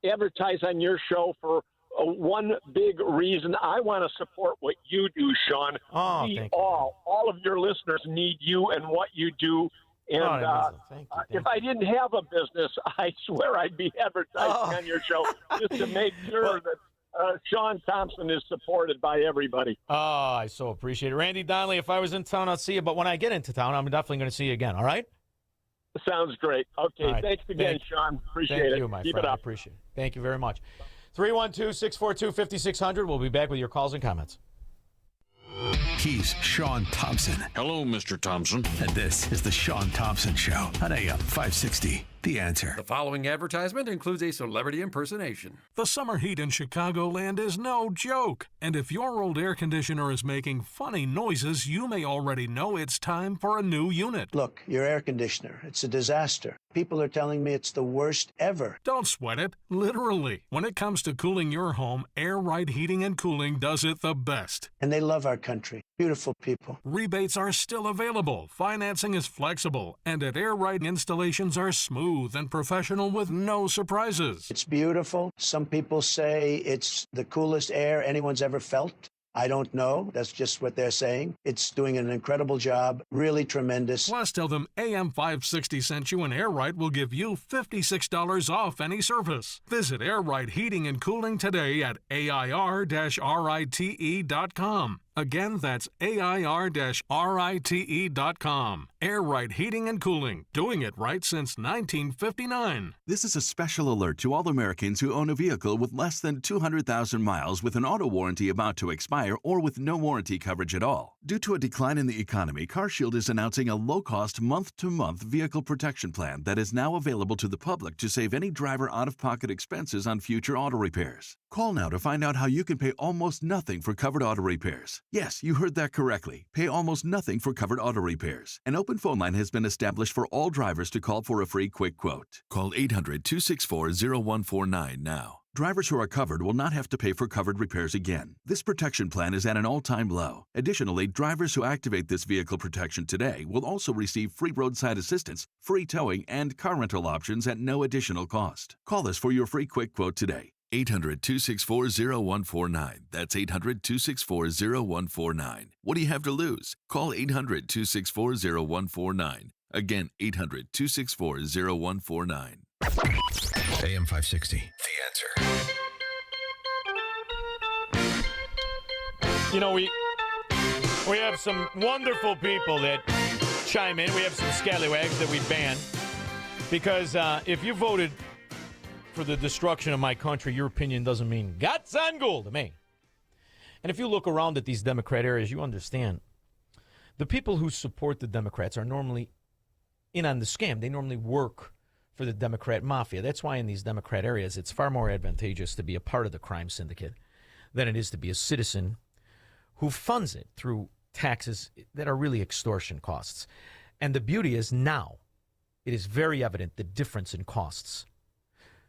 advertise on your show for one big reason. I want to support what you do, Shaun. Oh, all of your listeners need you and what you do. And thank if I didn't have a business, I swear I'd be advertising on your show just to make sure that Shaun Thompson is supported by everybody. Oh, I so appreciate it. Randy Donnelly, if I was in town, I'll see you. But when I get into town, I'm definitely going to see you again, all right? Sounds great. Okay, right. Thanks again, Shaun. Appreciate it. Thank you, my Keep friend. it I up. appreciate it. Thank you very much. 312-642-5600. We'll be back with your calls and comments. He's Shaun Thompson. Hello, Mr. Thompson. And this is the Shaun Thompson Show on AM 560. The Answer. The following advertisement includes a celebrity impersonation. The summer heat in Chicagoland is no joke. And if your old air conditioner is making funny noises, you may already know it's time for a new unit. Look, your air conditioner, it's a disaster. People are telling me it's the worst ever. Don't sweat it. Literally. When it comes to cooling your home, Air Right Heating and Cooling does it the best. And they love our country. Beautiful people. Rebates are still available. Financing is flexible. And at Air Right, installations are smooth and professional with no surprises. It's beautiful. Some people say it's the coolest air anyone's ever felt. I don't know. That's just what they're saying. It's doing an incredible job. Really tremendous. Plus, tell them AM 560 sent you, and Air Right will give you $56 off any service. Visit Air Right Heating and Cooling today at AIR-RITE.com. Again, that's AIR-RITE.com. Air Right Heating and Cooling, doing it right since 1959. This is a special alert to all Americans who own a vehicle with less than 200,000 miles with an auto warranty about to expire or with no warranty coverage at all. Due to a decline in the economy, CarShield is announcing a low-cost month-to-month vehicle protection plan that is now available to the public to save any driver out-of-pocket expenses on future auto repairs. Call now to find out how you can pay almost nothing for covered auto repairs. Yes, you heard that correctly. Pay almost nothing for covered auto repairs. An open phone line has been established for all drivers to call for a free quick quote. Call 800-264-0149 now. Drivers who are covered will not have to pay for covered repairs again. This protection plan is at an all-time low. Additionally, drivers who activate this vehicle protection today will also receive free roadside assistance, free towing, and car rental options at no additional cost. Call us for your free quick quote today. 800-264-0149. That's 800-264-0149. What do you have to lose? Call 800-264-0149. Again, 800-264-0149. AM 560, The Answer. You know, we have some wonderful people that chime in. We have some scallywags that we ban. Because if you voted for the destruction of my country, your opinion doesn't mean guts and gold to me. And if you look around at these Democrat areas, you understand the people who support the Democrats are normally in on the scam. They normally work for the Democrat mafia. That's why in these Democrat areas, it's far more advantageous to be a part of the crime syndicate than it is to be a citizen who funds it through taxes that are really extortion costs. And the beauty is now, it is very evident the difference in costs.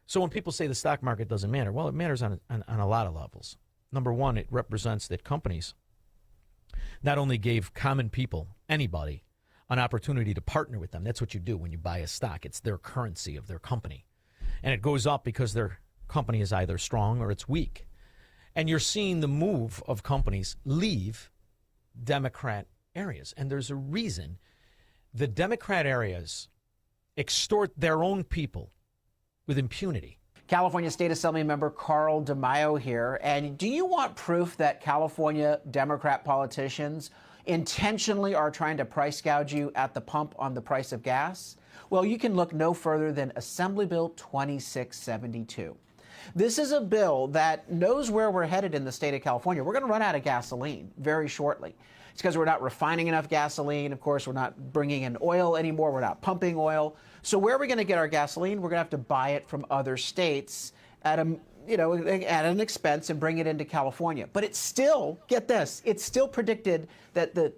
So when people say the stock market doesn't matter, well, it matters on a lot of levels. Number one, it represents that companies not only gave common people, anybody, an opportunity to partner with them. That's what you do when you buy a stock. It's their currency of their company. And it goes up because their company is either strong or it's weak. And you're seeing the move of companies leave Democrat areas. And there's a reason the Democrat areas extort their own people with impunity. California State Assembly member Carl DeMaio here. And do you want proof that California Democrat politicians intentionally are trying to price gouge you at the pump on the price of gas? Well, you can look no further than Assembly Bill 2672. This is a bill that knows where we're headed in the state of California. We're going to run out of gasoline very shortly. It's because we're not refining enough gasoline. Of course, we're not bringing in oil anymore. We're not pumping oil. So where are we going to get our gasoline? We're going to have to buy it from other states at an expense and bring it into California. But it's still, get this, it's still predicted that the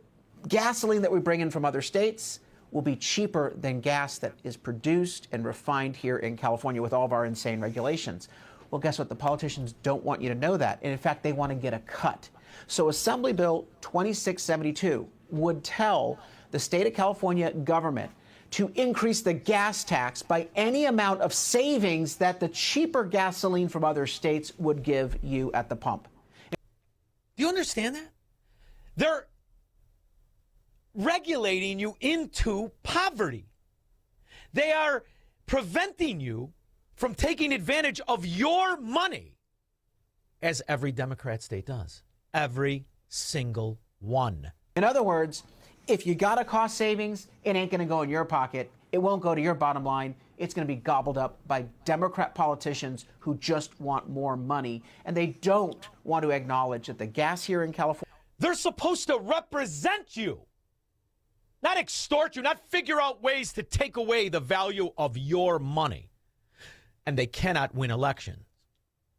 gasoline that we bring in from other states will be cheaper than gas that is produced and refined here in California with all of our insane regulations. Well, guess what? The politicians don't want you to know that. And in fact, they want to get a cut. So Assembly Bill 2672 would tell the state of California government to increase the gas tax by any amount of savings that the cheaper gasoline from other states would give you at the pump. Do you understand that? They're regulating you into poverty. They are preventing you from taking advantage of your money, as every Democrat state does. Every single one. In other words, if you got a cost savings, it ain't going to go in your pocket. It won't go to your bottom line. It's going to be gobbled up by Democrat politicians who just want more money. And they don't want to acknowledge that the gas here in California... They're supposed to represent you, not extort you, not figure out ways to take away the value of your money. And they cannot win elections,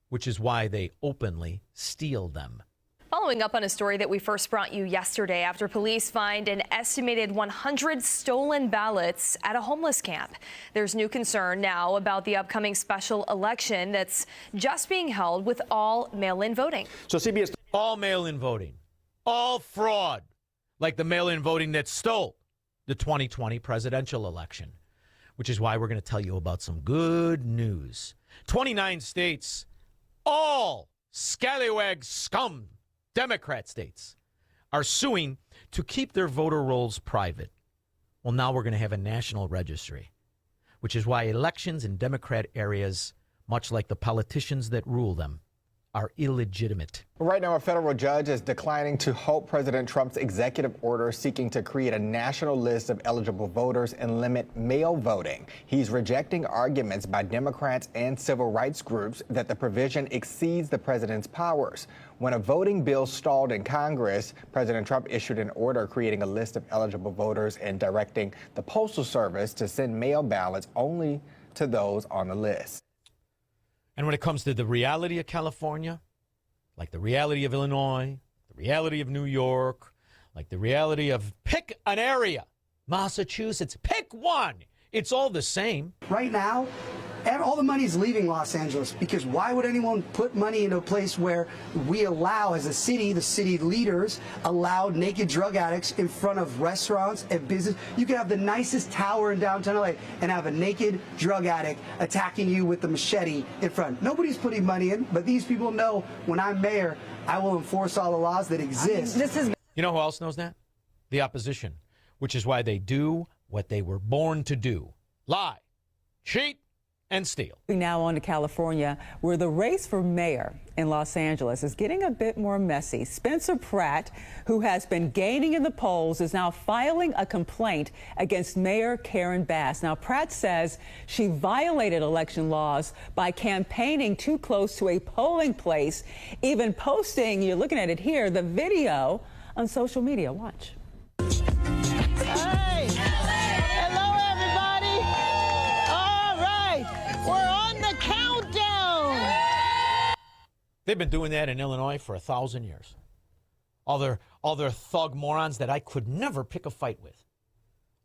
which is why they openly steal them. Following up on a story that we first brought you yesterday after police find an estimated 100 stolen ballots at a homeless camp. There's new concern now about the upcoming special election that's just being held with all mail-in voting. So CBS... All mail-in voting. All fraud. Like the mail-in voting that stole the 2020 presidential election. Which is why we're going to tell you about some good news. 29 states, all scallywag scum Democrat states, are suing to keep their voter rolls private. Well, now we're going to have a national registry, which is why elections in Democrat areas, much like the politicians that rule them, are illegitimate. Right now, a federal judge is declining to halt President Trump's executive order seeking to create a national list of eligible voters and limit mail voting. He's rejecting arguments by Democrats and civil rights groups that the provision exceeds the president's powers. When a voting bill stalled in Congress, President Trump issued an order creating a list of eligible voters and directing the Postal Service to send mail ballots only to those on the list. And when it comes to the reality of California, like the reality of Illinois, the reality of New York, like the reality of pick an area, Massachusetts, pick one. It's all the same. Right now, All the money's leaving Los Angeles because why would anyone put money into a place where we allow, as a city, the city leaders allow naked drug addicts in front of restaurants and business? You can have the nicest tower in downtown LA and have a naked drug addict attacking you with the machete in front. Nobody's putting money in, but these people know when I'm mayor, I will enforce all the laws that exist. You know who else knows that? The opposition, which is why they do what they were born to do: lie, cheat, and steal. Now on to California, where the race for mayor in Los Angeles is getting a bit more messy. Spencer Pratt, who has been gaining in the polls, is now filing a complaint against Mayor Karen Bass. Now, Pratt says she violated election laws by campaigning too close to a polling place, even posting, you're looking at it here, the video on social media. Watch. Hey! Hello, everybody! All right, we're on the countdown! They've been doing that in Illinois for 1,000 years. All their thug morons that I could never pick a fight with.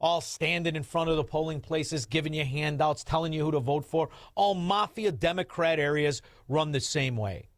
All standing in front of the polling places, giving you handouts, telling you who to vote for. All mafia Democrat areas run the same way.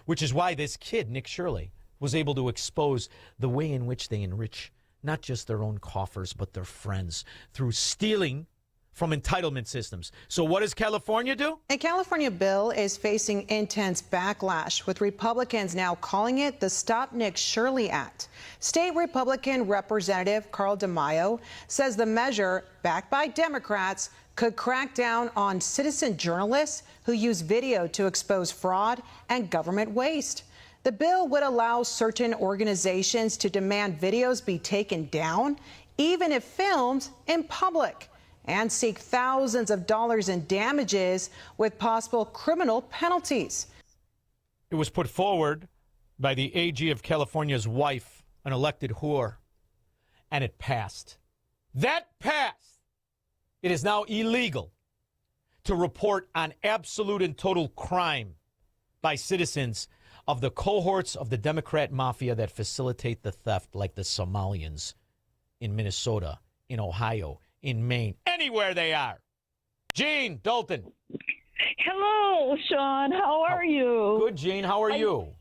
Which is why this kid, Nick Shirley, was able to expose the way in which they enrich not just their own coffers, but their friends through stealing from entitlement systems. So what does California do? A California bill is facing intense backlash, with Republicans now calling it the Stop Nick Shirley Act. State Republican Representative Carl DeMaio says the measure, backed by Democrats, could crack down on citizen journalists who use video to expose fraud and government waste. The bill would allow certain organizations to demand videos be taken down, even if filmed in public, and seek thousands of dollars in damages with possible criminal penalties. It was put forward by the AG of California's wife, an elected whore, and it passed. That passed. It is now illegal to report on absolute and total crime by citizens of the cohorts of the Democrat mafia that facilitate the theft, like the Somalians in Minnesota, in Ohio, in Maine, anywhere they are. Gene Dalton. Hello, Shaun. How are you? Good, Gene. How are you?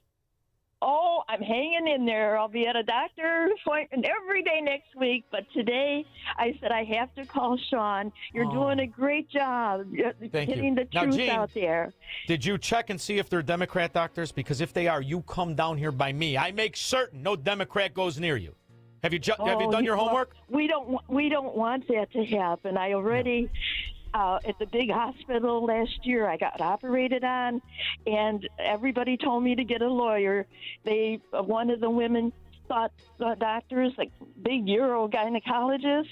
Oh, I'm hanging in there. I'll be at a doctor's appointment every day next week, but today I said I have to call Shaun. You're doing a great job getting the truth Gene, out there. Did you check and see if they're Democrat doctors? Because if they are, you come down here by me. I make certain no Democrat goes near you. Have you done your homework? We don't want that to happen. I already at the big hospital last year I got operated on, and everybody told me to get a lawyer. One of the women thought the doctors, like big urogynecologist,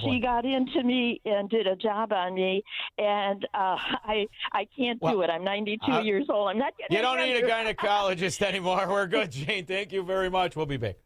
she got into me and did a job on me, and I can't do it. I'm 92 years old. I'm not getting. You don't need a gynecologist anymore. We're good, Jane. Thank you very much. We'll be back.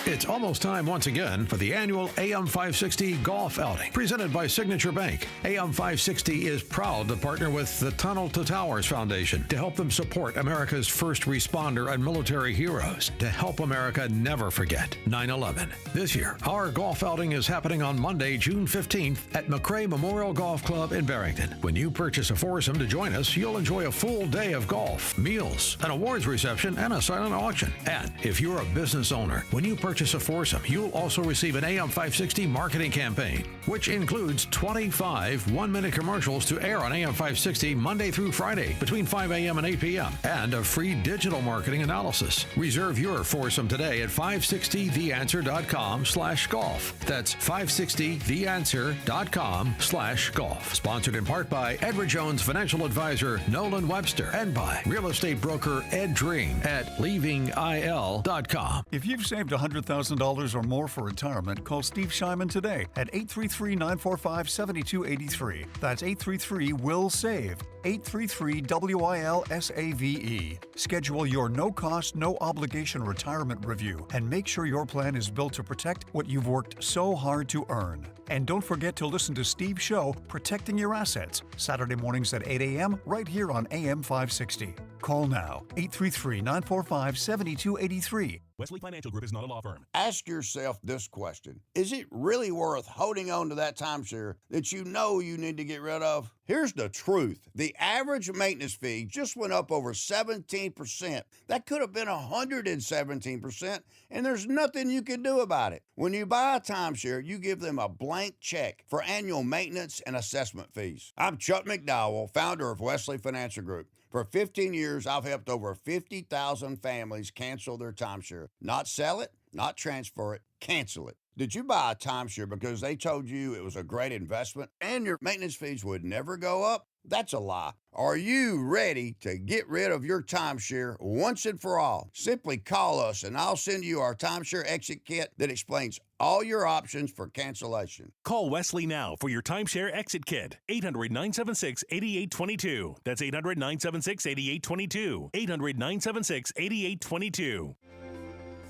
It's almost time once again for the annual AM 560 Golf Outing, presented by Signature Bank. AM 560 is proud to partner with the Tunnel to Towers Foundation to help them support America's first responder and military heroes, to help America never forget 9/11. This year, our golf outing is happening on Monday, June 15th at McRae Memorial Golf Club in Barrington. When you purchase a foursome to join us, you'll enjoy a full day of golf, meals, an awards reception, and a silent auction. And if you're a business owner, when you purchase a foursome, you'll also receive an AM 560 marketing campaign, which includes 25 one-minute commercials to air on AM 560 Monday through Friday between 5 a.m. and 8 p.m. and a free digital marketing analysis. Reserve your foursome today at 560theanswer.com/golf. That's 560theanswer.com/golf. Sponsored in part by Edward Jones Financial Advisor Nolan Webster and by real estate broker Ed Dream at leavingil.com. If you've saved $100,000 or more for retirement, call Steve Shyman today at 833-945-7283. That's 833-WILL-SAVE. 833-WILSAVE. Schedule your no-cost, no-obligation retirement review and make sure your plan is built to protect what you've worked so hard to earn. And don't forget to listen to Steve's show, Protecting Your Assets, Saturday mornings at 8 a.m. right here on AM 560. Call now, 833-945-7283. Wesley Financial Group is not a law firm. Ask yourself this question. Is it really worth holding on to that timeshare that you know you need to get rid of? Here's the truth. The average maintenance fee just went up over 17%. That could have been 117%, and there's nothing you can do about it. When you buy a timeshare, you give them a blank check for annual maintenance and assessment fees. I'm Chuck McDowell, founder of Wesley Financial Group. For 15 years, I've helped over 50,000 families cancel their timeshare. Not sell it, not transfer it, cancel it. Did you buy a timeshare because they told you it was a great investment and your maintenance fees would never go up? That's a lie. Are you ready to get rid of your timeshare once and for all? Simply call us and I'll send you our timeshare exit kit that explains all your options for cancellation. Call Wesley now for your timeshare exit kit. 800-976-8822. That's 800-976-8822. 800-976-8822.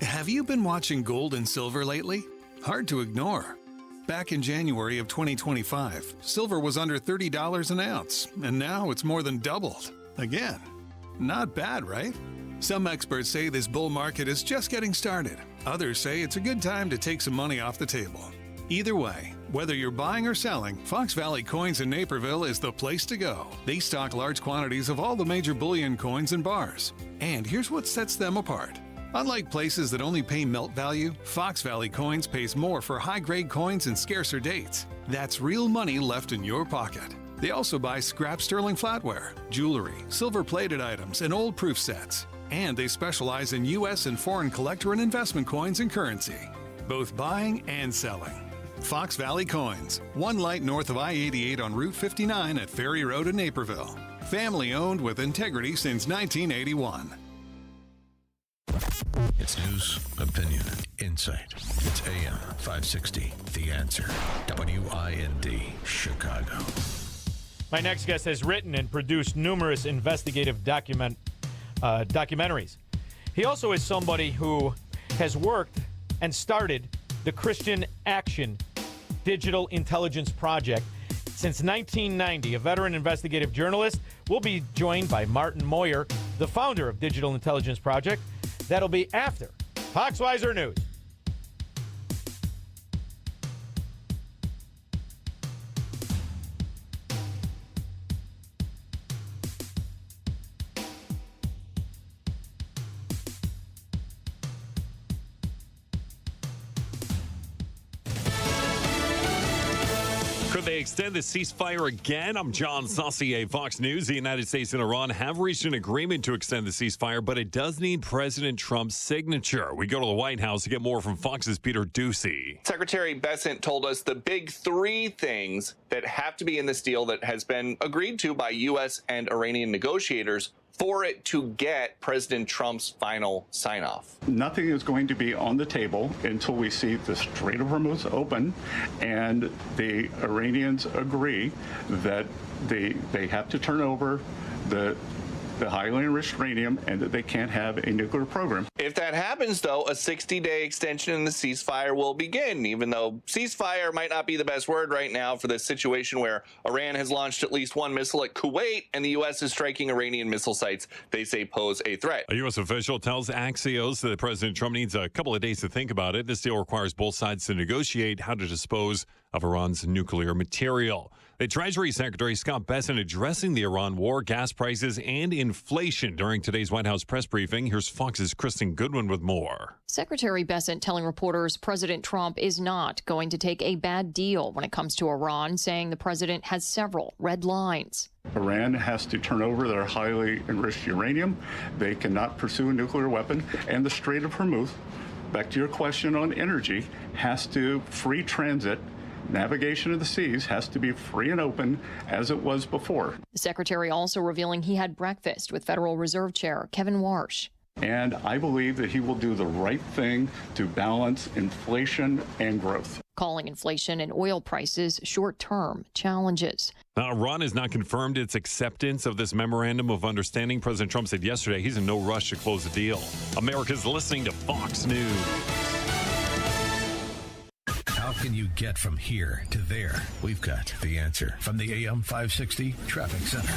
Have you been watching gold and silver lately? Hard to ignore. Back in January of 2025, silver was under $30 an ounce, and now it's more than doubled. Again, not bad, right? Some experts say this bull market is just getting started. Others say it's a good time to take some money off the table. Either way, whether you're buying or selling, Fox Valley Coins in Naperville is the place to go. They stock large quantities of all the major bullion coins and bars. And here's what sets them apart. Unlike places that only pay melt value, Fox Valley Coins pays more for high-grade coins and scarcer dates. That's real money left in your pocket. They also buy scrap sterling flatware, jewelry, silver-plated items, and old proof sets. And they specialize in U.S. and foreign collector and investment coins and currency, both buying and selling. Fox Valley Coins, one light north of I-88 on Route 59 at Ferry Road in Naperville. Family-owned with integrity since 1981. It's news, opinion, insight. It's AM 560, The Answer. WIND, Chicago. My next guest has written and produced numerous investigative documentaries. He also is somebody who has worked and started the Christian Action Digital Intelligence Project since 1990. A veteran investigative journalist. Will be joined by Martin Moyer, the founder of Digital Intelligence Project. That'll be after Foxweiser News. Could they extend the ceasefire again? I'm John Saucier, Fox News. The United States and Iran have reached an agreement to extend the ceasefire, but it does need President Trump's signature. We go to the White House to get more from Fox's Peter Ducey. Secretary Bessent told us the big three things that have to be in this deal that has been agreed to by U.S. and Iranian negotiators for it to get President Trump's final sign-off. Nothing is going to be on the table until we see the Strait of Hormuz open and the Iranians agree that they have to turn over the highly enriched uranium and that they can't have a nuclear program. If that happens, though, a 60-day extension in the ceasefire will begin, even though ceasefire might not be the best word right now for this situation where Iran has launched at least one missile at Kuwait and the U.S. is striking Iranian missile sites they say pose a threat. A U.S. official tells Axios that President Trump needs a couple of days to think about it. This deal requires both sides to negotiate how to dispose of Iran's nuclear material. The Treasury Secretary Scott Bessent addressing the Iran war, gas prices, and inflation during today's White House press briefing. Here's Fox's Kristen Goodwin with more. Secretary Bessent telling reporters President Trump is not going to take a bad deal when it comes to Iran, saying the president has several red lines. Iran has to turn over their highly enriched uranium. They cannot pursue a nuclear weapon. And the Strait of Hormuz, back to your question on energy, has to free transit. Navigation of the seas has to be free and open as it was before. The secretary also revealing he had breakfast with Federal Reserve Chair Kevin Warsh. And I believe that he will do the right thing to balance inflation and growth. Calling inflation and oil prices short-term challenges. Now, Iran has not confirmed its acceptance of this memorandum of understanding. President Trump said yesterday he's in no rush to close the deal. America's listening to Fox News. How can you get from here to there? We've got the answer from the AM 560 Traffic Center.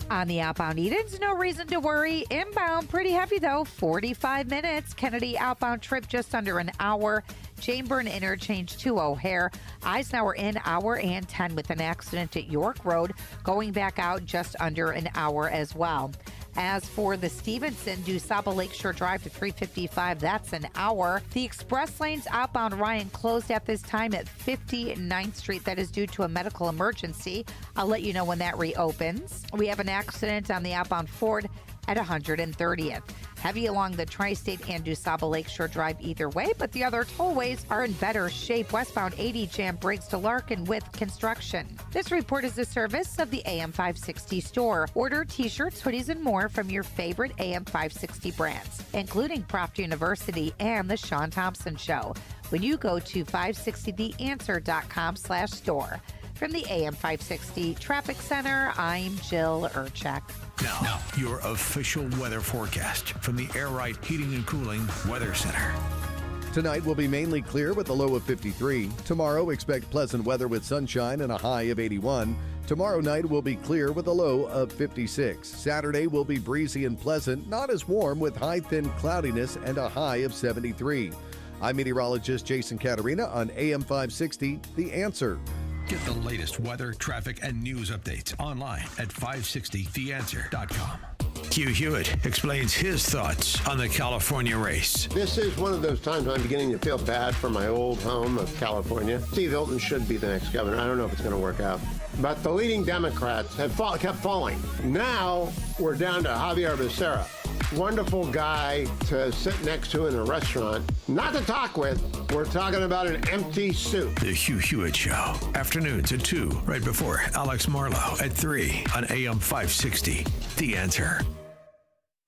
On the outbound Edens, no reason to worry. Inbound, pretty heavy though, 45 minutes. Kennedy outbound trip just under an hour. Janeburn interchange to O'Hare. Eisenhower in hour and 10 with an accident at York Road. Going back out just under an hour as well. As for the Stevenson, DuSable Lakeshore Drive to 355, that's an hour. The express lanes outbound Ryan closed at this time at 59th Street. That is due to a medical emergency. I'll let you know when that reopens. We have an accident on the outbound Ford at 130th. Heavy along the Tri-State and DuSable Lakeshore Drive either way, but the other tollways are in better shape. Westbound 80 jam Briggs to Larkin with construction. This report is a service of the AM 560 store. Order t-shirts, hoodies, and more from your favorite AM 560 brands, including Proft University and the Shaun Thompson Show, when you go to 560theanswer.com/store. From the AM 560 Traffic Center, I'm Jill Urchak. Now, your official weather forecast from the Air Right Heating and Cooling Weather Center. Tonight will be mainly clear with a low of 53. Tomorrow, expect pleasant weather with sunshine and a high of 81. Tomorrow night will be clear with a low of 56. Saturday will be breezy and pleasant, not as warm with high thin cloudiness and a high of 73. I'm meteorologist Jason Caterina on AM 560, The Answer. Get the latest weather, traffic, and news updates online at 560theanswer.com. Hugh Hewitt explains his thoughts on the California race. This is one of those times I'm beginning to feel bad for my old home of California. Steve Hilton should be the next governor. I don't know if it's going to work out. But the leading Democrats have kept falling. Now we're down to Javier Becerra. Wonderful guy to sit next to in a restaurant. Not to talk with. We're talking about an empty suit. The Hugh Hewitt Show. Afternoons at 2, right before Alex Marlowe at 3 on AM 560. The Answer.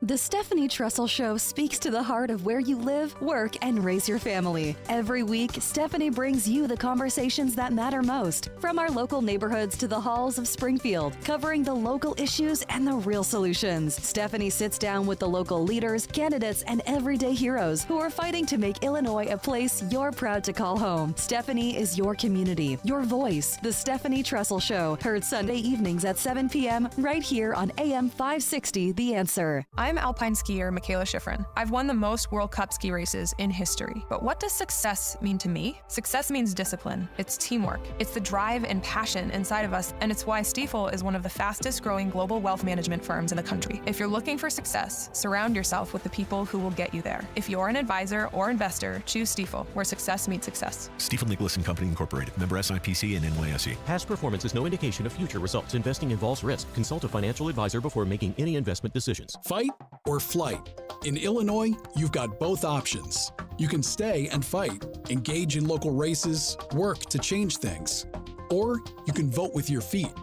The Stephanie Trussell Show speaks to the heart of where you live, work, and raise your family. Every week, Stephanie brings you the conversations that matter most, from our local neighborhoods to the halls of Springfield, covering the local issues and the real solutions. Stephanie sits down with the local leaders, candidates, and everyday heroes who are fighting to make Illinois a place you're proud to call home. Stephanie is your community, your voice. The Stephanie Trussell Show, heard Sunday evenings at 7 p.m. right here on AM 560, The Answer. I'm alpine skier Michaela Schifrin. I've won the most World Cup ski races in history. But what does success mean to me? Success means discipline. It's teamwork. It's the drive and passion inside of us, and it's why Stifel is one of the fastest growing global wealth management firms in the country. If you're looking for success, surround yourself with the people who will get you there. If you're an advisor or investor, choose Stifel, where success meets success. Stifel Nicholas and Company Incorporated, member SIPC and NYSE. Past performance is no indication of future results. Investing involves risk. Consult a financial advisor before making any investment decisions. Fight or flight. In Illinois, you've got both options. You can stay and fight, engage in local races, work to change things. Or you can vote with your feet.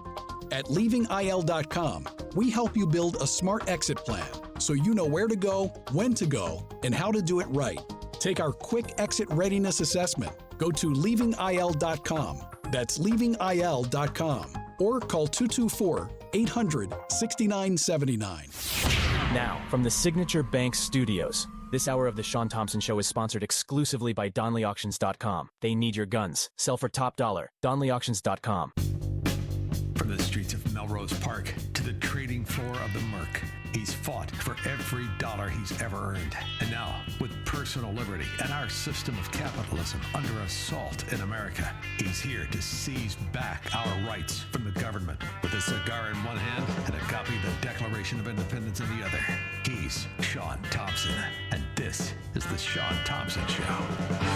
At leavingil.com, we help you build a smart exit plan so you know where to go, when to go, and how to do it right. Take our quick exit readiness assessment. Go to leavingil.com. That's leavingil.com. Or call 224-800-6979. Now, from the Signature Bank Studios, this hour of the Shaun Thompson Show is sponsored exclusively by DonleyAuctions.com. They need your guns. Sell for top dollar. DonleyAuctions.com. From the streets of Melrose Park to the trading floor of the Merc, he's fought for every dollar he's ever earned. And now, with personal liberty and our system of capitalism under assault in America, he's here to seize back our rights from the government. With a cigar in one hand and a copy of the Declaration of Independence in the other, he's Shaun Thompson. And this is the Shaun Thompson Show.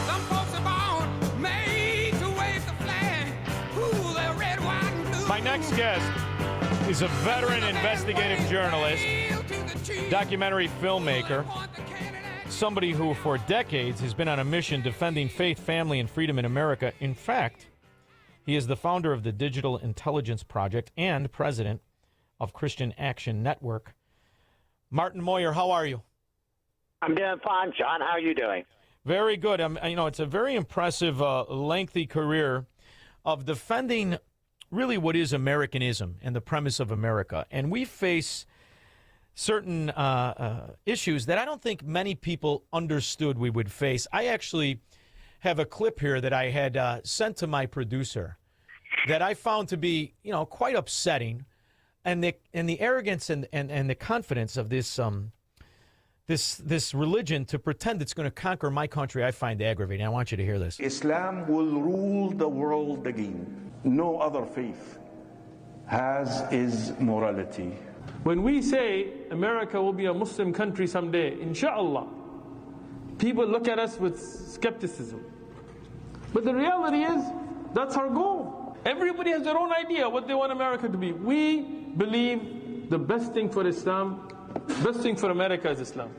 Some folks are born made to wave the flag. Ooh, they're red, white, and blue. My next guest is a veteran investigative journalist, documentary filmmaker, somebody who for decades has been on a mission defending faith, family, and freedom in America. In fact, he is the founder of the Digital Intelligence Project and president of Christian Action Network. Martin Moyer, how are you? I'm doing fine, Shaun. How are you doing? Very good. It's a very impressive, lengthy career of defending really what is Americanism and the premise of America. And we face certain issues that I don't think many people understood we would face. I actually have a clip here that I had sent to my producer that I found to be, quite upsetting, and the arrogance and the confidence of this religion to pretend it's going to conquer my country, I find aggravating. I want you to hear this. Islam will rule the world again. No other faith has its morality. When we say America will be a Muslim country someday, inshallah, people look at us with skepticism. But the reality is, that's our goal. Everybody has their own idea what they want America to be. We believe the best thing for Islam, best thing for America is Islam.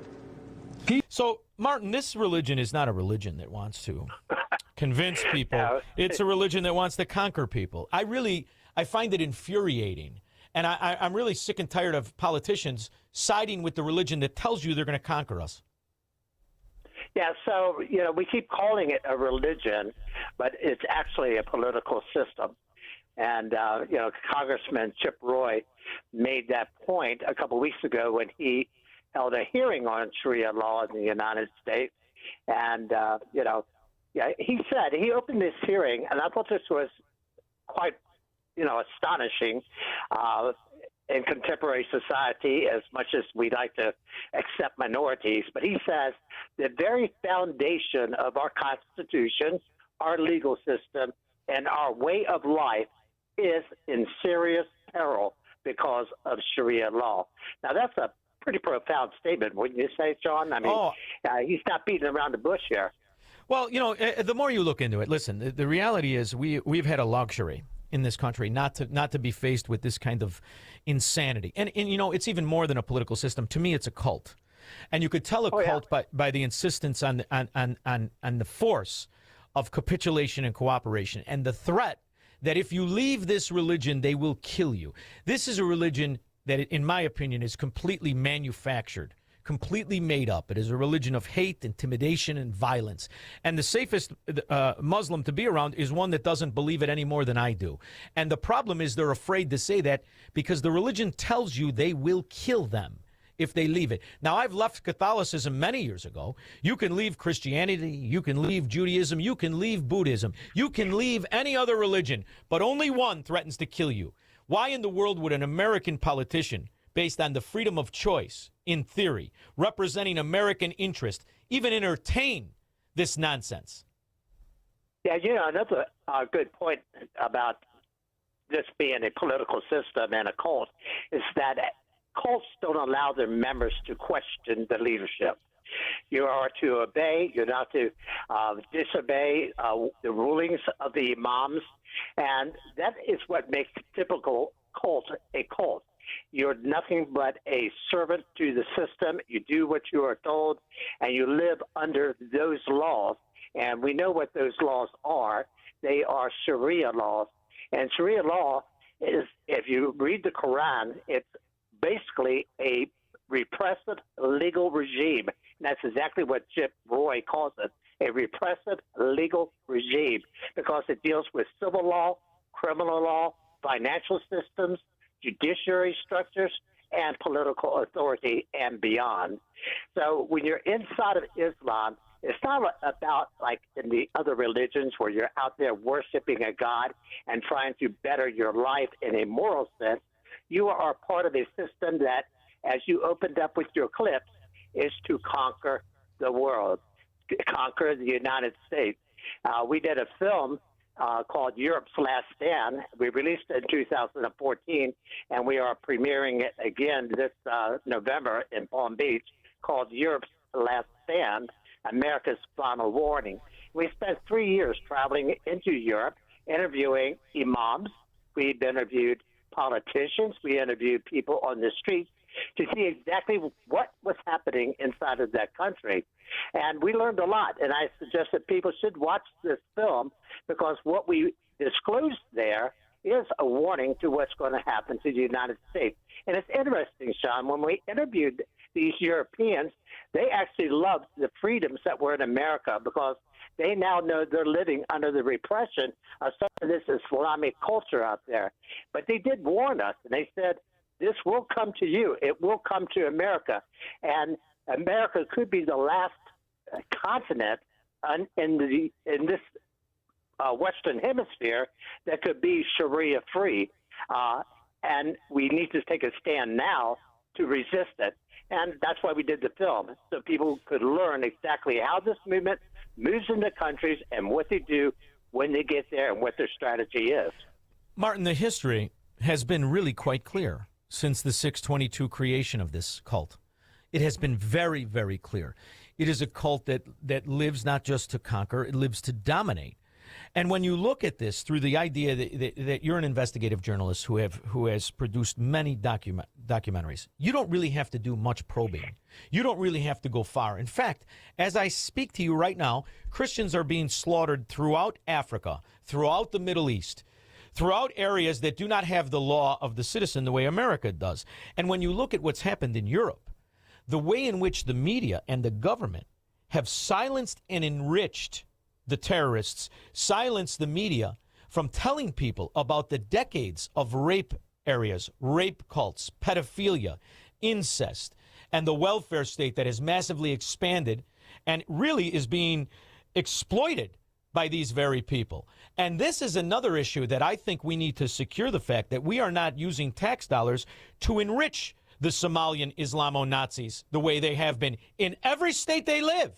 So, Martin, this religion is not a religion that wants to convince people. It's a religion that wants to conquer people. I find it infuriating. And I'm really sick and tired of politicians siding with the religion that tells you they're going to conquer us. Yeah, so, we keep calling it a religion, but it's actually a political system. And, Congressman Chip Roy made that point a couple weeks ago when he held a hearing on Sharia law in the United States. And, he opened this hearing, and I thought this was quite, astonishing in contemporary society, as much as we like to accept minorities. But he says the very foundation of our Constitution, our legal system, and our way of life is in serious peril because of Sharia law. Now, that's a pretty profound statement, wouldn't you say, Shaun? I mean, he's not beating around the bush here. Well, the more you look into it, listen, the reality is we've had a luxury in this country not to be faced with this kind of insanity. And it's even more than a political system. To me, it's a cult. And you could tell a cult by the insistence on the force of capitulation and cooperation and the threat that if you leave this religion, they will kill you. This is a religion that, in my opinion, is completely manufactured, completely made up. It is a religion of hate, intimidation, and violence. And the safest Muslim to be around is one that doesn't believe it any more than I do. And the problem is they're afraid to say that because the religion tells you they will kill them if they leave it. Now, I've left Catholicism many years ago. You can leave Christianity, you can leave Judaism, you can leave Buddhism, you can leave any other religion, but only one threatens to kill you. Why in the world would an American politician, based on the freedom of choice, in theory, representing American interest, even entertain this nonsense? Yeah, another good point about this being a political system and a cult is that cults don't allow their members to question the leadership. You are to obey. You're not to disobey the rulings of the imams. And that is what makes typical cult a cult. You're nothing but a servant to the system. You do what you are told, and you live under those laws. And we know what those laws are. They are Sharia laws. And Sharia law is, if you read the Quran, it's basically a repressive legal regime. And that's exactly what Chip Roy calls it, a repressive legal regime, because it deals with civil law, criminal law, financial systems, judiciary structures, and political authority and beyond. So when you're inside of Islam, it's not about like in the other religions where you're out there worshiping a god and trying to better your life in a moral sense. You are part of a system that, as you opened up with your clips, is to conquer the world, conquer the United States. We did a film called Europe's Last Stand. We released it in 2014, and we are premiering it again this November in Palm Beach, called Europe's Last Stand, America's Final Warning. We spent 3 years traveling into Europe, interviewing imams. We've interviewed politicians. We interviewed people on the streets to see exactly what was happening inside of that country. And we learned a lot. And I suggest that people should watch this film because what we disclosed there is a warning to what's going to happen to the United States. And it's interesting, Shaun, when we interviewed these Europeans, They actually love the freedoms that were in America because they now know they're living under the repression of some of this Islamic culture out there. But they did warn us, and they said, this will come to you. It will come to America. And America could be the last continent in this Western Hemisphere that could be Sharia-free. And we need to take a stand now to resist it. And that's why we did the film, so people could learn exactly how this movement moves into countries and what they do when they get there and what their strategy is. Martin, the history has been really quite clear since the 622 creation of this cult. It has been very, very clear. It is a cult that lives not just to conquer, it lives to dominate. And when you look at this through the idea that you're an investigative journalist who has produced many documentaries, you don't really have to do much probing. You don't really have to go far. In fact, as I speak to you right now, Christians are being slaughtered throughout Africa, throughout the Middle East, throughout areas that do not have the law of the citizen the way America does. And when you look at what's happened in Europe, the way in which the media and the government have silenced and enriched the terrorists, silenced the media from telling people about the decades of rape areas, rape cults, pedophilia, incest, and the welfare state that has massively expanded and really is being exploited by these very people. And this is another issue that I think we need to secure the fact that we are not using tax dollars to enrich the Somalian Islamo-Nazis the way they have been in every state they live.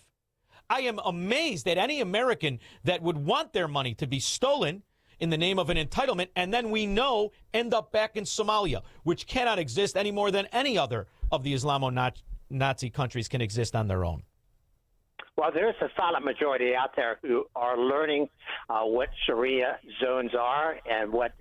I am amazed at any American that would want their money to be stolen in the name of an entitlement, and then we know end up back in Somalia, which cannot exist any more than any other of the Islamo-Nazi countries can exist on their own. Well, there's a silent majority out there who are learning what Sharia zones are and what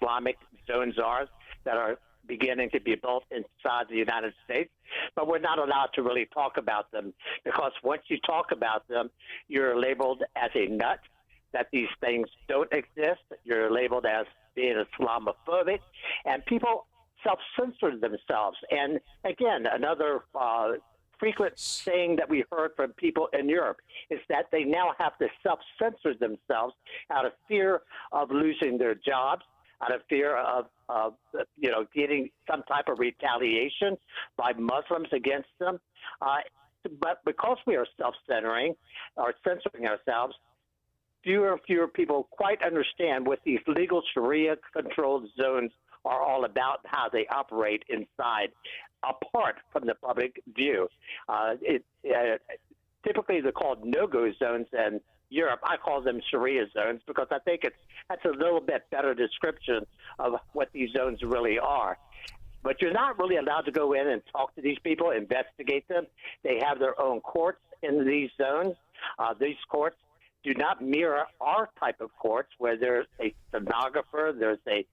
Islamic zones are that are beginning to be built inside the United States, but we're not allowed to really talk about them because once you talk about them, you're labeled as a nut, that these things don't exist. You're labeled as being Islamophobic, and people self-censor themselves. And again, another frequent saying that we heard from people in Europe is that they now have to self-censor themselves out of fear of losing their jobs, out of fear of getting some type of retaliation by Muslims against them. But because we are self-centering or censoring ourselves, fewer and fewer people quite understand what these legal Sharia-controlled zones are all about, how they operate inside, apart from the public view. Typically, they're called no-go zones, and Europe, I call them Sharia zones because I think that's a little bit better description of what these zones really are. But you're not really allowed to go in and talk to these people, investigate them. They have their own courts in these zones. These courts do not mirror our type of courts where there's a stenographer, there's a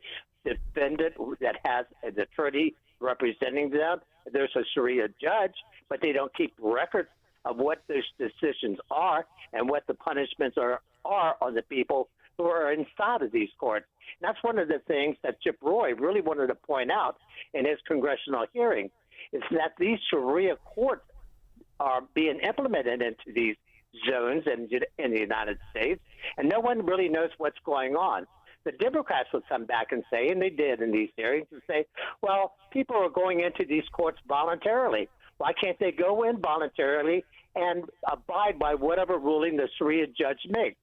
defendant that has an attorney representing them. There's a Sharia judge, but they don't keep records of what those decisions are and what the punishments are on the people who are inside of these courts. And that's one of the things that Chip Roy really wanted to point out in his congressional hearing, is that these Sharia courts are being implemented into these zones in the United States, and no one really knows what's going on. The Democrats would come back and say, and they did in these hearings, and say, well, people are going into these courts voluntarily. Why can't they go in voluntarily and abide by whatever ruling the Sharia judge makes?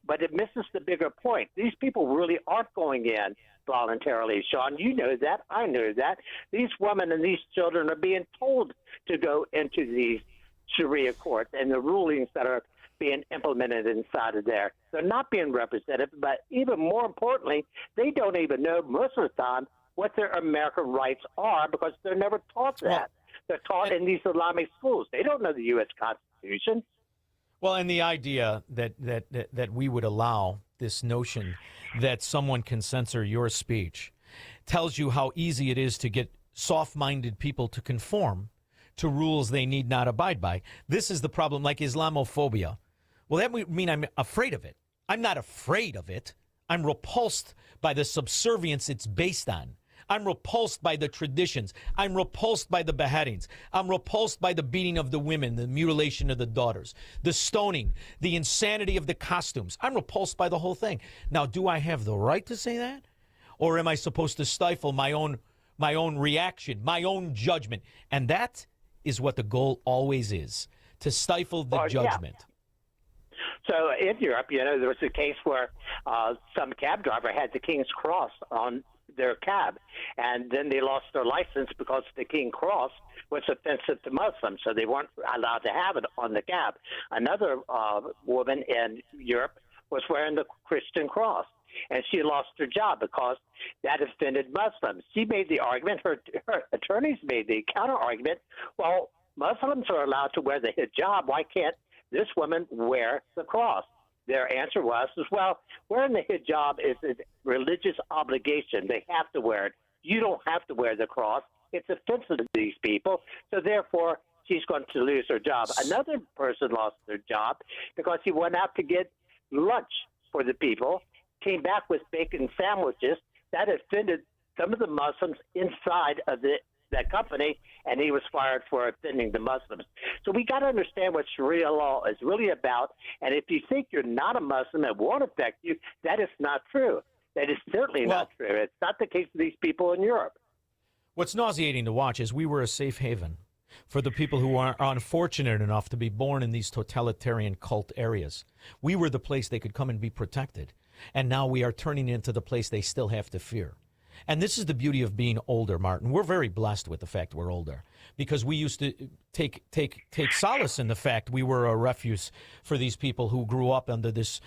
But it misses the bigger point. These people really aren't going in voluntarily, Shaun. You know that. I know that. These women and these children are being told to go into these Sharia courts and the rulings that are being implemented inside of there. They're not being represented, but even more importantly, they don't even know most of the time what their American rights are because they're never taught that. They're taught in these Islamic schools. They don't know the U.S. Constitution. Well, and the idea that we would allow this notion that someone can censor your speech tells you how easy it is to get soft-minded people to conform to rules they need not abide by. This is the problem, like Islamophobia. Well, that would mean I'm afraid of it. I'm not afraid of it. I'm repulsed by the subservience it's based on. I'm repulsed by the traditions. I'm repulsed by the beheadings. I'm repulsed by the beating of the women, the mutilation of the daughters, the stoning, the insanity of the costumes. I'm repulsed by the whole thing. Now, do I have the right to say that? Or am I supposed to stifle my own reaction, my own judgment? And that is what the goal always is, to stifle the judgment. Yeah. So in Europe, there was a case where some cab driver had the King's Cross on their cab, and then they lost their license because the King's Cross was offensive to Muslims, so they weren't allowed to have it on the cab. Another woman in Europe was wearing the Christian cross, and she lost her job because that offended Muslims. She made the argument, her attorneys made the counter-argument, well, Muslims are allowed to wear the hijab. Why can't this woman wear the cross? Their answer was, well, wearing the hijab is a religious obligation. They have to wear it. You don't have to wear the cross. It's offensive to these people, so therefore she's going to lose her job. Another person lost their job because he went out to get lunch for the people, came back with bacon sandwiches. That offended some of the Muslims inside of that company, and he was fired for offending the Muslims. So we got to understand what Sharia law is really about. And if you think you're not a Muslim, it won't affect you. That is not true. That is certainly not true. It's not the case for these people in Europe. What's nauseating to watch is we were a safe haven for the people who are unfortunate enough to be born in these totalitarian cult areas. We were the place they could come and be protected. And now we are turning into the place they still have to fear. And this is the beauty of being older, Martin. We're very blessed with the fact we're older because we used to take solace in the fact we were a refuge for these people who grew up under this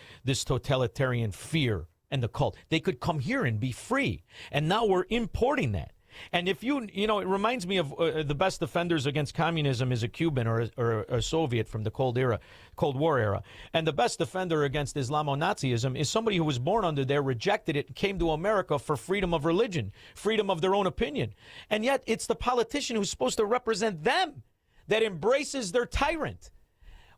totalitarian fear and the cult. They could come here and be free. And now we're importing that. And if it reminds me of the best defenders against communism is a Cuban or a Soviet from the Cold War era. And the best defender against Islamo-Nazism is somebody who was born under there, rejected it, and came to America for freedom of religion, freedom of their own opinion. And yet it's the politician who's supposed to represent them that embraces their tyrant.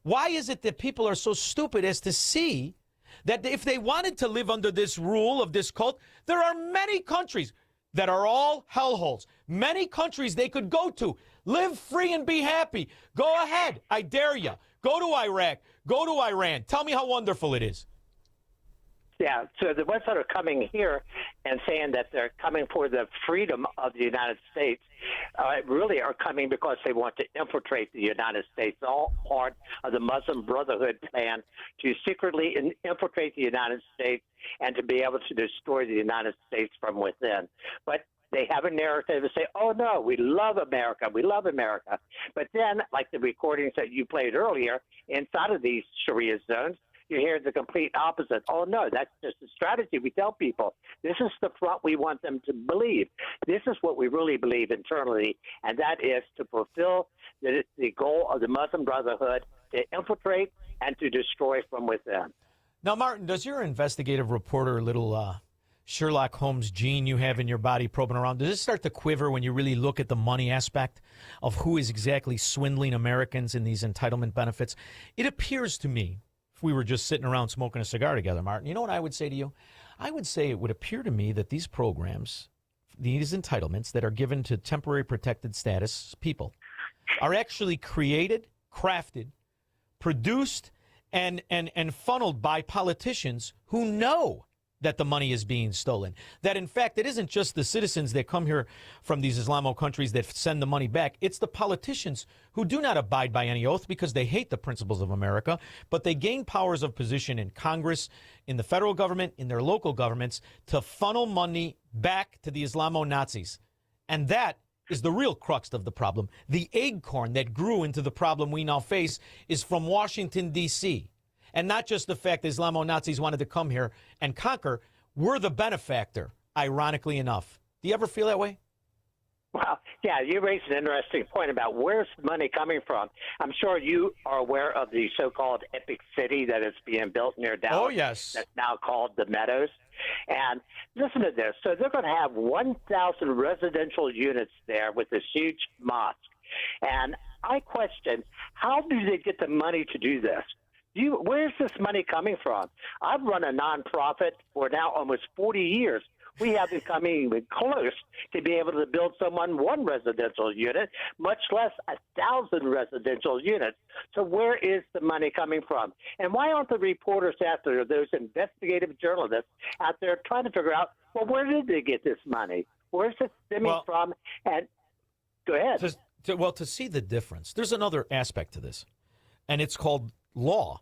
Why is it that people are so stupid as to see that if they wanted to live under this rule of this cult, there are many countries that are all hellholes. Many countries they could go to. Live free and be happy. Go ahead. I dare you. Go to Iraq. Go to Iran. Tell me how wonderful it is. Yeah, so the ones that are coming here and saying that they're coming for the freedom of the United States really are coming because they want to infiltrate the United States, all part of the Muslim Brotherhood plan to secretly infiltrate the United States and to be able to destroy the United States from within. But they have a narrative to say, oh, no, we love America. We love America. But then, like the recordings that you played earlier, inside of these Sharia zones, you hear the complete opposite. Oh, no, that's just a strategy. We tell people this is the front we want them to believe. This is what we really believe internally, and that is to fulfill the goal of the Muslim Brotherhood to infiltrate and to destroy from within. Now, Martin, does your investigative reporter, little Sherlock Holmes gene you have in your body probing around, does it start to quiver when you really look at the money aspect of who is exactly swindling Americans in these entitlement benefits? It appears to me, if we were just sitting around smoking a cigar together, Martin, you know what I would say to you? I would say it would appear to me that these programs, these entitlements that are given to temporary protected status people are actually created, crafted, produced, and funneled by politicians who know that the money is being stolen. That, in fact, it isn't just the citizens that come here from these Islamo countries that send the money back. It's the politicians who do not abide by any oath because they hate the principles of America, but they gain powers of position in Congress, in the federal government, in their local governments to funnel money back to the Islamo-Nazis. And that is the real crux of the problem. The acorn that grew into the problem we now face is from Washington, D.C., and not just the fact that Islamo-Nazis wanted to come here and conquer. We're the benefactor, ironically enough. Do you ever feel that way? Well, yeah, you raised an interesting point about where's the money coming from. I'm sure you are aware of the so-called epic city that is being built near Dallas. Oh, yes. That's now called the Meadows. And listen to this. So they're going to have 1,000 residential units there with this huge mosque. And I question, how do they get the money to do this? Where's this money coming from? I've run a nonprofit for now almost 40 years. we haven't come even close to be able to build someone one residential unit, much less 1,000 residential units. So where is the money coming from? And why aren't the reporters out there, those investigative journalists out there trying to figure out, well, where did they get this money? Where's it stemming from? And go ahead. To see the difference, there's another aspect to this, and it's called law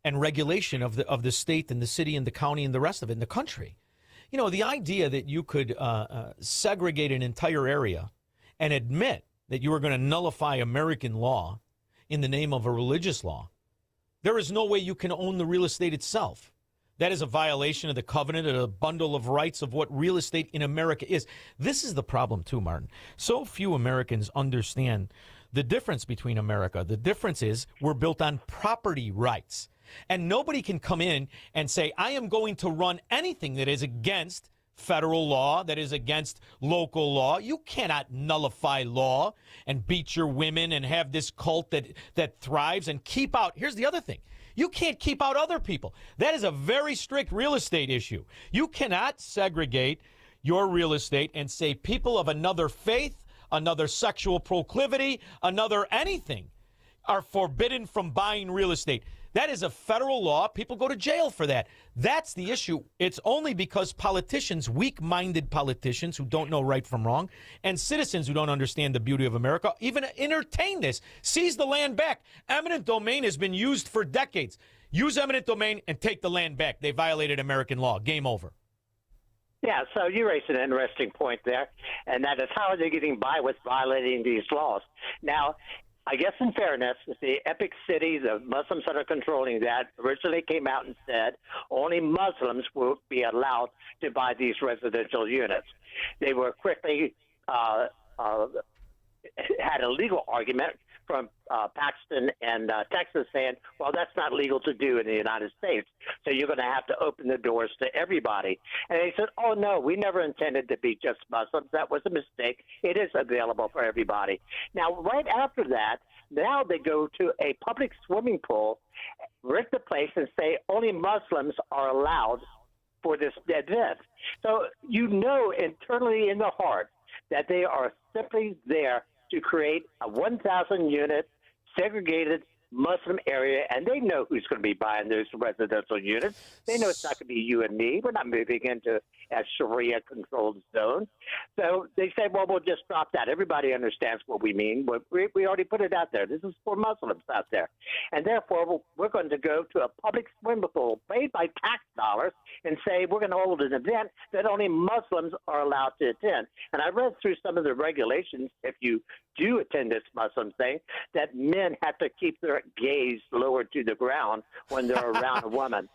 and regulation of the state and the city and the county and the rest of it in the country. You know, the idea that you could segregate an entire area and admit that you were going to nullify American law in the name of a religious law, there is no way you can own the real estate itself. That is a violation of the covenant and a bundle of rights of what real estate in America is. This is the problem, too, Martin. So few Americans understand the difference between America. The difference is we're built on property rights. And nobody can come in and say, I am going to run anything that is against federal law, that is against local law. You cannot nullify law and beat your women and have this cult that thrives and keep out. Here's the other thing. You can't keep out other people. That is a very strict real estate issue. You cannot segregate your real estate and say people of another faith, another sexual proclivity, another anything are forbidden from buying real estate. That is a federal law. People go to jail for that. That's the issue. It's only because politicians, weak-minded politicians who don't know right from wrong, and citizens who don't understand the beauty of America even entertain this. Seize the land back. Eminent domain has been used for decades. Use eminent domain and take the land back. They violated American law. Game over. Yeah, so you raised an interesting point there, and that is how are they getting by with violating these laws? Now, I guess in fairness, the epic city, the Muslims that are controlling that, originally came out and said only Muslims will be allowed to buy these residential units. They were quickly had a legal argument from Paxton and Texas saying, well, that's not legal to do in the United States, so you're going to have to open the doors to everybody. And they said, oh, no, we never intended to be just Muslims. That was a mistake. It is available for everybody. Now, right after that, now they go to a public swimming pool, rent the place, and say only Muslims are allowed for this event. So you know internally in the heart that they are simply there to create a 1,000-unit segregated Muslim area, and they know who's going to be buying those residential units. They know it's not going to be you and me. We're not moving into a Sharia-controlled zone. So they say, well, we'll just drop that. Everybody understands what we mean. We already put it out there. This is for Muslims out there. And therefore, we're going to go to a public swimming pool paid by tax dollars and say we're going to hold an event that only Muslims are allowed to attend. And I read through some of the regulations, if you do attend this Muslim thing, that men have to keep their gaze lowered to the ground when they're around a woman.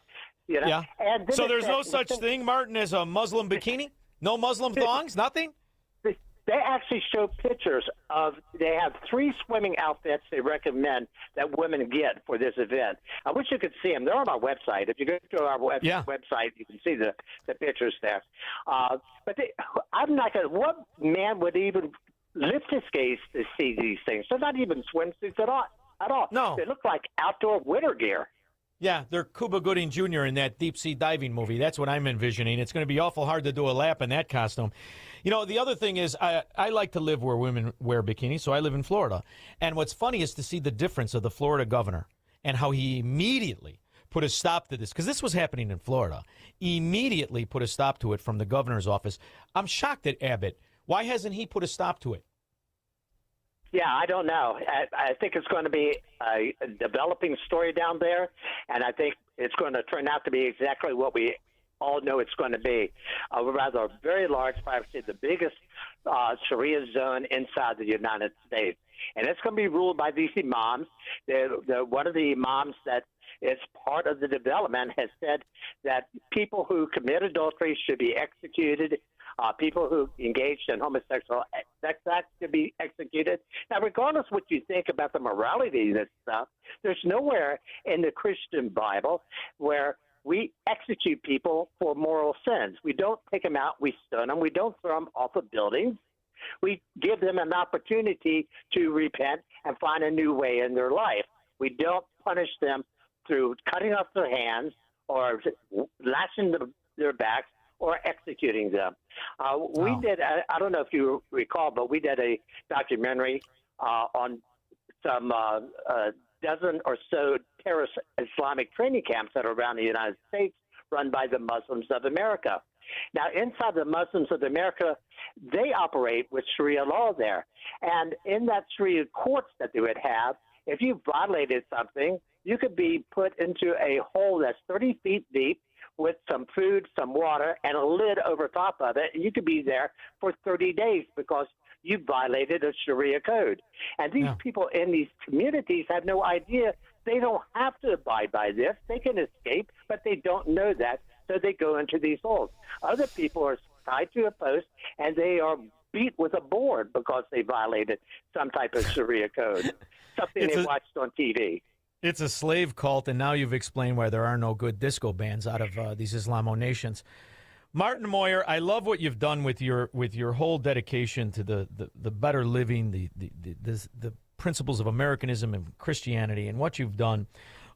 You know? Yeah. And so there's no such thing, Martin, as a Muslim bikini? No Muslim thongs? Nothing? They actually show pictures of, they have 3 swimming outfits they recommend that women get for this event. I wish you could see them. They're on our website. If you go to our website, you can see the pictures there. But I'm not going to, what man would even lift his gaze to see these things? They're not even swimsuits at all. No. They look like outdoor winter gear. Yeah, they're Cuba Gooding Jr. in that deep-sea diving movie. That's what I'm envisioning. It's going to be awful hard to do a lap in that costume. You know, the other thing is I like to live where women wear bikinis, so I live in Florida. And what's funny is to see the difference of the Florida governor and how he immediately put a stop to this, because this was happening in Florida. Immediately put a stop to it from the governor's office. I'm shocked at Abbott. Why hasn't he put a stop to it? Yeah, I don't know. I think it's going to be a developing story down there, and I think it's going to turn out to be exactly what we all know it's going to be. A rather very large, probably the biggest Sharia zone inside the United States. And it's going to be ruled by these imams. One of the imams that is part of the development has said that people who commit adultery should be executed. People who engaged in homosexual sex acts should be executed. Now, regardless of what you think about the morality of this stuff, there's nowhere in the Christian Bible where we execute people for moral sins. We don't take them out, we stone them, we don't throw them off of buildings. We give them an opportunity to repent and find a new way in their life. We don't punish them through cutting off their hands or lashing their backs or executing them. We did, I don't know if you recall, but we did a documentary on some dozen or so terrorist Islamic training camps that are around the United States run by the Muslims of America. Now, inside the Muslims of America, they operate with Sharia law there. And in that Sharia courts that they would have, if you violated something, you could be put into a hole that's 30 feet deep with some food, some water, and a lid over top of it. And you could be there for 30 days because you violated a Sharia code. And these people in these communities have no idea. They don't have to abide by this. They can escape, but they don't know that, so they go into these holes. Other people are tied to a post, and they are beat with a board because they violated some type of Sharia code, something they watched on TV. It's a slave cult, and now you've explained why there are no good disco bands out of these Islamo nations. Martin Moyer, I love what you've done with your whole dedication to the better living, the principles of Americanism and Christianity, and what you've done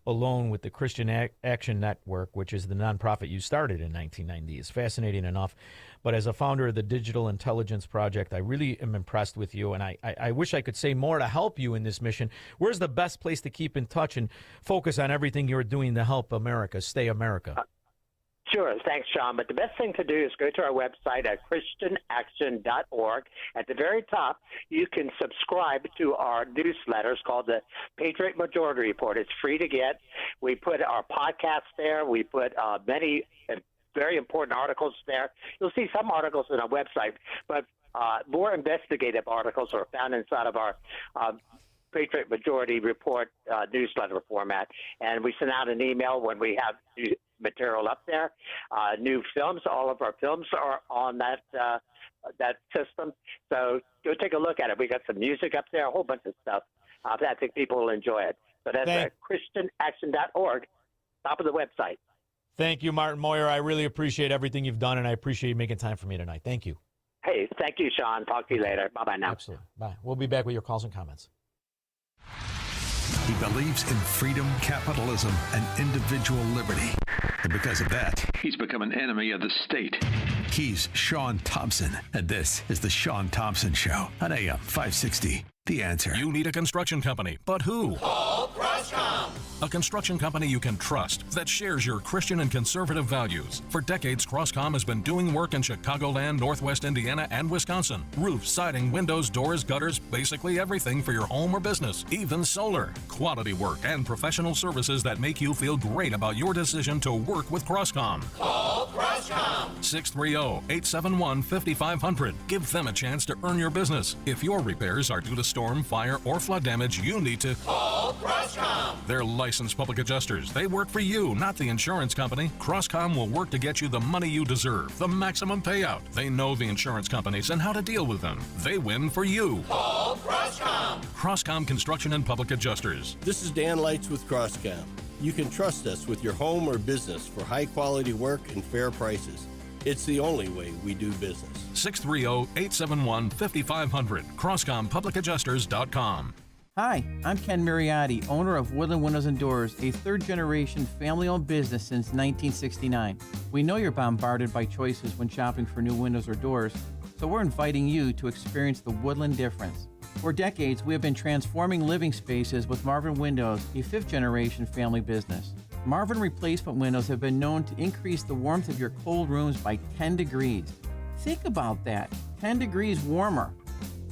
alone with the Christian Action Network, which is the nonprofit you started in 1990, is fascinating enough. But as a founder of the Digital Intelligence Project, I really am impressed with you, and I wish I could say more to help you in this mission. Where's the best place to keep in touch and focus on everything you're doing to help America, stay America? Sure. Thanks, Shaun. But the best thing to do is go to our website at christianaction.org. At the very top, you can subscribe to our newsletters called the Patriot Majority Report. It's free to get. We put our podcasts there. We put many very important articles there. You'll see some articles on our website, but more investigative articles are found inside of our Patriot Majority Report newsletter format. And we send out an email when we have new material up there. New films, all of our films are on that system. So go take a look at it. We got some music up there, a whole bunch of stuff. I think people will enjoy it. So that's at christianaction.org, top of the website. Thank you, Martin Moyer. I really appreciate everything you've done, and I appreciate you making time for me tonight. Thank you. Hey, thank you, Shaun. Talk to you later. Bye-bye now. Absolutely. Bye. We'll be back with your calls and comments. He believes in freedom, capitalism, and individual liberty. And because of that, he's become an enemy of the state. He's Shaun Thompson, and this is The Shaun Thompson Show on AM 560. The Answer. You need a construction company, but who? Call Croscom. A construction company you can trust that shares your Christian and conservative values. For decades, Croscom has been doing work in Chicagoland, Northwest Indiana, and Wisconsin. Roofs, siding, windows, doors, gutters, basically everything for your home or business, even solar. Quality work and professional services that make you feel great about your decision to work with Croscom. Call Croscom. 630-871-5500. Give them a chance to earn your business. If your repairs are due to storm, fire, or flood damage, you need to call Croscom. They're licensed public adjusters. They work for you, not the insurance company. Croscom will work to get you the money you deserve, the maximum payout. They know the insurance companies and how to deal with them. They win for you. Call Croscom. Croscom Construction and Public Adjusters. This is Dan Lights with Croscom. You can trust us with your home or business for high-quality work and fair prices. It's the only way we do business. 630-871-5500. CroscomPublicAdjusters.com. Hi, I'm Ken Mariotti, owner of Woodland Windows and Doors, a third-generation family-owned business since 1969. We know you're bombarded by choices when shopping for new windows or doors, so we're inviting you to experience the Woodland difference. For decades, we have been transforming living spaces with Marvin Windows, a fifth-generation family business. Marvin replacement windows have been known to increase the warmth of your cold rooms by 10 degrees. Think about that, 10 degrees warmer.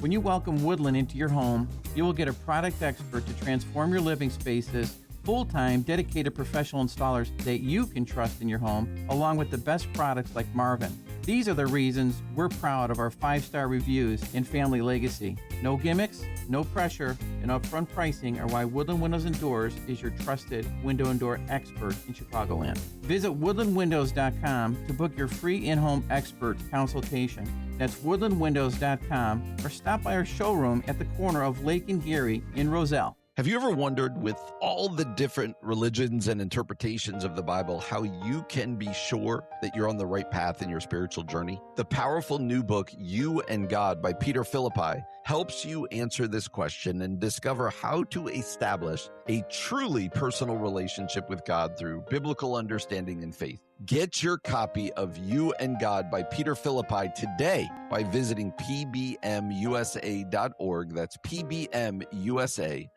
When you welcome Woodland into your home, you will get a product expert to transform your living spaces, full-time, dedicated professional installers that you can trust in your home, along with the best products like Marvin. These are the reasons we're proud of our 5-star reviews and family legacy. No gimmicks, no pressure, and upfront pricing are why Woodland Windows and Doors is your trusted window and door expert in Chicagoland. Visit woodlandwindows.com to book your free in-home expert consultation. That's woodlandwindows.com, or stop by our showroom at the corner of Lake and Geary in Roselle. Have you ever wondered, with all the different religions and interpretations of the Bible, how you can be sure that you're on the right path in your spiritual journey? The powerful new book, You and God by Peter Philippi, helps you answer this question and discover how to establish a truly personal relationship with God through biblical understanding and faith. Get your copy of You and God by Peter Philippi today by visiting pbmusa.org. That's pbmusa.org.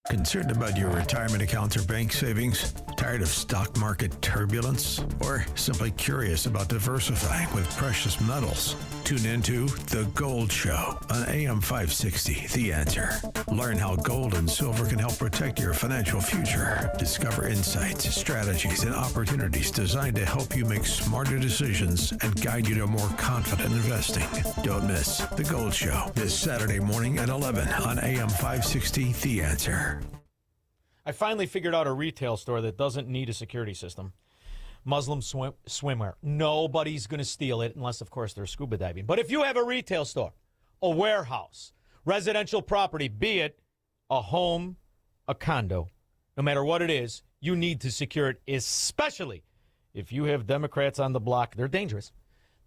Concerned about your retirement accounts or bank savings? Tired of stock market turbulence? Or simply curious about diversifying with precious metals? Tune into The Gold Show on AM 560, The Answer. Learn how gold and silver can help protect your financial future. Discover insights, strategies, and opportunities designed to help you make smarter decisions and guide you to more confident investing. Don't miss The Gold Show this Saturday morning at 11 on AM 560, The Answer. I finally figured out a retail store that doesn't need a security system. Muslim swimwear. Nobody's going to steal it unless, of course, they're scuba diving. But if you have a retail store, a warehouse, residential property, be it a home, a condo, no matter what it is, you need to secure it, especially if you have Democrats on the block. They're dangerous.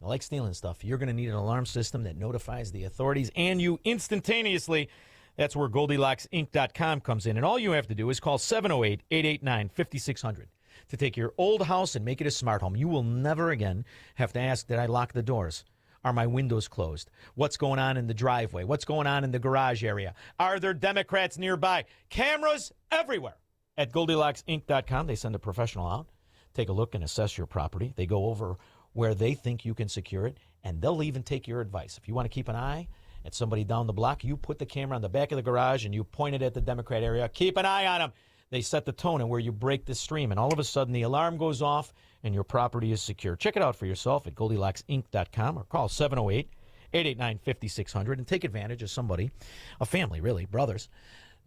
They like stealing stuff. You're going to need an alarm system that notifies the authorities and you instantaneously. That's where GoldilocksInc.com comes in. And all you have to do is call 708-889-5600 to take your old house and make it a smart home. You will never again have to ask, did I lock the doors? Are my windows closed? What's going on in the driveway? What's going on in the garage area? Are there Democrats nearby? Cameras everywhere. At GoldilocksInc.com, they send a professional out, take a look and assess your property. They go over where they think you can secure it, and they'll even take your advice. If you want to keep an eye at somebody down the block, you put the camera on the back of the garage and you point it at the Democrat area. Keep an eye on them. They set the tone and where you break the stream, and all of a sudden the alarm goes off and your property is secure. Check it out for yourself at GoldilocksInc.com or call 708-889-5600 and take advantage of somebody, a family really, brothers,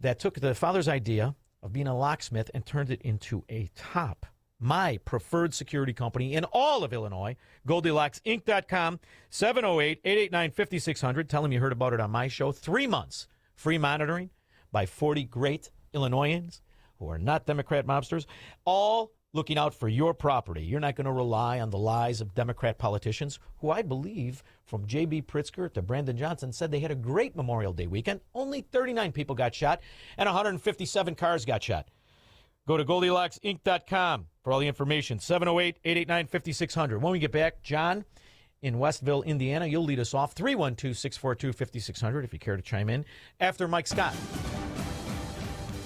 that took the father's idea of being a locksmith and turned it into a top, my preferred security company in all of Illinois. GoldilocksInc.com, 708-889-5600. Tell them you heard about it on my show. 3 months free monitoring by 40 great Illinoisans who are not Democrat mobsters, all looking out for your property. You're not going to rely on the lies of Democrat politicians who I believe, from J.B. Pritzker to Brandon Johnson, said they had a great Memorial Day weekend. Only 39 people got shot and 157 cars got shot. Go to GoldilocksInc.com for all the information. 708-889-5600. When we get back, John in Westville, Indiana, you'll lead us off. 312-642-5600 if you care to chime in after Mike Scott.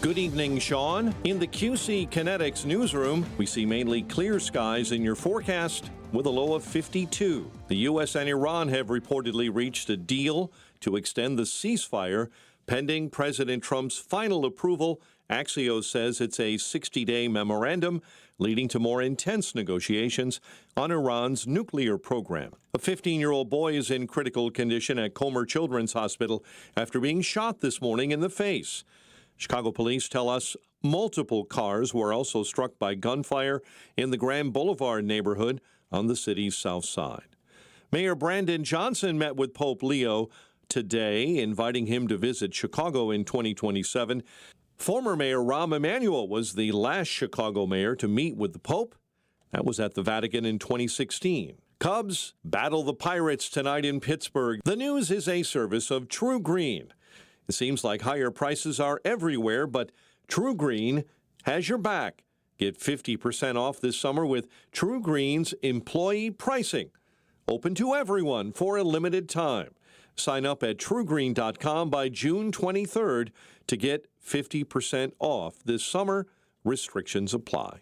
Good evening, Shaun. In the QC Kinetics newsroom, we see mainly clear skies in your forecast with a low of 52. The U.S. and Iran have reportedly reached a deal to extend the ceasefire pending President Trump's final approval. Axios says it's a 60-day memorandum leading to more intense negotiations on Iran's nuclear program. A 15-year-old boy is in critical condition at Comer Children's Hospital after being shot this morning in the face. Chicago police tell us multiple cars were also struck by gunfire in the Grand Boulevard neighborhood on the city's south side. Mayor Brandon Johnson met with Pope Leo today, inviting him to visit Chicago in 2027. Former Mayor Rahm Emanuel was the last Chicago mayor to meet with the Pope. That was at the Vatican in 2016. Cubs battle the Pirates tonight in Pittsburgh. The news is a service of True Green. It seems like higher prices are everywhere, but True Green has your back. Get 50% off this summer with True Green's employee pricing. Open to everyone for a limited time. Sign up at truegreen.com by June 23rd to get 50% off this summer. Restrictions apply.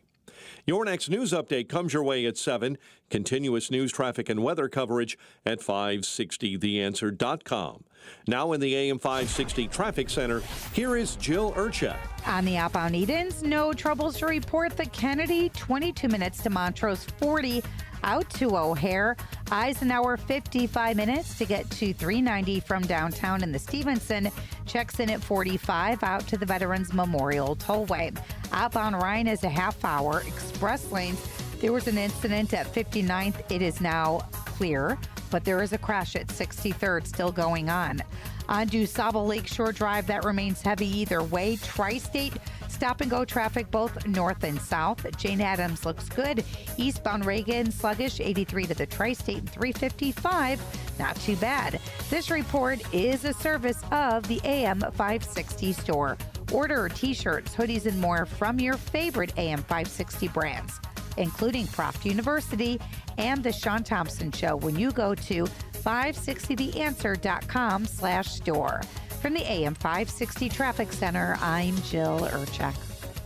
Your next news update comes your way at 7. Continuous news, traffic, and weather coverage at 560theanswer.com. Now in the AM 560 Traffic Center, here is Jill Urchak. On the outbound Edens, no troubles to report. The Kennedy, 22 minutes to Montrose, 40 out to O'Hare. Eisenhower, 55 minutes to get to 390 from downtown. And the Stevenson checks in at 45 out to the Veterans Memorial Tollway. Outbound Ryan is a half hour. Express lanes, there was an incident at 59th. It is now clear, but there is a crash at 63rd still going on. On DuSable Lakeshore Drive, that remains heavy either way. Tri-State stop and go traffic both north and south. Jane Addams looks good. Eastbound Reagan sluggish, 83 to the Tri-State and 355. Not too bad. The This report is a service of the AM 560 store. Order t-shirts, hoodies, and more from your favorite AM 560 brands, including Croft University and The Shaun Thompson Show when you go to 560theanswer.com/store. From the AM 560 Traffic Center, I'm Jill Urchak.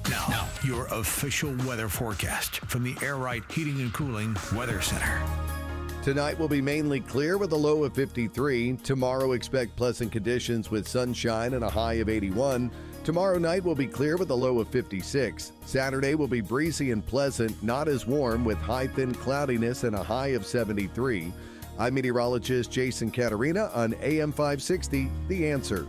Now, your official weather forecast from the Air Right Heating and Cooling Weather Center. Tonight will be mainly clear with a low of 53. Tomorrow, expect pleasant conditions with sunshine and a high of 81. Tomorrow night will be clear with a low of 56. Saturday will be breezy and pleasant, not as warm, with high thin cloudiness and a high of 73. I'm meteorologist Jason Caterina on AM 560, The Answer.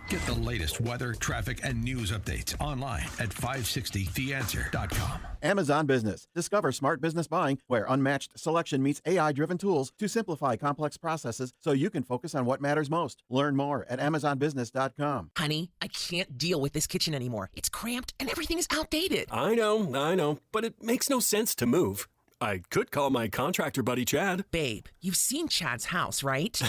Get the latest weather, traffic, and news updates online at 560theanswer.com. Amazon Business. Discover smart business buying where unmatched selection meets AI-driven tools to simplify complex processes so you can focus on what matters most. Learn more at amazonbusiness.com. Honey, I can't deal with this kitchen anymore. It's cramped and everything is outdated. I know, but it makes no sense to move. I could call my contractor buddy Chad. Babe, you've seen Chad's house, right?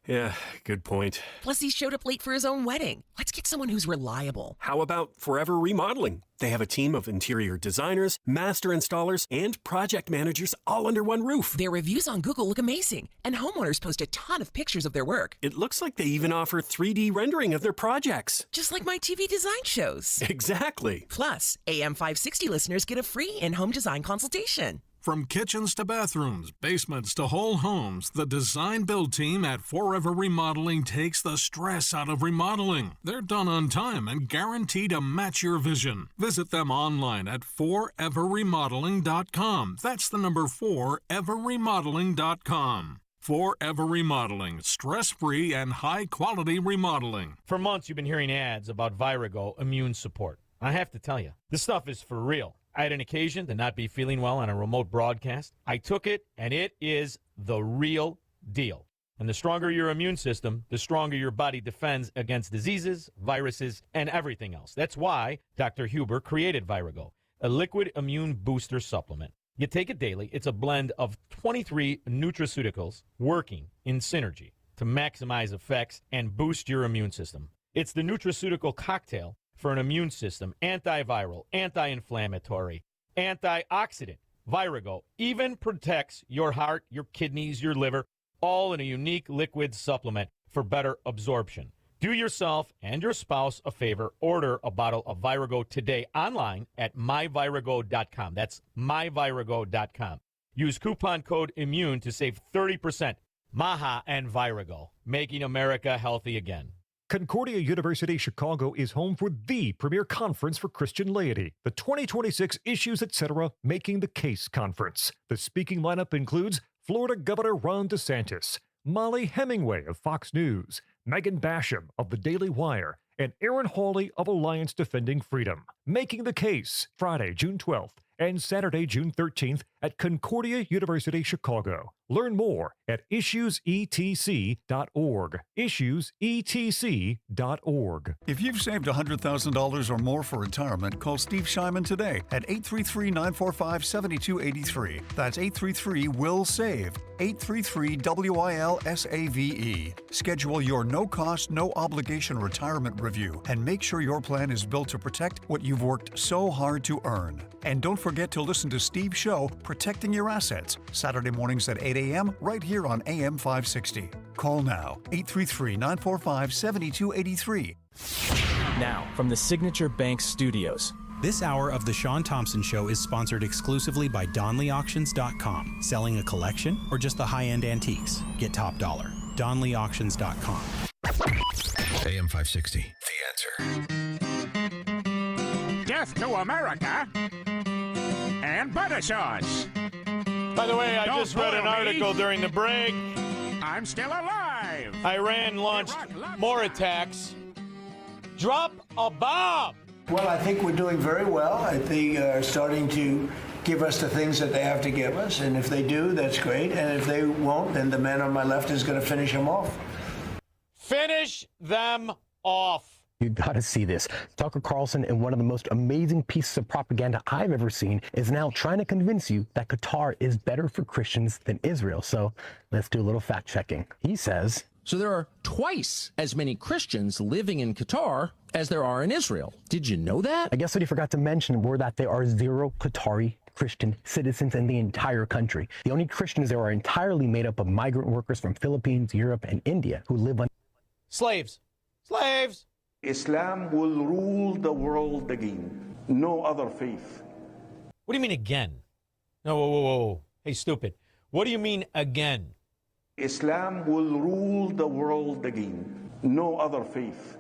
Yeah, good point. Plus, he showed up late for his own wedding. Let's get someone who's reliable. How about Forever Remodeling? They have a team of interior designers, master installers, and project managers all under one roof. Their reviews on Google look amazing, and homeowners post a ton of pictures of their work. It looks like they even offer 3D rendering of their projects. Just like my TV design shows. Exactly. Plus, AM 560 listeners get a free in-home design consultation. From kitchens to bathrooms, basements to whole homes, the design build team at Forever Remodeling takes the stress out of remodeling. They're done on time and guaranteed to match your vision. Visit them online at foreverremodeling.com. That's the number 4everremodeling.com. Forever Remodeling, stress-free and high-quality remodeling. For months, you've been hearing ads about Virago Immune Support. I have to tell you, this stuff is for real. I had an occasion to not be feeling well on a remote broadcast. I took it, and it is the real deal. And the stronger your immune system, the stronger your body defends against diseases, viruses, and everything else. That's why Dr. Huber created Virago, a liquid immune booster supplement. You take it daily. It's a blend of 23 nutraceuticals working in synergy to maximize effects and boost your immune system. It's the nutraceutical cocktail for an immune system, antiviral, anti-inflammatory, antioxidant. Virago even protects your heart, your kidneys, your liver, all in a unique liquid supplement for better absorption. Do yourself and your spouse a favor. Order a bottle of Virago today online at myvirago.com. That's myvirago.com. Use coupon code IMMUNE to save 30%. Maha and Virago, making America healthy again. Concordia University Chicago is home for the premier conference for Christian laity, the 2026 Issues Etc. Making the Case Conference. The speaking lineup includes Florida Governor Ron DeSantis, Molly Hemingway of Fox News, Megan Basham of The Daily Wire, and Aaron Hawley of Alliance Defending Freedom. Making the Case, Friday, June 12th and Saturday, June 13th at Concordia University Chicago. Learn more at issuesetc.org. Issuesetc.org. If you've saved $100,000 or more for retirement, call Steve Shyman today at 833-945-7283. That's 833-WILL-SAVE. 833-WILSAVE. Schedule your no-cost, no-obligation retirement review and make sure your plan is built to protect what you've worked so hard to earn. And don't forget to listen to Steve's show, Protecting Your Assets, Saturday mornings at 8 a.m. right here on AM 560. Call now, 833-945-7283. Now, from the Signature Bank Studios. This hour of The Shaun Thompson Show is sponsored exclusively by DonleyAuctions.com. Selling a collection or just the high-end antiques? Get top dollar. DonleyAuctions.com. AM 560, The Answer. Death to America and butter sauce. By the way, I just read an article during the break. I'm still alive. Iran launched more attacks. Drop a bomb. Well, I think we're doing very well. I think they're starting to give us the things that they have to give us. And if they do, that's great. And if they won't, then the man on my left is going to finish them off. Finish them off. You got to see this. Tucker Carlson, in one of the most amazing pieces of propaganda I've ever seen, is now trying to convince you that Qatar is better for Christians than Israel. So let's do a little fact checking. He says So there are twice as many Christians living in Qatar as there are in Israel. Did you know that? I guess what he forgot to mention were that there are 0 Qatari Christian citizens in the entire country. The only Christians there are entirely made up of migrant workers from Philippines, Europe, and India who live on Slaves. Slaves. Islam will rule the world again. No other faith. What do you mean again? No, whoa. Hey, stupid. What do you mean again? Islam will rule the world again. No other faith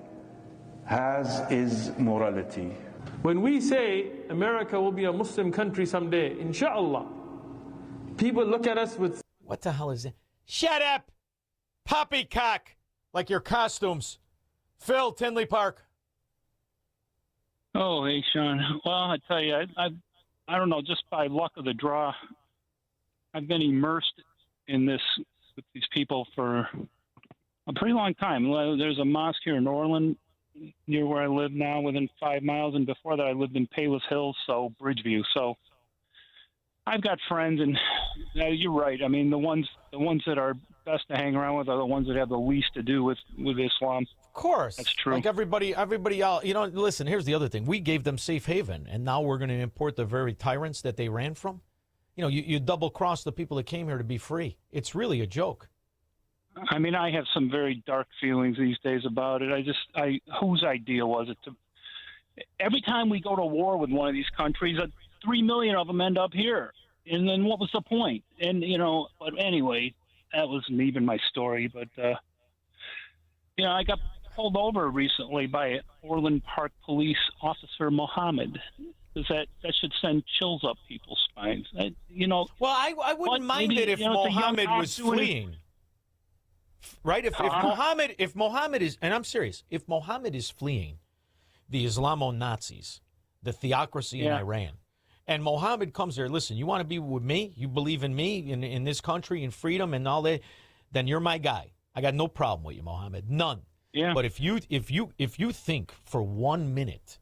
has is morality. When we say America will be a Muslim country someday, inshallah, people look at us with... What the hell is that? Shut up! Poppycock! Like your costumes. Phil, Tinley Park. Oh, hey, Shaun. Well, I tell you, I don't know, just by luck of the draw, I've been immersed in this with these people for a pretty long time. There's a mosque here in Orland, near where I live now, within 5 miles, and before that I lived in Palos Hills, so Bridgeview. So I've got friends, and you're right. I mean, the ones that are best to hang around with are the ones that have the least to do with Islam. Of course. That's true. Like everybody else. You know, listen, here's the other thing. We gave them safe haven, and now we're going to import the very tyrants that they ran from. You know, you double-cross the people that came here to be free. It's really a joke. I mean, I have some very dark feelings these days about it. Whose idea was it to? Every time we go to war with one of these countries, 3 million of them end up here. And then what was the point? And, but anyway, that wasn't even my story. But, I got pulled over recently by Orland Park Police Officer Mohammed. That should send chills up people's spines. Well, I wouldn't mind it if Mohammed was fleeing. Right? If Mohammed is, and I'm serious, if Mohammed is fleeing the Islamo-Nazis, the theocracy in Iran, and Mohammed comes there, listen, you want to be with me? You believe in me, in this country, in freedom and all that, then you're my guy. I got no problem with you, Mohammed. None. Yeah. But if you think for 1 minute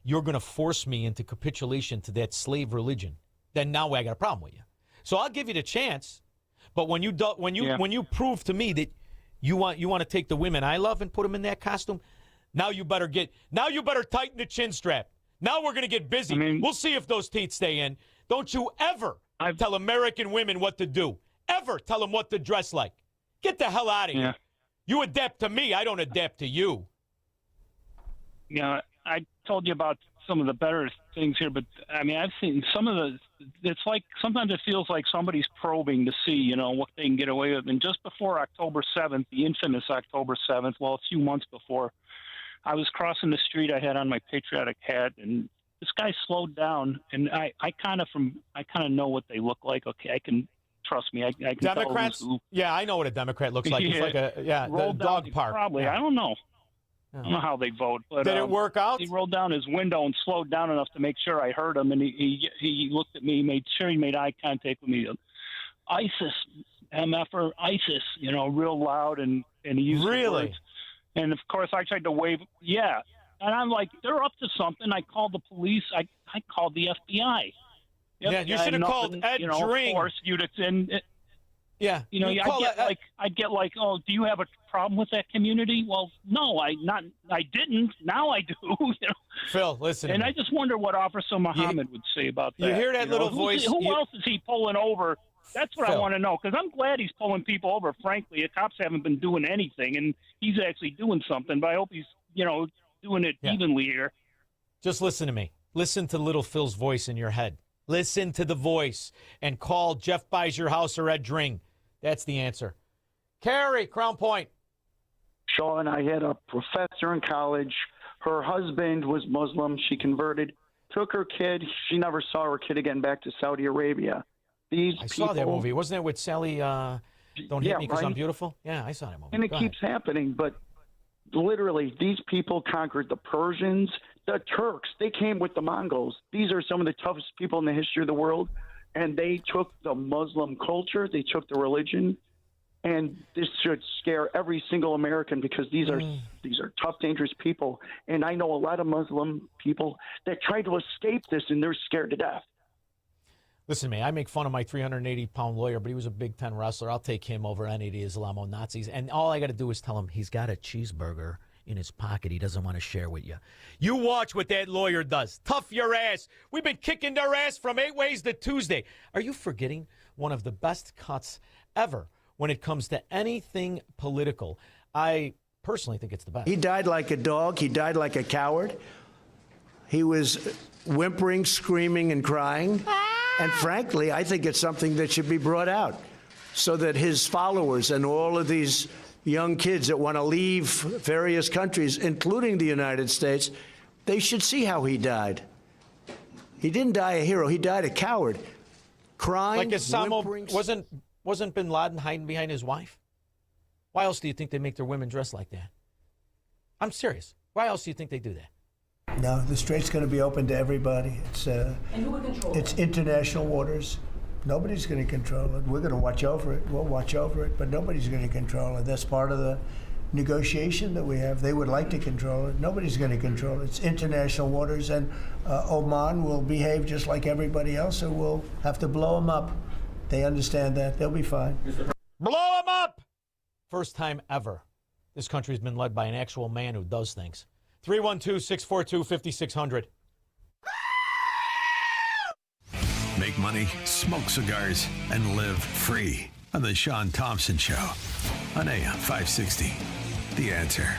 you're going to force me into capitulation to that slave religion, then now I got a problem with you. So I'll give you the chance, but when you prove to me that you want to take the women I love and put them in that costume, now you better tighten the chin strap. Now we're going to get busy. We'll see if those teeth stay in. Don't you ever tell American women what to do. Ever tell them what to dress like. Get the hell out of here. You adapt to me. I don't adapt to you. Yeah, I told you about some of the better things here, but I mean, I've seen some of it's like sometimes it feels like somebody's probing to see, what they can get away with. And just before October 7th, the infamous October 7th, well, a few months before, I was crossing the street. I had on my patriotic hat, and this guy slowed down, and I kind of know what they look like. Okay, I can trust me. I can Democrats? Tell yeah, I know what a Democrat looks like. It's like the dog park. Probably. Yeah. I don't know. I don't know how they vote, but did it work out? He rolled down his window and slowed down enough to make sure I heard him, and he looked at me, made sure he made eye contact with me. ISIS, MFer, ISIS, real loud, and he used the words. And of course, I tried to wave, and I'm like, they're up to something. I called the police. I called the FBI. You should have called Ed Dring. Force units and. Yeah, I'd get like, oh, do you have a problem with that community? Well, no, I didn't. Now I do. Phil, listen. And I just wonder what Officer Muhammad would say about that. You hear that little voice? Who else is he pulling over? That's what Phil. I want to know, because I'm glad he's pulling people over. Frankly, the cops haven't been doing anything, and he's actually doing something. But I hope he's, doing it evenly here. Just listen to me. Listen to little Phil's voice in your head. Listen to the voice and call Jeff Buys Your House or Ed Dring. That's the answer. Carrie, Crown Point. Shaun, I had a professor in college. Her husband was Muslim. She converted, took her kid. She never saw her kid again back to Saudi Arabia. I saw that movie. Wasn't it with Sally, Don't Hit Me Because right? I'm Beautiful? Yeah, I saw that movie. And it keeps happening. But literally, these people conquered the Persians, the Turks. They came with the Mongols. These are some of the toughest people in the history of the world. And they took the Muslim culture, they took the religion, and this should scare every single American, because these are tough, dangerous people. And I know a lot of Muslim people that try to escape this, and they're scared to death. Listen to me, I make fun of my 380-pound lawyer, but he was a Big Ten wrestler. I'll take him over any of the Islamo Nazis. And all I got to do is tell him he's got a cheeseburger in his pocket he doesn't want to share with you. You watch what that lawyer does. Tough your ass. We've been kicking their ass from 8 ways to Tuesday. Are you forgetting one of the best cuts ever when it comes to anything political? I personally think it's the best. He died like a dog. He died like a coward. He was whimpering, screaming, and crying. And frankly, I think it's something that should be brought out so that his followers and all of these young kids that want to leave various countries, including the United States, they should see how he died. He didn't die a hero. He died a coward. Crying, like Osama, wasn't bin Laden hiding behind his wife? Why else do you think they make their women dress like that? I'm serious. Why else do you think they do that? No, the strait's going to be open to everybody. And who would control It's international waters. Nobody's going to control it. We're going to watch over it. We'll watch over it, but nobody's going to control it. That's part of the negotiation that we have. They would like to control it. Nobody's going to control it. It's international waters, and Oman will behave just like everybody else, so we'll have to blow them up. They understand that. They'll be fine. Blow them up! First time ever this country's been led by an actual man who does things. 312-642-5600. Make money, smoke cigars, and live free on the Shaun Thompson Show on AM 560. The Answer.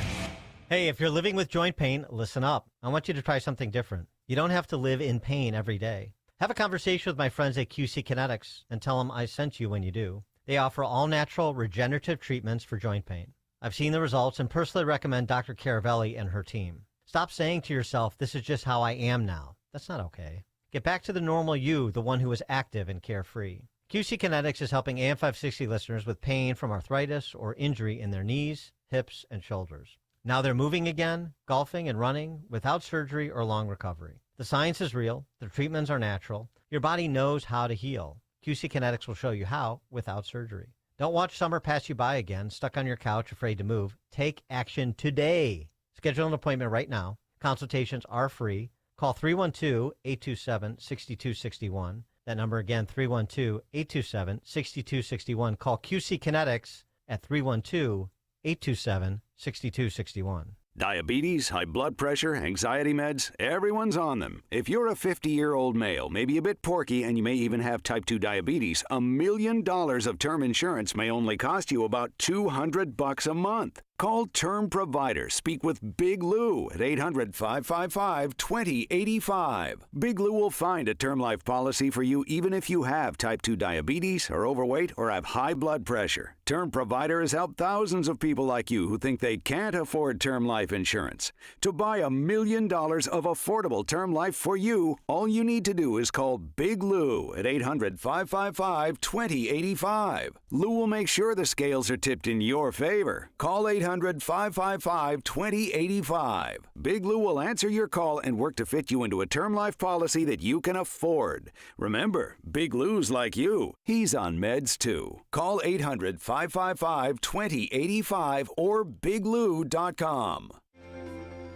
Hey, if you're living with joint pain, listen up. I want you to try something different. You don't have to live in pain every day. Have a conversation with my friends at QC Kinetics and tell them I sent you when you do. They offer all-natural regenerative treatments for joint pain. I've seen the results and personally recommend Dr. Caravelli and her team. Stop saying to yourself, this is just how I am now. That's not okay. Get back to the normal you, the one who is active and carefree. QC Kinetics is helping AM 560 listeners with pain from arthritis or injury in their knees, hips, and shoulders. Now they're moving again, golfing and running without surgery or long recovery. The science is real. The treatments are natural. Your body knows how to heal. QC Kinetics will show you how without surgery. Don't watch summer pass you by again, stuck on your couch, afraid to move. Take action today. Schedule an appointment right now. Consultations are free. Call 312-827-6261. That number again, 312-827-6261. Call QC Kinetics at 312-827-6261. Diabetes, high blood pressure, anxiety meds, everyone's on them. If you're a 50-year-old male, maybe a bit porky, and you may even have type 2 diabetes, $1 million of term insurance may only cost you about $200 a month. Call Term Provider. Speak with Big Lou at 800-555-2085. Big Lou will find a term life policy for you even if you have type 2 diabetes, are overweight, or have high blood pressure. Term Provider has helped thousands of people like you who think they can't afford term life insurance. To buy $1 million of affordable term life for you, all you need to do is call Big Lou at 800-555-2085. Lou will make sure the scales are tipped in your favor. Call 800-555-2085. Big Lou will answer your call and work to fit you into a term life policy that you can afford. Remember, Big Lou's like you. He's on meds too. Call 800-555-2085 or biglou.com.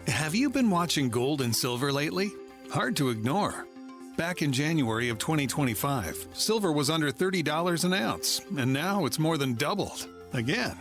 Have you been watching gold and silver lately? Hard to ignore. Back in January of 2025, silver was under $30 an ounce, and now it's more than doubled. Again.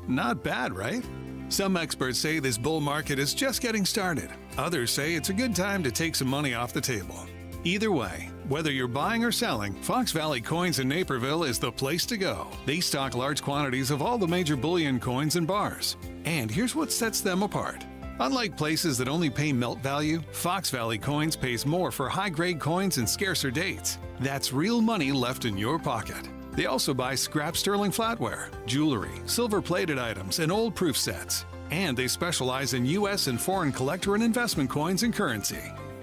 Not bad, right? Some experts say this bull market is just getting started. Others say it's a good time to take some money off the table. Either way, whether you're buying or selling, Fox Valley Coins in Naperville is the place to go. They stock large quantities of all the major bullion coins and bars. And here's what sets them apart. Unlike places that only pay melt value, Fox Valley Coins pays more for high-grade coins and scarcer dates. That's real money left in your pocket. They also buy scrap sterling flatware, jewelry, silver-plated items, and old proof sets. And they specialize in U.S. and foreign collector and investment coins and currency,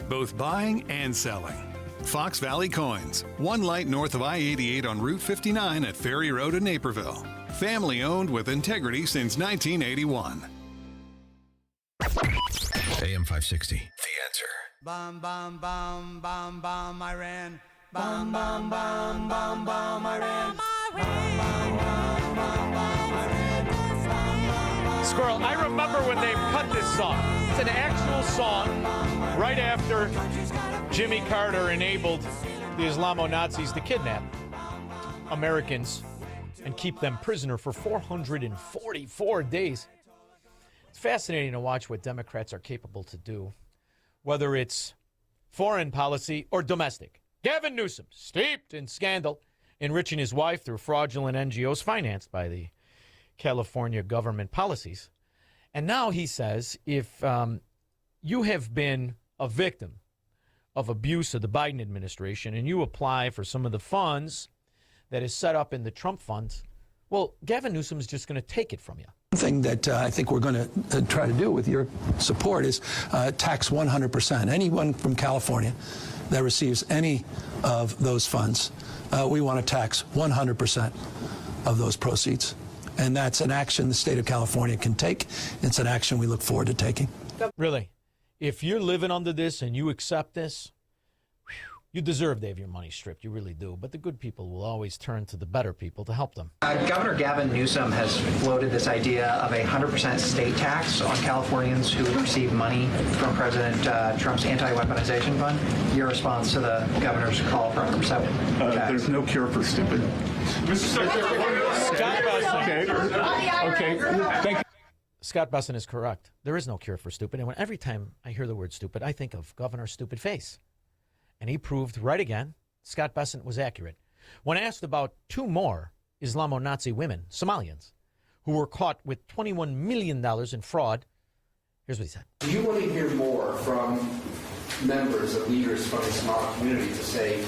both buying and selling. Fox Valley Coins, one light north of I-88 on Route 59 at Ferry Road in Naperville. Family-owned with integrity since 1981. AM 560, The Answer. Bomb, bomb, bomb, bomb, bomb, Iran. Bomb, bomb, bomb, bomb, bomb, Iran. Squirrel, I remember when they cut this song. It's an actual song right after Jimmy Carter enabled the Islamo-Nazis to kidnap Americans and keep them prisoner for 444 days. It's fascinating to watch what Democrats are capable to do, whether it's foreign policy or domestic. Gavin Newsom, steeped in scandal, enriching his wife through fraudulent NGOs financed by the California government policies. And now he says if you have been a victim of abuse of the Biden administration and you apply for some of the funds that is set up in the Trump funds, well, Gavin Newsom is just going to take it from you. One thing that I think we're going to try to do with your support is tax 100%. Anyone from California that receives any of those funds, we want to tax 100% of those proceeds. And that's an action the state of California can take. It's an action we look forward to taking. Really, if you're living under this and you accept this, you deserve to have your money stripped. You really do. But the good people will always turn to the better people to help them. Governor Gavin Newsom has floated this idea of a 100% state tax on Californians who receive money from President Trump's anti-weaponization fund. Your response to the governor's call for 100% tax? There's no cure for stupid. Scott Besson. Okay. Thank you. Scott Besson is correct. There is no cure for stupid. And every time I hear the word stupid, I think of Governor Stupid Face. And he proved right again, Scott Besson was accurate. When asked about two more Islamo-Nazi women, Somalians, who were caught with $21 million in fraud, here's what he said. Do you want to hear more from members of leaders from the Somali community to say,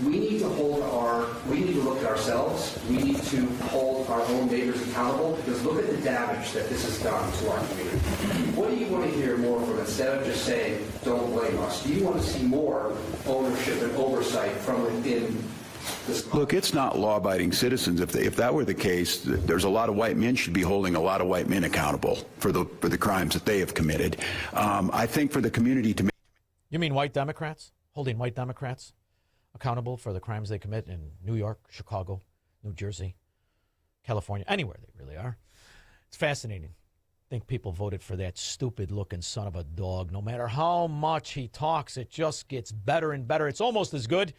we need to look at ourselves, we need to hold our own neighbors accountable, because look at the damage that this has done to our community. What do you want to hear more from, instead of just saying, don't blame us? Do you want to see more ownership and oversight from within this? Look, it's not law-abiding citizens. If that were the case, there's a lot of white men should be holding a lot of white men accountable for the crimes that they have committed. I think for the community to make... You mean white Democrats? Holding white Democrats accountable for the crimes they commit in New York, Chicago, New Jersey, California, anywhere they really are. It's fascinating. I think people voted for that stupid-looking son of a dog. No matter how much he talks, it just gets better and better. It's almost as good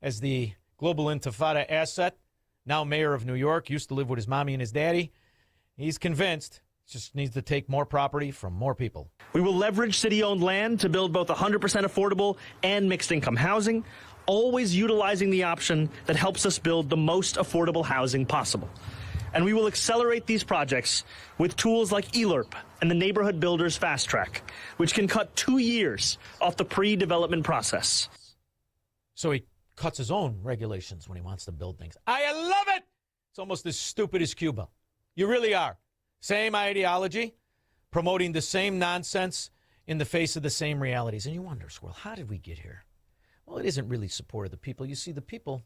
as the Global Intifada asset, now mayor of New York, used to live with his mommy and his daddy. He's convinced he just needs to take more property from more people. We will leverage city-owned land to build both 100% affordable and mixed-income housing, always utilizing the option that helps us build the most affordable housing possible. And we will accelerate these projects with tools like ELERP and the Neighborhood Builders Fast Track, which can cut 2 years off the pre-development process. So he cuts his own regulations when he wants to build things. I love it! It's almost as stupid as Cuba. You really are. Same ideology, promoting the same nonsense in the face of the same realities. And you wonder, well, how did we get here? Well, it isn't really support of the people. You see, the people,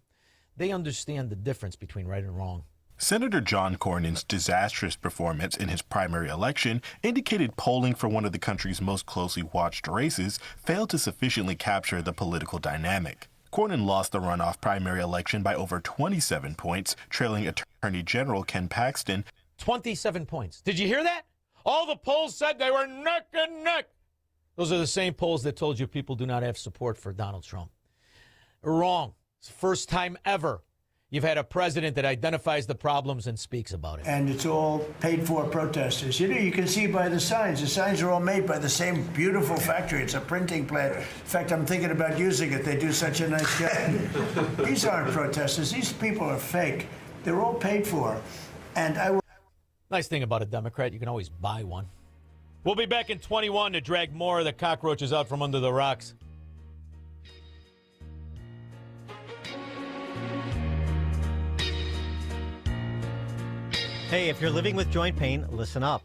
they understand the difference between right and wrong. Senator John Cornyn's disastrous performance in his primary election indicated polling for one of the country's most closely watched races failed to sufficiently capture the political dynamic. Cornyn lost the runoff primary election by over 27 points, trailing Attorney General Ken Paxton. 27 points. Did you hear that? All the polls said they were neck and neck. Those are the same polls that told you people do not have support for Donald Trump. Wrong. It's the first time ever you've had a president that identifies the problems and speaks about it. And it's all paid for protesters. You know, you can see by the signs. The signs are all made by the same beautiful factory. It's a printing plant. In fact, I'm thinking about using it. They do such a nice job. These aren't protesters. These people are fake. They're all paid for. And nice thing about a Democrat, you can always buy one. We'll be back in 21 to drag more of the cockroaches out from under the rocks. Hey, if you're living with joint pain, listen up.